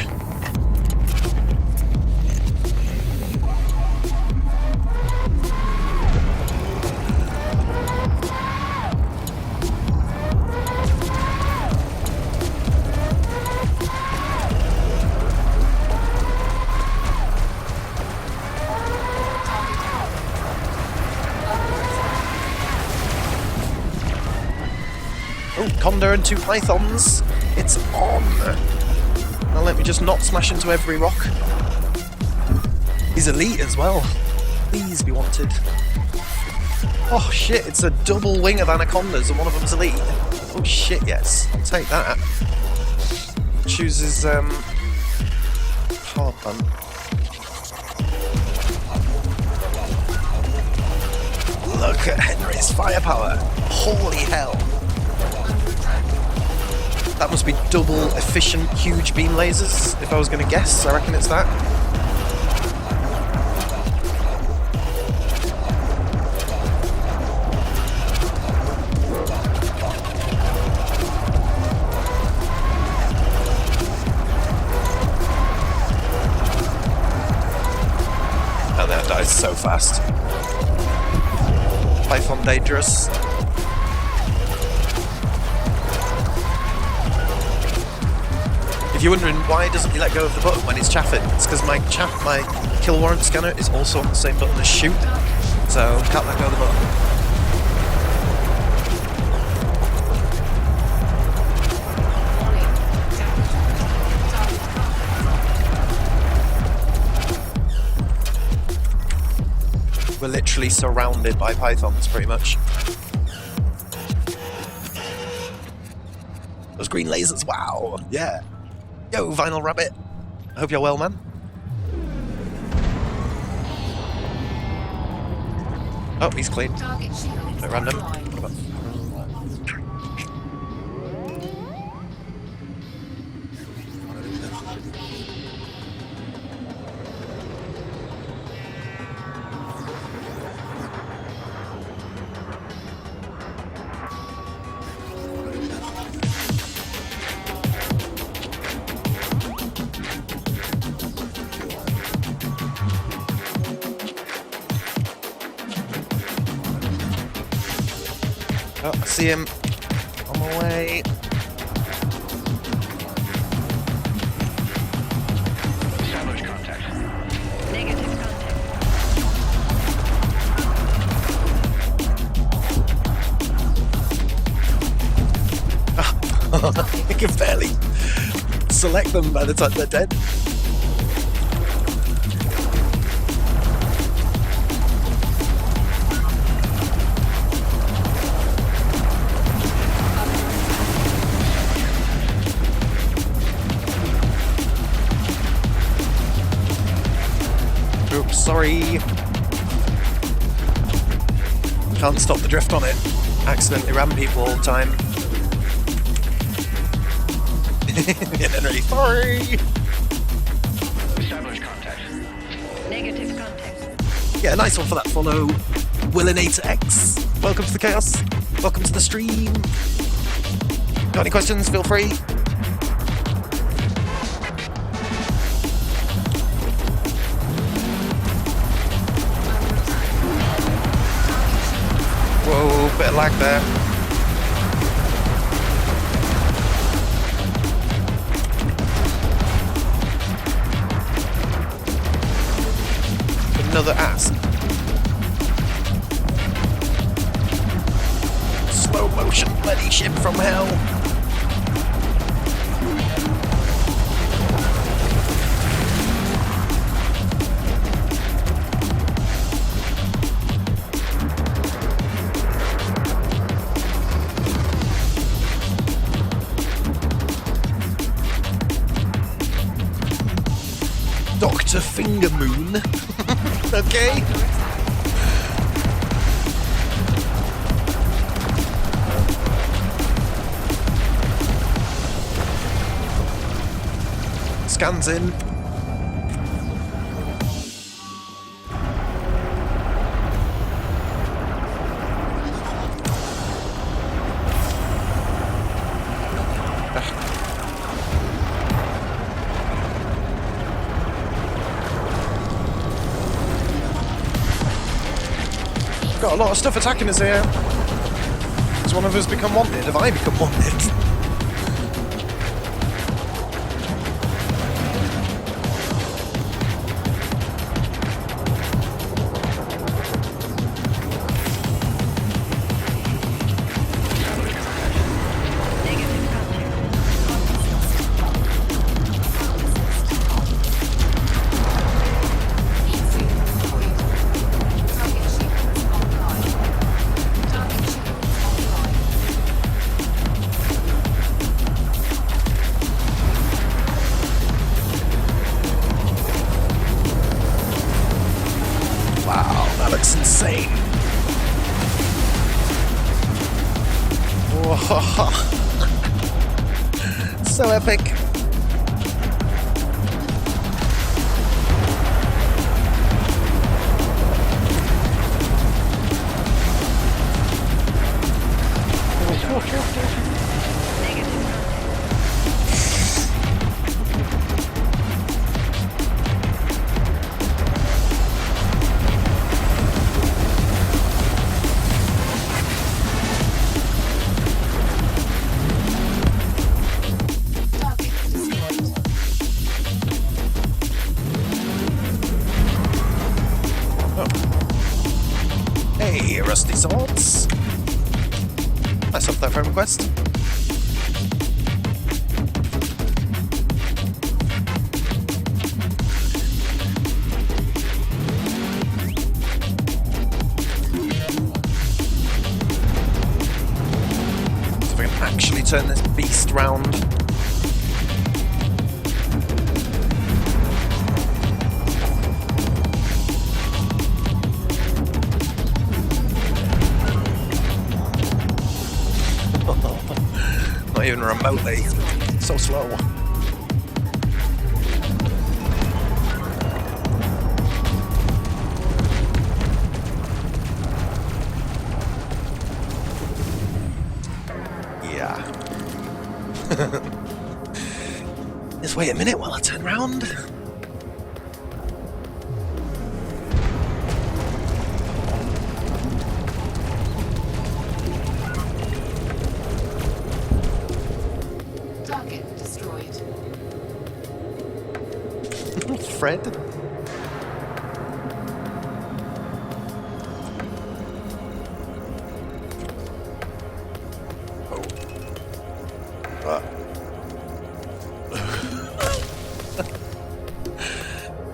Speaker 1: Oh, Condor and 2 Pythons. It's on. Now let me just not smash into every rock. He's elite as well. Please be wanted. Oh shit, it's a double wing of anacondas and one of them's elite. Oh shit, yes. I'll take that. Chooses hard punt. Look at Henry's firepower. Holy hell. That must be double efficient huge beam lasers, if I was going to guess. I reckon it's that. Oh, that dies so fast. Python dangerous. If you're wondering why doesn't he let go of the button when he's chaffing, it's because my kill warrant scanner is also on the same button as shoot, so can't let go of the button. We're literally surrounded by pythons, pretty much. Those green lasers, wow, yeah. Yo, Vinyl Rabbit. I hope you're well, man. Oh, he's clean. Bit random. Oh, I see him on my way.
Speaker 3: Establish contact. Negative contact.
Speaker 1: I can barely select them by the time they're dead. Oops, sorry. Can't stop the drift on it. Accidentally ram people all the time. Henry, sorry!
Speaker 3: Establish contact. Negative contact.
Speaker 1: Yeah, nice one for that follow. Willinator X. Welcome to the chaos. Welcome to the stream. Got any questions? Feel free. Whoa, bit of lag there. Another ask. Slow motion bloody ship from hell. Dr. Finger Moon. Okay. Scans in. Got a lot of stuff attacking us here. Has one of us become wanted? Have I become wanted? insane. Whoa. So epic.
Speaker 3: Negative contact.
Speaker 2: Target destroyed.
Speaker 1: Hey, Rusty Swords. Nice up that friend request. So if I can actually turn this beast round. Not even remotely. So slow. Yeah. Just wait a minute while I turn around.
Speaker 2: Target destroyed.
Speaker 1: Fred.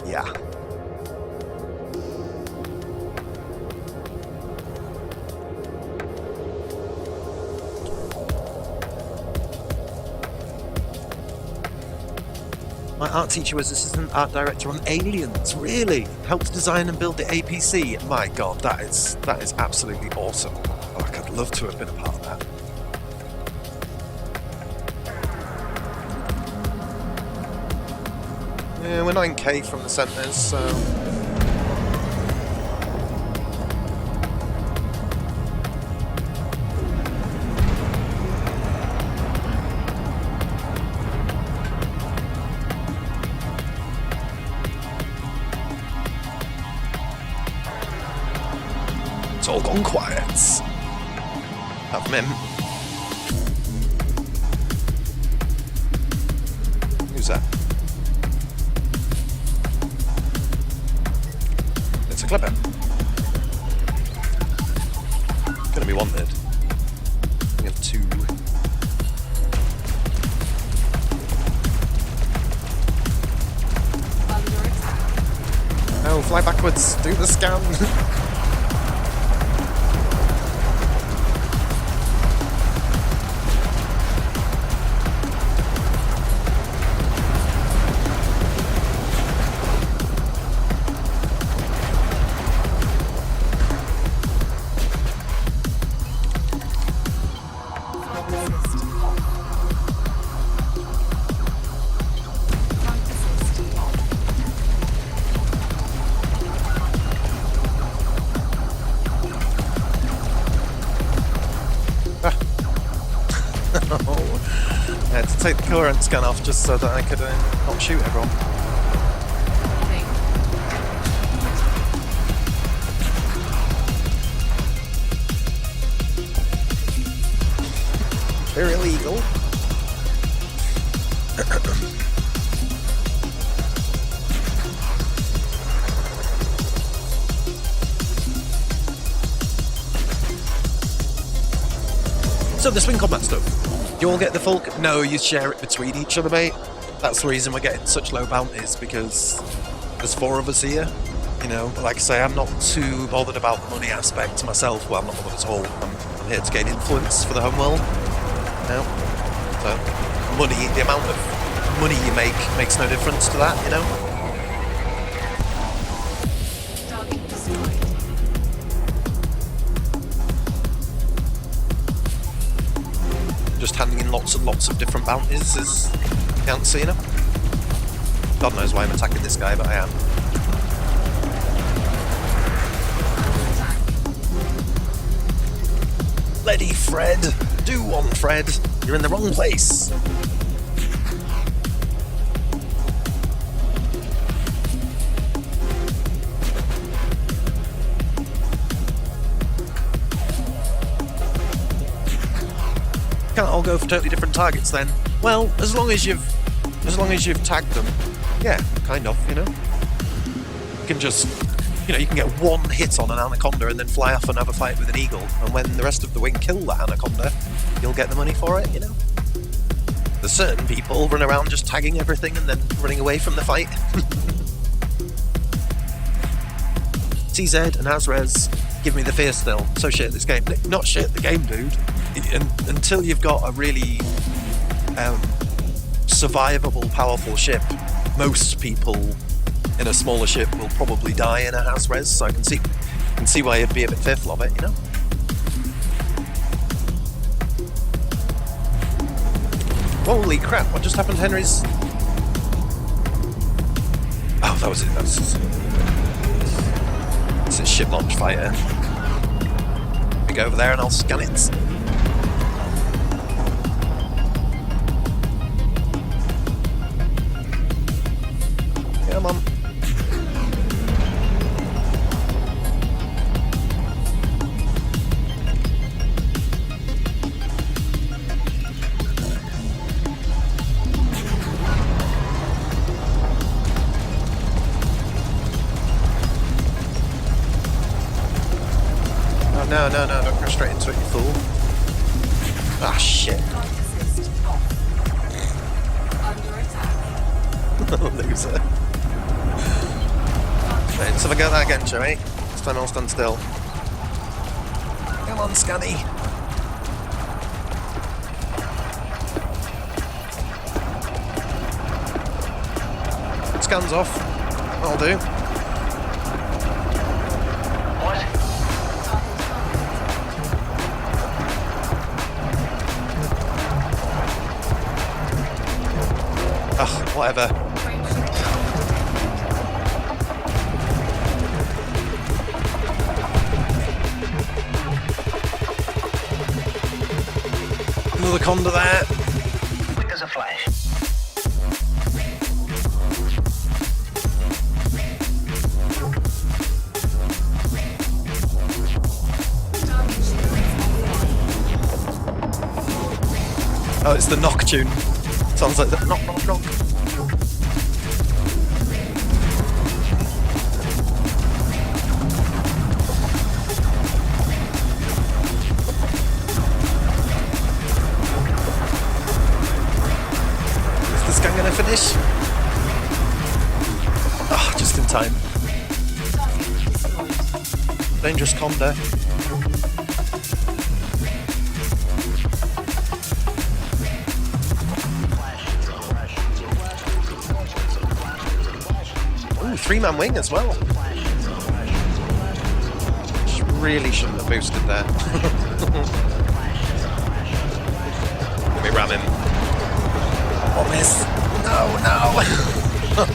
Speaker 1: Yeah. My art teacher was assistant art director on Aliens. Really? Helped design and build the APC. My God, that is absolutely awesome. Like, I'd love to have been a part of that. Yeah, we're 9k from the centres, so it's all gone quiet. Have him. Who's that? It's a clipper. Gonna be wanted. We have two.
Speaker 2: Under attack.
Speaker 1: Oh, fly backwards. Do the scan.
Speaker 2: Front assist off. Front assist off.
Speaker 1: I had to take the current scan off just so that I could not shoot everyone.
Speaker 2: Warning.
Speaker 1: They're illegal. So the swing combat stuff. You all get the full... No, you share it between each other, mate. That's the reason we're getting such low bounties, because there's 4 of us here. You know, but like I say, I'm not too bothered about the money aspect myself. Well, I'm not bothered at all. I'm here to gain influence for the home world. You know? So, money, the amount of money you make makes no difference to that, you know?
Speaker 2: Target destroyed.
Speaker 1: find lots and lots of different bounties is can't see them. God knows why I'm attacking this guy, but I am. Lady Fred! Do one, Fred! You're in the wrong place! Can't all go for totally different targets then? Well, as long as you've tagged them, yeah, kind of, you know. You can just, you know, you can get one hit on an anaconda and then fly off and have a fight with an eagle, and when the rest of the wing kill that anaconda, you'll get the money for it, you know. There's certain people run around just tagging everything and then running away from the fight. TZ and Azrez give me the fear still. So shit this game. Not shit the game, dude. Until you've got a really survivable, powerful ship, most people in a smaller ship will probably die in a house res, so I can see why you'd be a bit fearful of it, you know? Holy crap, what just happened to Henry's? Oh, that was it, it's a ship launch fighter. We go over there and I'll scan it. Come on. Oh, no, don't go straight into it, you fool. Ah, shit. Loser. Right, let's have a go at that again, shall we? This time I'll stand still. Come on, Scanny. Scans off. That'll do. Ugh, whatever. Another conda there.
Speaker 2: Quick as a flash.
Speaker 1: Oh, it's the knock tune. Sounds like the knock, knock, knock. Is this guy gonna finish? Ah, just in time. Dangerous conda. Ooh, 3-man wing as well. Really shouldn't have boosted there. Let me ram him. Oh, miss. No, no.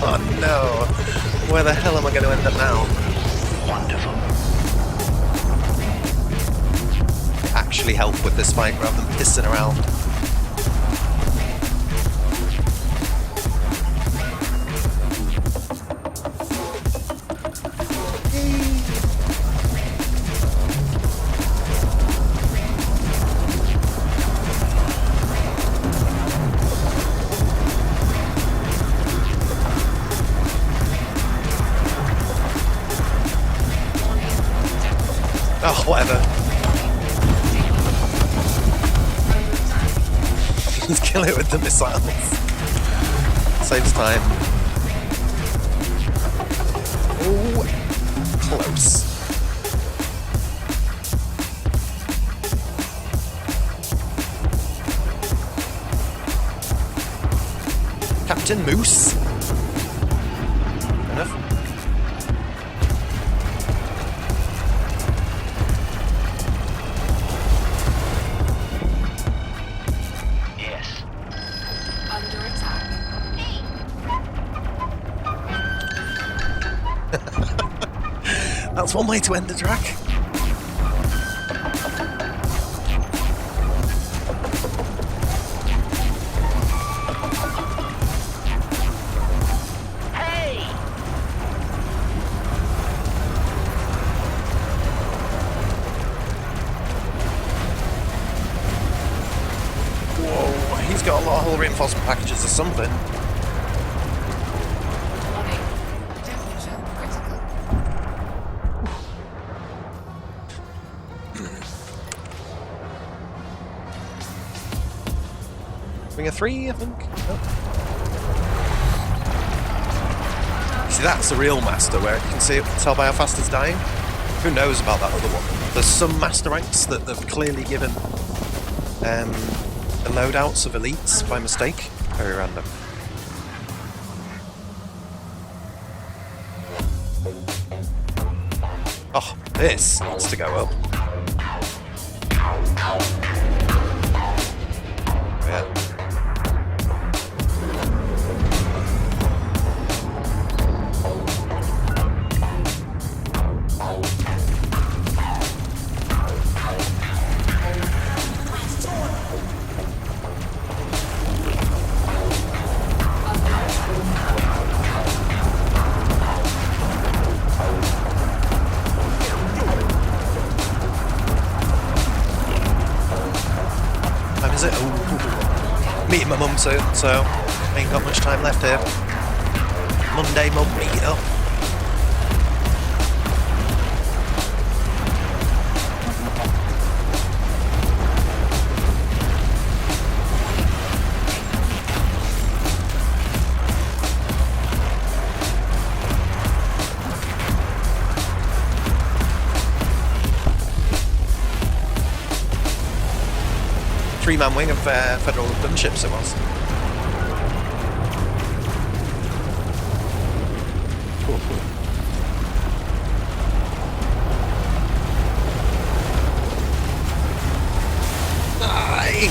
Speaker 1: Oh, no. Where the hell am I going to end up now?
Speaker 2: Wonderful.
Speaker 1: Actually help with this fight rather than pissing around. Oh, whatever. Let's kill it with the missiles. Saves time. Oh, close. Captain Moose. Enough. one way to end the track.
Speaker 3: Hey!
Speaker 1: Whoa, he's got a lot of hull reinforcement packages or something.
Speaker 2: Warning. Temperature critical.
Speaker 1: Ring a 3, I think. Oh. See, that's the real master, where you can tell by how fast it's dying. Who knows about that other one? There's some master ranks that they've clearly given the loadouts of elites by mistake. Very random. Oh, this needs to go up. Yeah. Is it? Ooh. Meeting my mum soon, so ain't got much time left here. Monday mum meet up. Three-man wing of Federal gunships it was. Cool, cool. Aye.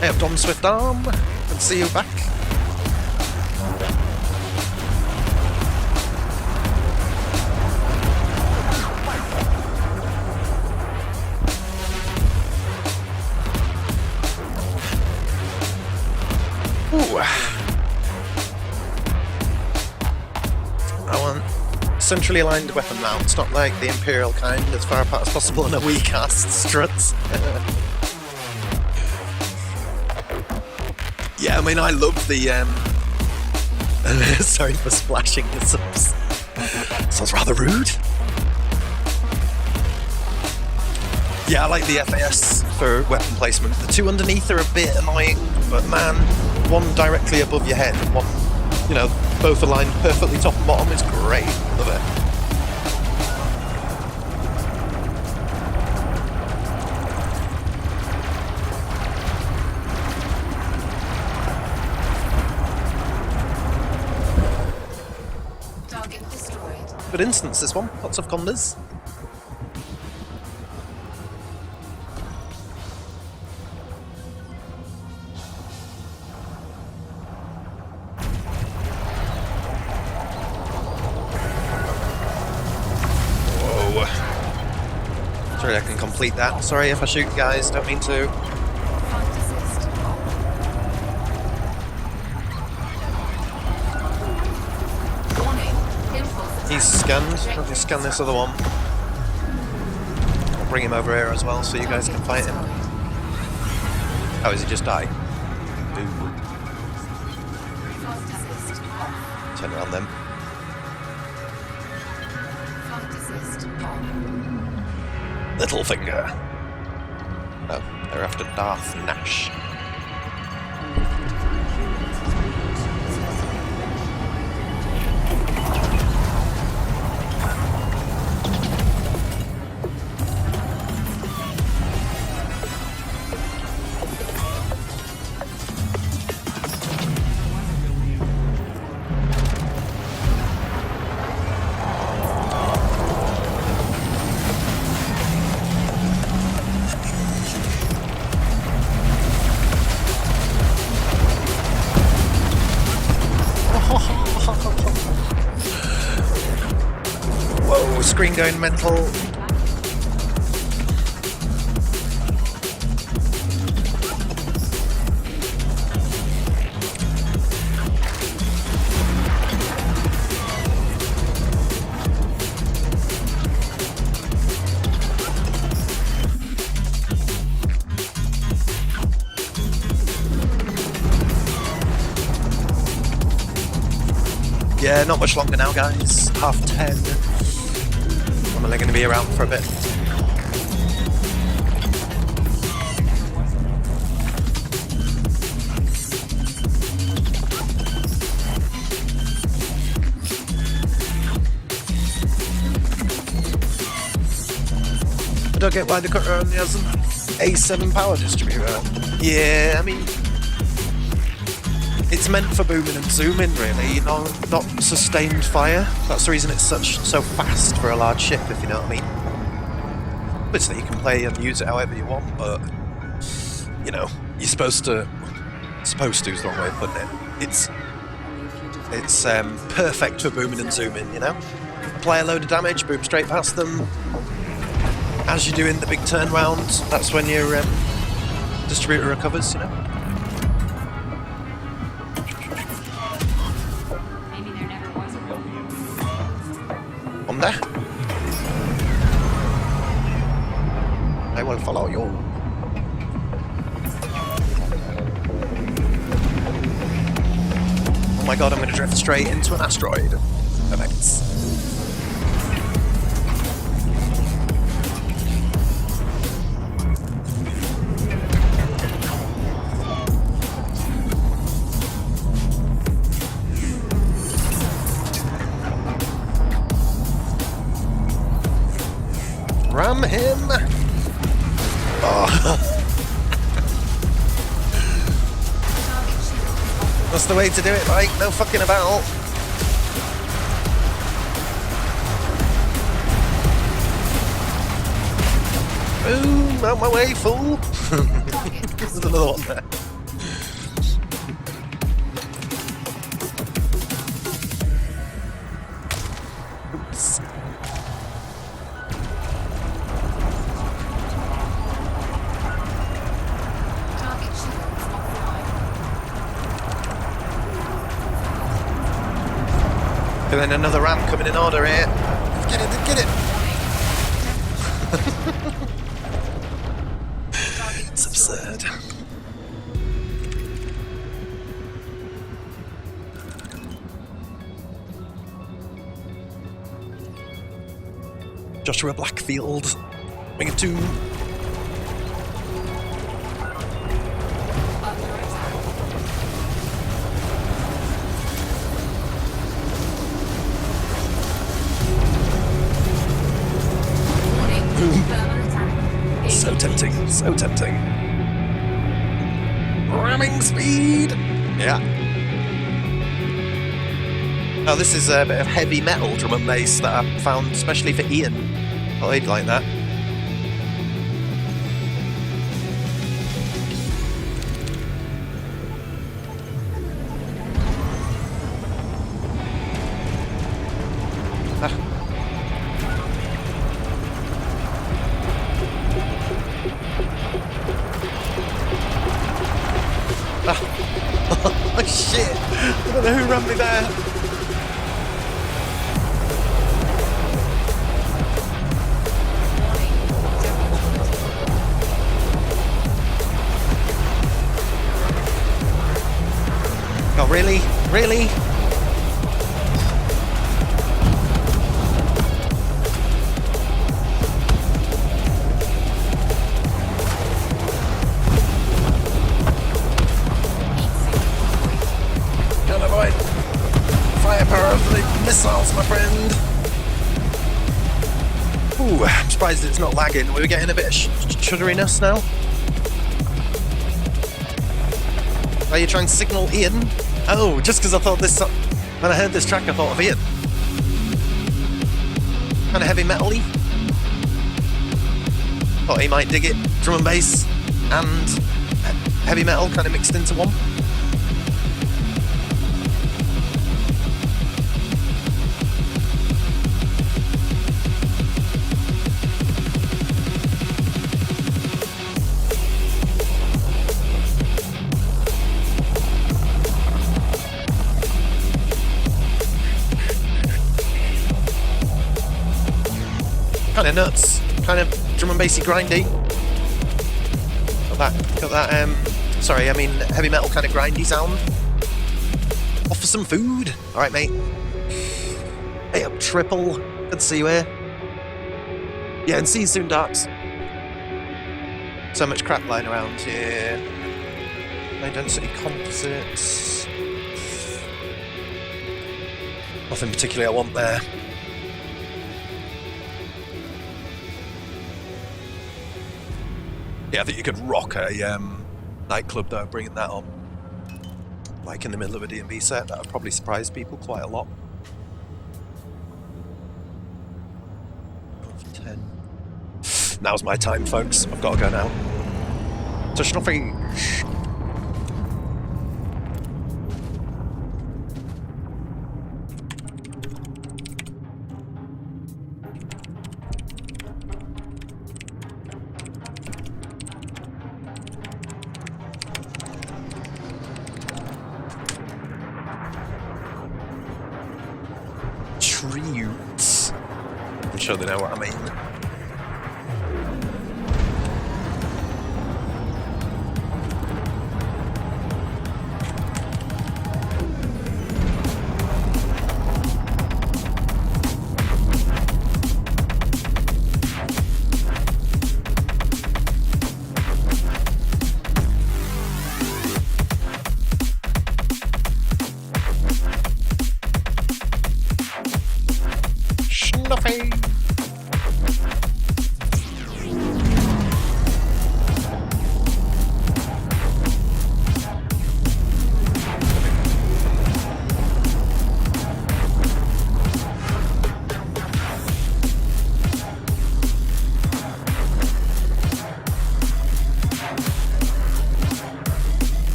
Speaker 1: Hey, I'm Dom Swift Arm. Good to see you back. Ooh. I want centrally aligned weapon mounts, not like the Imperial kind, as far apart as possible in a weak cast struts. Yeah, I mean, I love the, sorry for splashing the subs. Sounds rather rude. Yeah, I like the FAS for weapon placement. The two underneath are a bit annoying, but man, one directly above your head and one, you know, both aligned perfectly top and bottom is great. Love it. Good instance, this one. Lots of condas. Whoa. Sorry, I can complete that. Sorry if I shoot you guys, don't mean to. He's scanned. I'll just scan this other one. I'll bring him over here as well so you guys can fight him. Oh, has he just died? Ooh. Turn around then. Littlefinger. Oh, they're after Darth Nash. screen going mental. Yeah, not much longer now, guys. 10:30. I'm only going to be around for a bit. I don't get why the cutter only has an A7 power distributor. Yeah, I mean, it's meant for booming and zooming, really, you know, not sustained fire. That's the reason it's so fast for a large ship, if you know what I mean. Obviously, you can play and use it however you want, but you know, you're supposed to. Supposed to is the wrong way of putting it. It's perfect for booming and zooming, you know. Apply a load of damage, boom straight past them. As you're doing the big turnaround, that's when your distributor recovers, you know. On there. I will follow you. Oh my god, I'm going to drift straight into an asteroid. Perfect. Ram him! Oh. That's the way to do it, like, no fucking about. Boom! Out my way, fool! There's another one there. Oops. And then another ram coming in order here. Get it, get it! It's absurd. Joshua Blackfield, Wing of Two. So tempting, so tempting. Ramming speed! Yeah. Oh, this is a bit of heavy metal drum and bass that I found especially for Ian. Oh, he'd like that. Oh shit! I don't know who ran me there. Oh really? Really? Firepower of the missiles, my friend. Ooh, I'm surprised it's not lagging. We were getting a bit of shudderiness now. Are you trying to signal Ian? Oh, just because I thought this... When I heard this track, I thought of Ian. Kind of heavy metal-y. Thought he might dig it. Drum and bass and heavy metal kind of mixed into one. Kind of nuts. Kind of drum and bassy grindy. Got that, sorry, I mean heavy metal kind of grindy sound. Off for some food. Alright, mate. Hey up, Triple. Good to see you here. Yeah, and see you soon, Darks. So much crap lying around here. High density composites. Nothing particularly I want there. Yeah, I think you could rock a nightclub though, bringing that on. Like in the middle of a D&B set, that would probably surprise people quite a lot. 10. Now's my time, folks. I've got to go now. Touch nothing. Treats. I'm sure they know what I mean.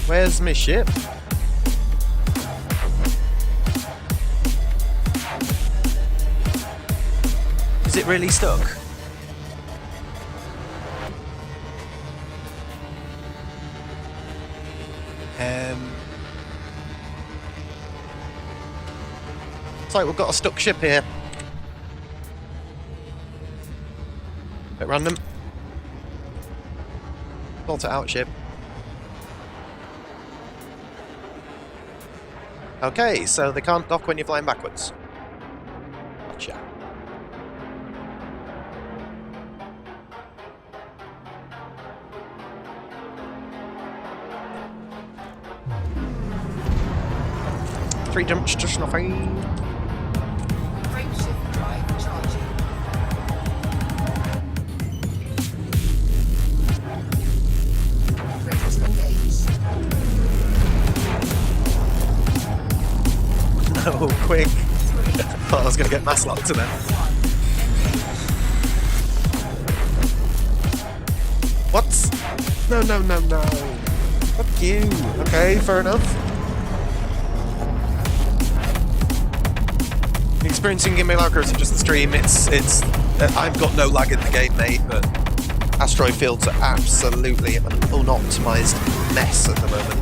Speaker 1: Where's my ship? Is it really stuck? It's like we've got a stuck ship here. Bit random. Sort it out, ship. Okay, so they can't dock when you're flying backwards. Gotcha. Three jumps, just nothing.
Speaker 2: Frameshift drive charging. Critical engaged.
Speaker 1: No, quick. Thought I was going to get mass locked to them. What? No, no, no, no. Fuck you. Okay, fair enough. Experiencing gimbal lag or is it just the stream? I've got no lag in the game, mate, but asteroid fields are absolutely an unoptimized mess at the moment.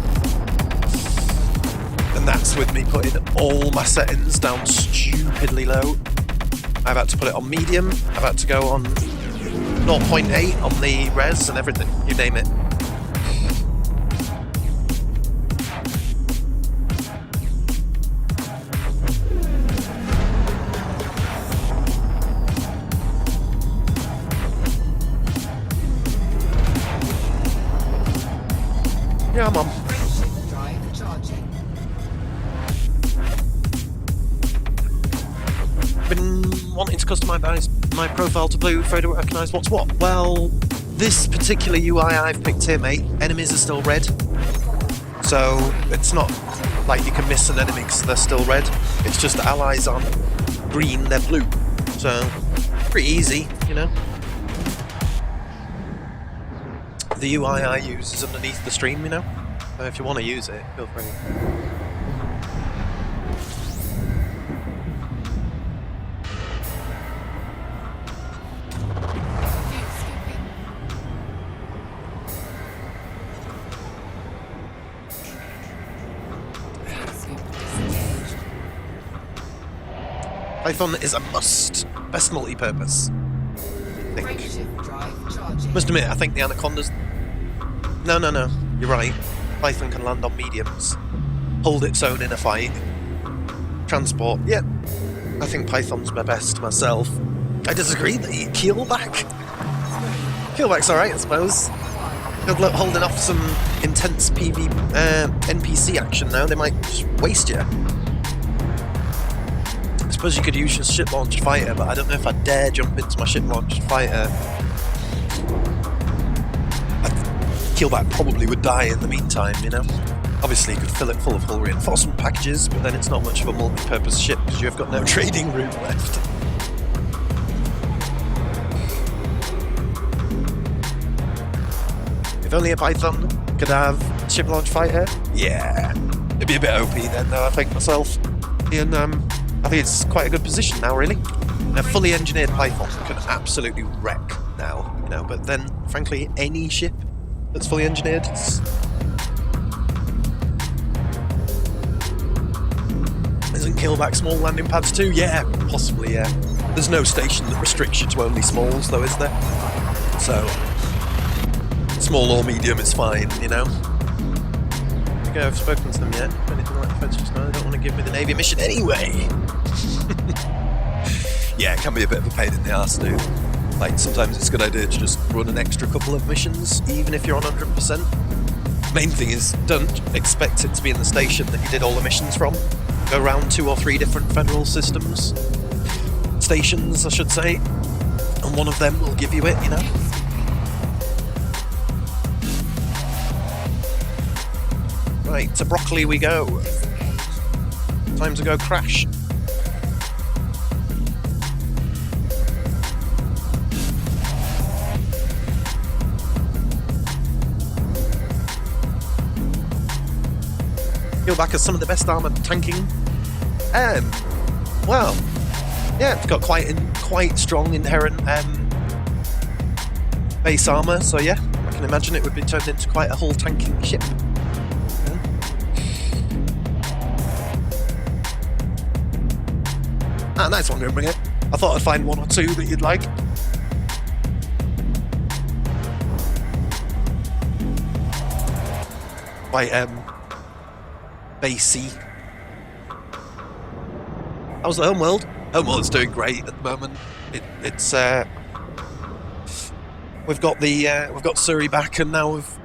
Speaker 1: And that's with me putting all my settings down stupidly low. I've had to put it on medium, I've had to go on 0.8 on the res and everything, you name it. Yeah, I'm on.
Speaker 2: Frameshift drive charging.
Speaker 1: Been wanting to customize my profile to blue, afraid to recognise what's what. Well, this particular UI I've picked here, mate, enemies are still red. So it's not like you can miss an enemy because they're still red. It's just the allies aren't green, they're blue. So pretty easy, you know. The UI I use is underneath the stream, you know. So if you want to use it, feel free. Python is a must. Best multi-purpose. I think.
Speaker 2: Frameshift drive charging.
Speaker 1: Must admit, I think the Anaconda's... No. You're right. Python can land on mediums. Hold its own in a fight. Transport. Yeah. I think Python's my best myself. I disagree. The Keelback. Keelback's alright, I suppose. Good luck holding off some intense PV NPC action now. They might just waste you. I suppose you could use your ship-launched fighter, but I don't know if I dare jump into my ship-launched fighter. Keelback probably would die in the meantime, you know? Obviously, you could fill it full of hull reinforcement packages, but then it's not much of a multi-purpose ship because you've got no trading room left. If only a Python could have a ship-launched fighter, yeah. It'd be a bit OP then, though, I think, myself. And, I think it's quite a good position now, really. A fully engineered Python can absolutely wreck now, you know, but then, frankly, any ship that's fully engineered, isn't Keelback small landing pads too? Yeah, possibly, yeah. There's no station that restricts you to only smalls, though, is there? So, small or medium is fine, you know? I think I've spoken to them yet. If anything like defense just now, they don't want to give me the Navy mission anyway. Yeah, it can be a bit of a pain in the arse, dude. Like, sometimes it's a good idea to just run an extra couple of missions, even if you're on 100%. Main thing is, don't expect it to be in the station that you did all the missions from. Go around 2 or 3 different federal systems. Stations, I should say. And one of them will give you it, you know? Right, to Broccoli we go. Time to go crash. Keelback has some of the best armour tanking. Well, yeah, it's got quite strong inherent base armour, so yeah, I can imagine it would be turned into quite a hull tanking ship. Ah, nice one, bring it. I thought I'd find 1 or 2 that you'd like. Quite, basey. How's the Homeworld? Homeworld's doing great at the moment. It's we've got Surrey back, and now we've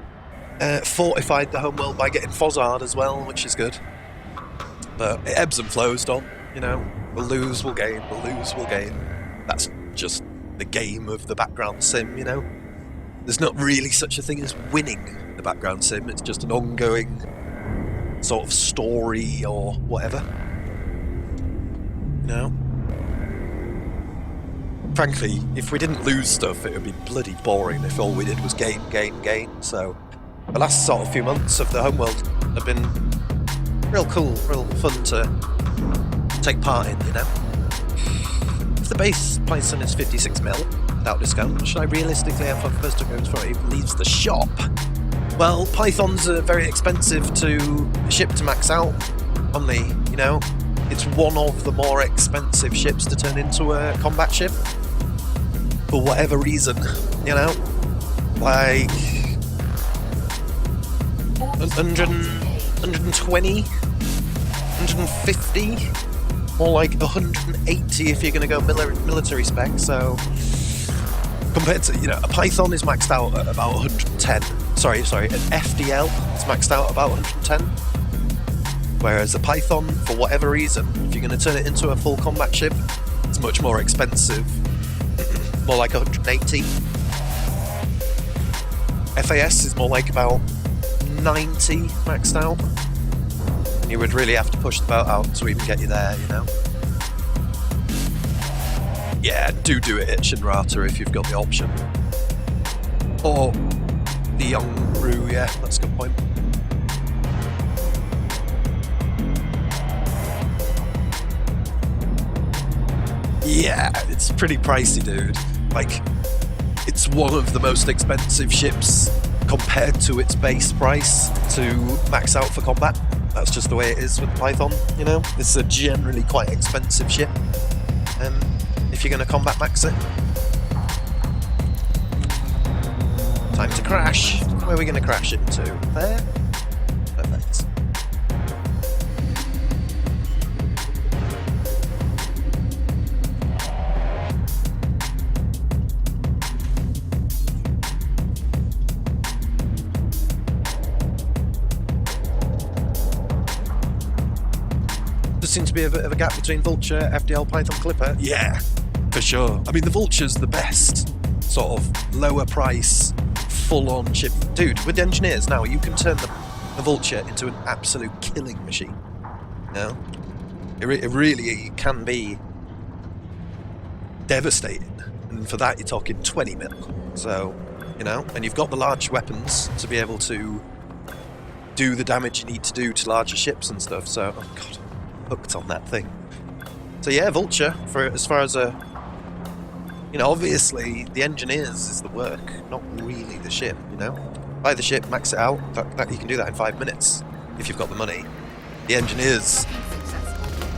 Speaker 1: fortified the Homeworld by getting Fozzard as well, which is good. But it ebbs and flows, Dom. You know, we'll lose, we'll gain, we'll lose, we'll gain. That's just the game of the background sim, you know? There's not really such a thing as winning the background sim, it's just an ongoing sort of story or whatever. You know? Frankly, if we didn't lose stuff, it would be bloody boring if all we did was gain, gain, gain. So, the last sort of few months of the Homeworld have been real cool, real fun to take part in, you know? If the base Python is 56 mil, without discount, should I realistically have a first to go before it even leaves the shop? Well, Pythons are very expensive to ship to max out, only, you know? It's one of the more expensive ships to turn into a combat ship. For whatever reason, you know? Like... 100, 120? 150? More like 180 if you're going to go military spec, so... Compared to, you know, a Python is maxed out at about 110. Sorry, an FDL is maxed out at about 110. Whereas a Python, for whatever reason, if you're going to turn it into a full combat ship, it's much more expensive. More like 180. FAS is more like about 90 maxed out. And you would really have to push the boat out to even get you there, you know? Yeah, do it at Shinrata if you've got the option. Or the Yongru, yeah, that's a good point. Yeah, it's pretty pricey, dude. Like, it's one of the most expensive ships compared to its base price to max out for combat. That's just the way it is with Python, you know? It's a generally quite expensive ship. If you're going to combat max it. Time to crash. Where are we going to crash into? There? Perfect. There seems to be a bit of a gap between Vulture, FDL, Python, Clipper. Yeah, for sure. I mean, the Vulture's the best sort of lower price, full-on ship. Dude, with the engineers now, you can turn the Vulture into an absolute killing machine. You know? It really can be devastating. And for that, you're talking 20 mil. So, you know, and you've got the large weapons to be able to do the damage you need to do to larger ships and stuff. So, oh god, hooked on that thing. So yeah, Vulture, for as far as a... You know, obviously, the engineers is the work, not really the ship, you know? Buy the ship, max it out, that you can do that in 5 minutes, if you've got the money. The engineers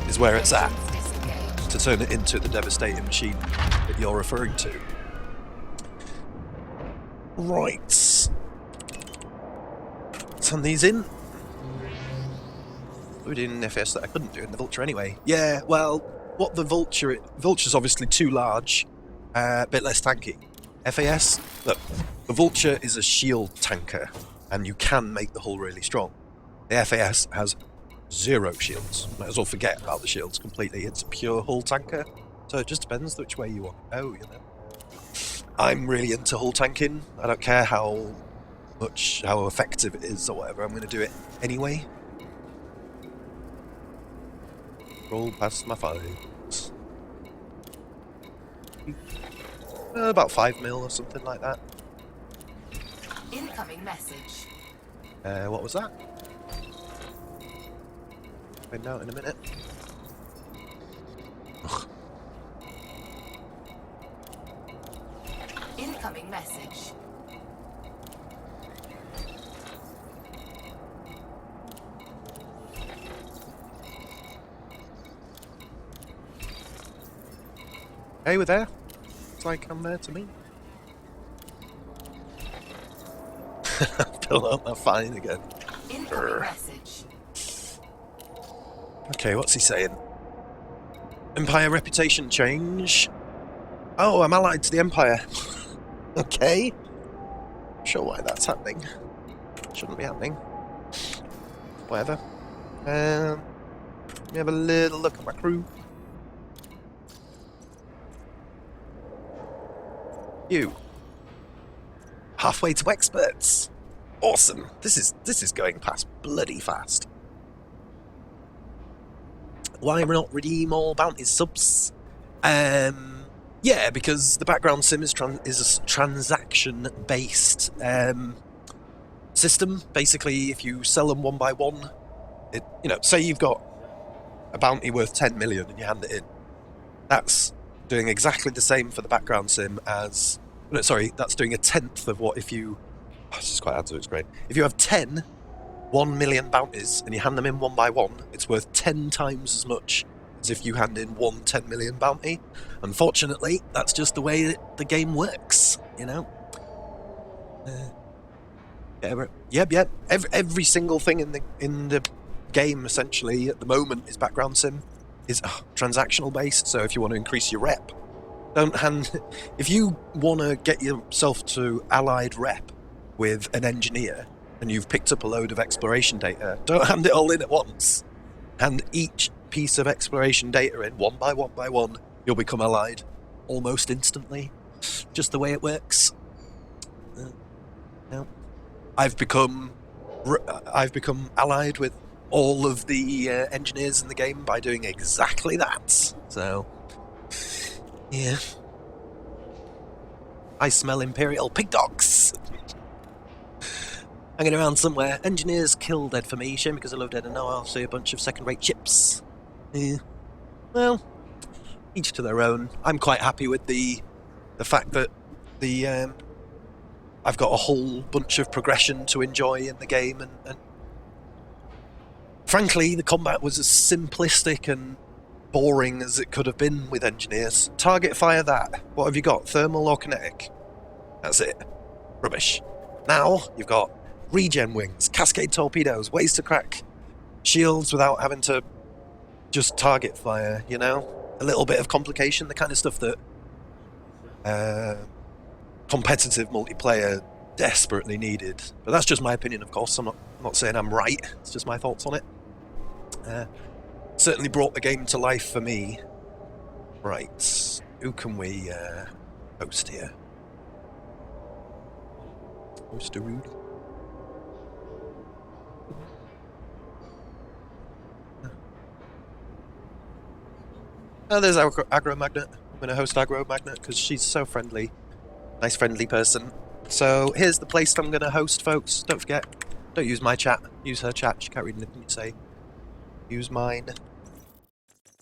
Speaker 1: is where it's at, to turn it into the devastating machine that you're referring to. Right. Turn these in. We did an FS that I couldn't do in the Vulture anyway. Yeah, well, what the Vulture's obviously too large. A bit less tanky. FAS, look, the Vulture is a shield tanker, and you can make the hull really strong. The FAS has 0 shields. Might as well forget about the shields completely. It's a pure hull tanker, so it just depends which way you want to go, you know. I'm really into hull tanking. I don't care how effective it is or whatever. I'm going to do it anyway. Roll past my fives. About 5 mil or something like that.
Speaker 2: Incoming message.
Speaker 1: What was that? Find out in a minute. Ugh.
Speaker 2: Incoming message.
Speaker 1: Hey, we're there. It's like I'm there to me. Fill out that fine again.
Speaker 2: Incoming message.
Speaker 1: Okay, what's he saying? Empire reputation change. Oh, I'm allied to the Empire. Okay. Not sure why that's happening. Shouldn't be happening. Whatever. Let me have a little look at my crew. You. Halfway to experts. Awesome. This is going past bloody fast. Why not redeem all bounties subs? Yeah, because the background sim is a transaction-based system. Basically, if you sell them one by one, say you've got a bounty worth 10 million and you hand it in. That's doing exactly the same for the background sim as... No, sorry, that's doing a tenth of what if you... Oh, this is quite hard to explain. If you have 10 1 million bounties and you hand them in one by one, it's worth 10 times as much as if you hand in one 10 million bounty. Unfortunately, that's just the way that the game works, you know? Yep. Every single thing in the game, essentially, at the moment, is background sim. Is transactional based, so if you want to increase your rep, if you want to get yourself to allied rep with an engineer and you've picked up a load of exploration data, don't hand it all in at once. Hand each piece of exploration data in one by one, you'll become allied almost instantly. Just the way it works. I've become I've become allied with all of the engineers in the game by doing exactly that. So, yeah. I smell Imperial pig dogs. Hanging around somewhere. Engineers kill Dead for me. Shame because I love Dead and now I'll see a bunch of second-rate chips. Yeah. Well, each to their own. I'm quite happy with the fact that I've got a whole bunch of progression to enjoy in the game, and frankly, the combat was as simplistic and boring as it could have been with engineers. Target fire that. What have you got? Thermal or kinetic? That's it. Rubbish. Now you've got regen wings, cascade torpedoes, ways to crack shields without having to just target fire, you know? A little bit of complication, the kind of stuff that competitive multiplayer desperately needed. But that's just my opinion, of course. I'm not saying I'm right. It's just my thoughts on it. Certainly brought the game to life for me. Right. Who can we host here? Host a Rudy. Oh, there's Agro Magnet. I'm going to host Agro Magnet because she's so friendly. Nice, friendly person. So here's the place I'm going to host, folks. Don't forget, don't use my chat. Use her chat. She can't read anything you say. Use mine.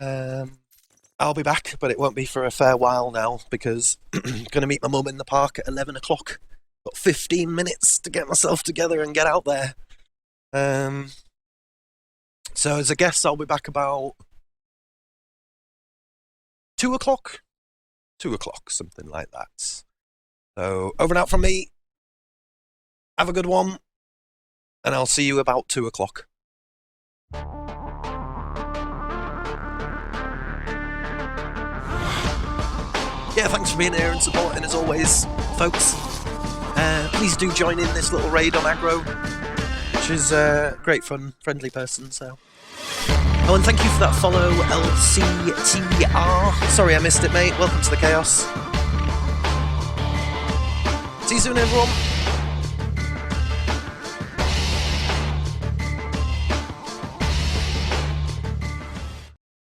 Speaker 1: I'll be back, but it won't be for a fair while now because I'm going to meet my mum in the park at 11 o'clock. Got 15 minutes to get myself together and get out there. So as a guest, I'll be back about 2 o'clock? 2 o'clock, something like that. So, over and out from me. Have a good one. And I'll see you about 2 o'clock. Yeah, thanks for being here and supporting as always, folks. Please do join in this little raid on Aggro, which is great fun, friendly person, so... Oh, and thank you for that follow, LCTR. Sorry I missed it, mate. Welcome to the chaos. See you soon, everyone.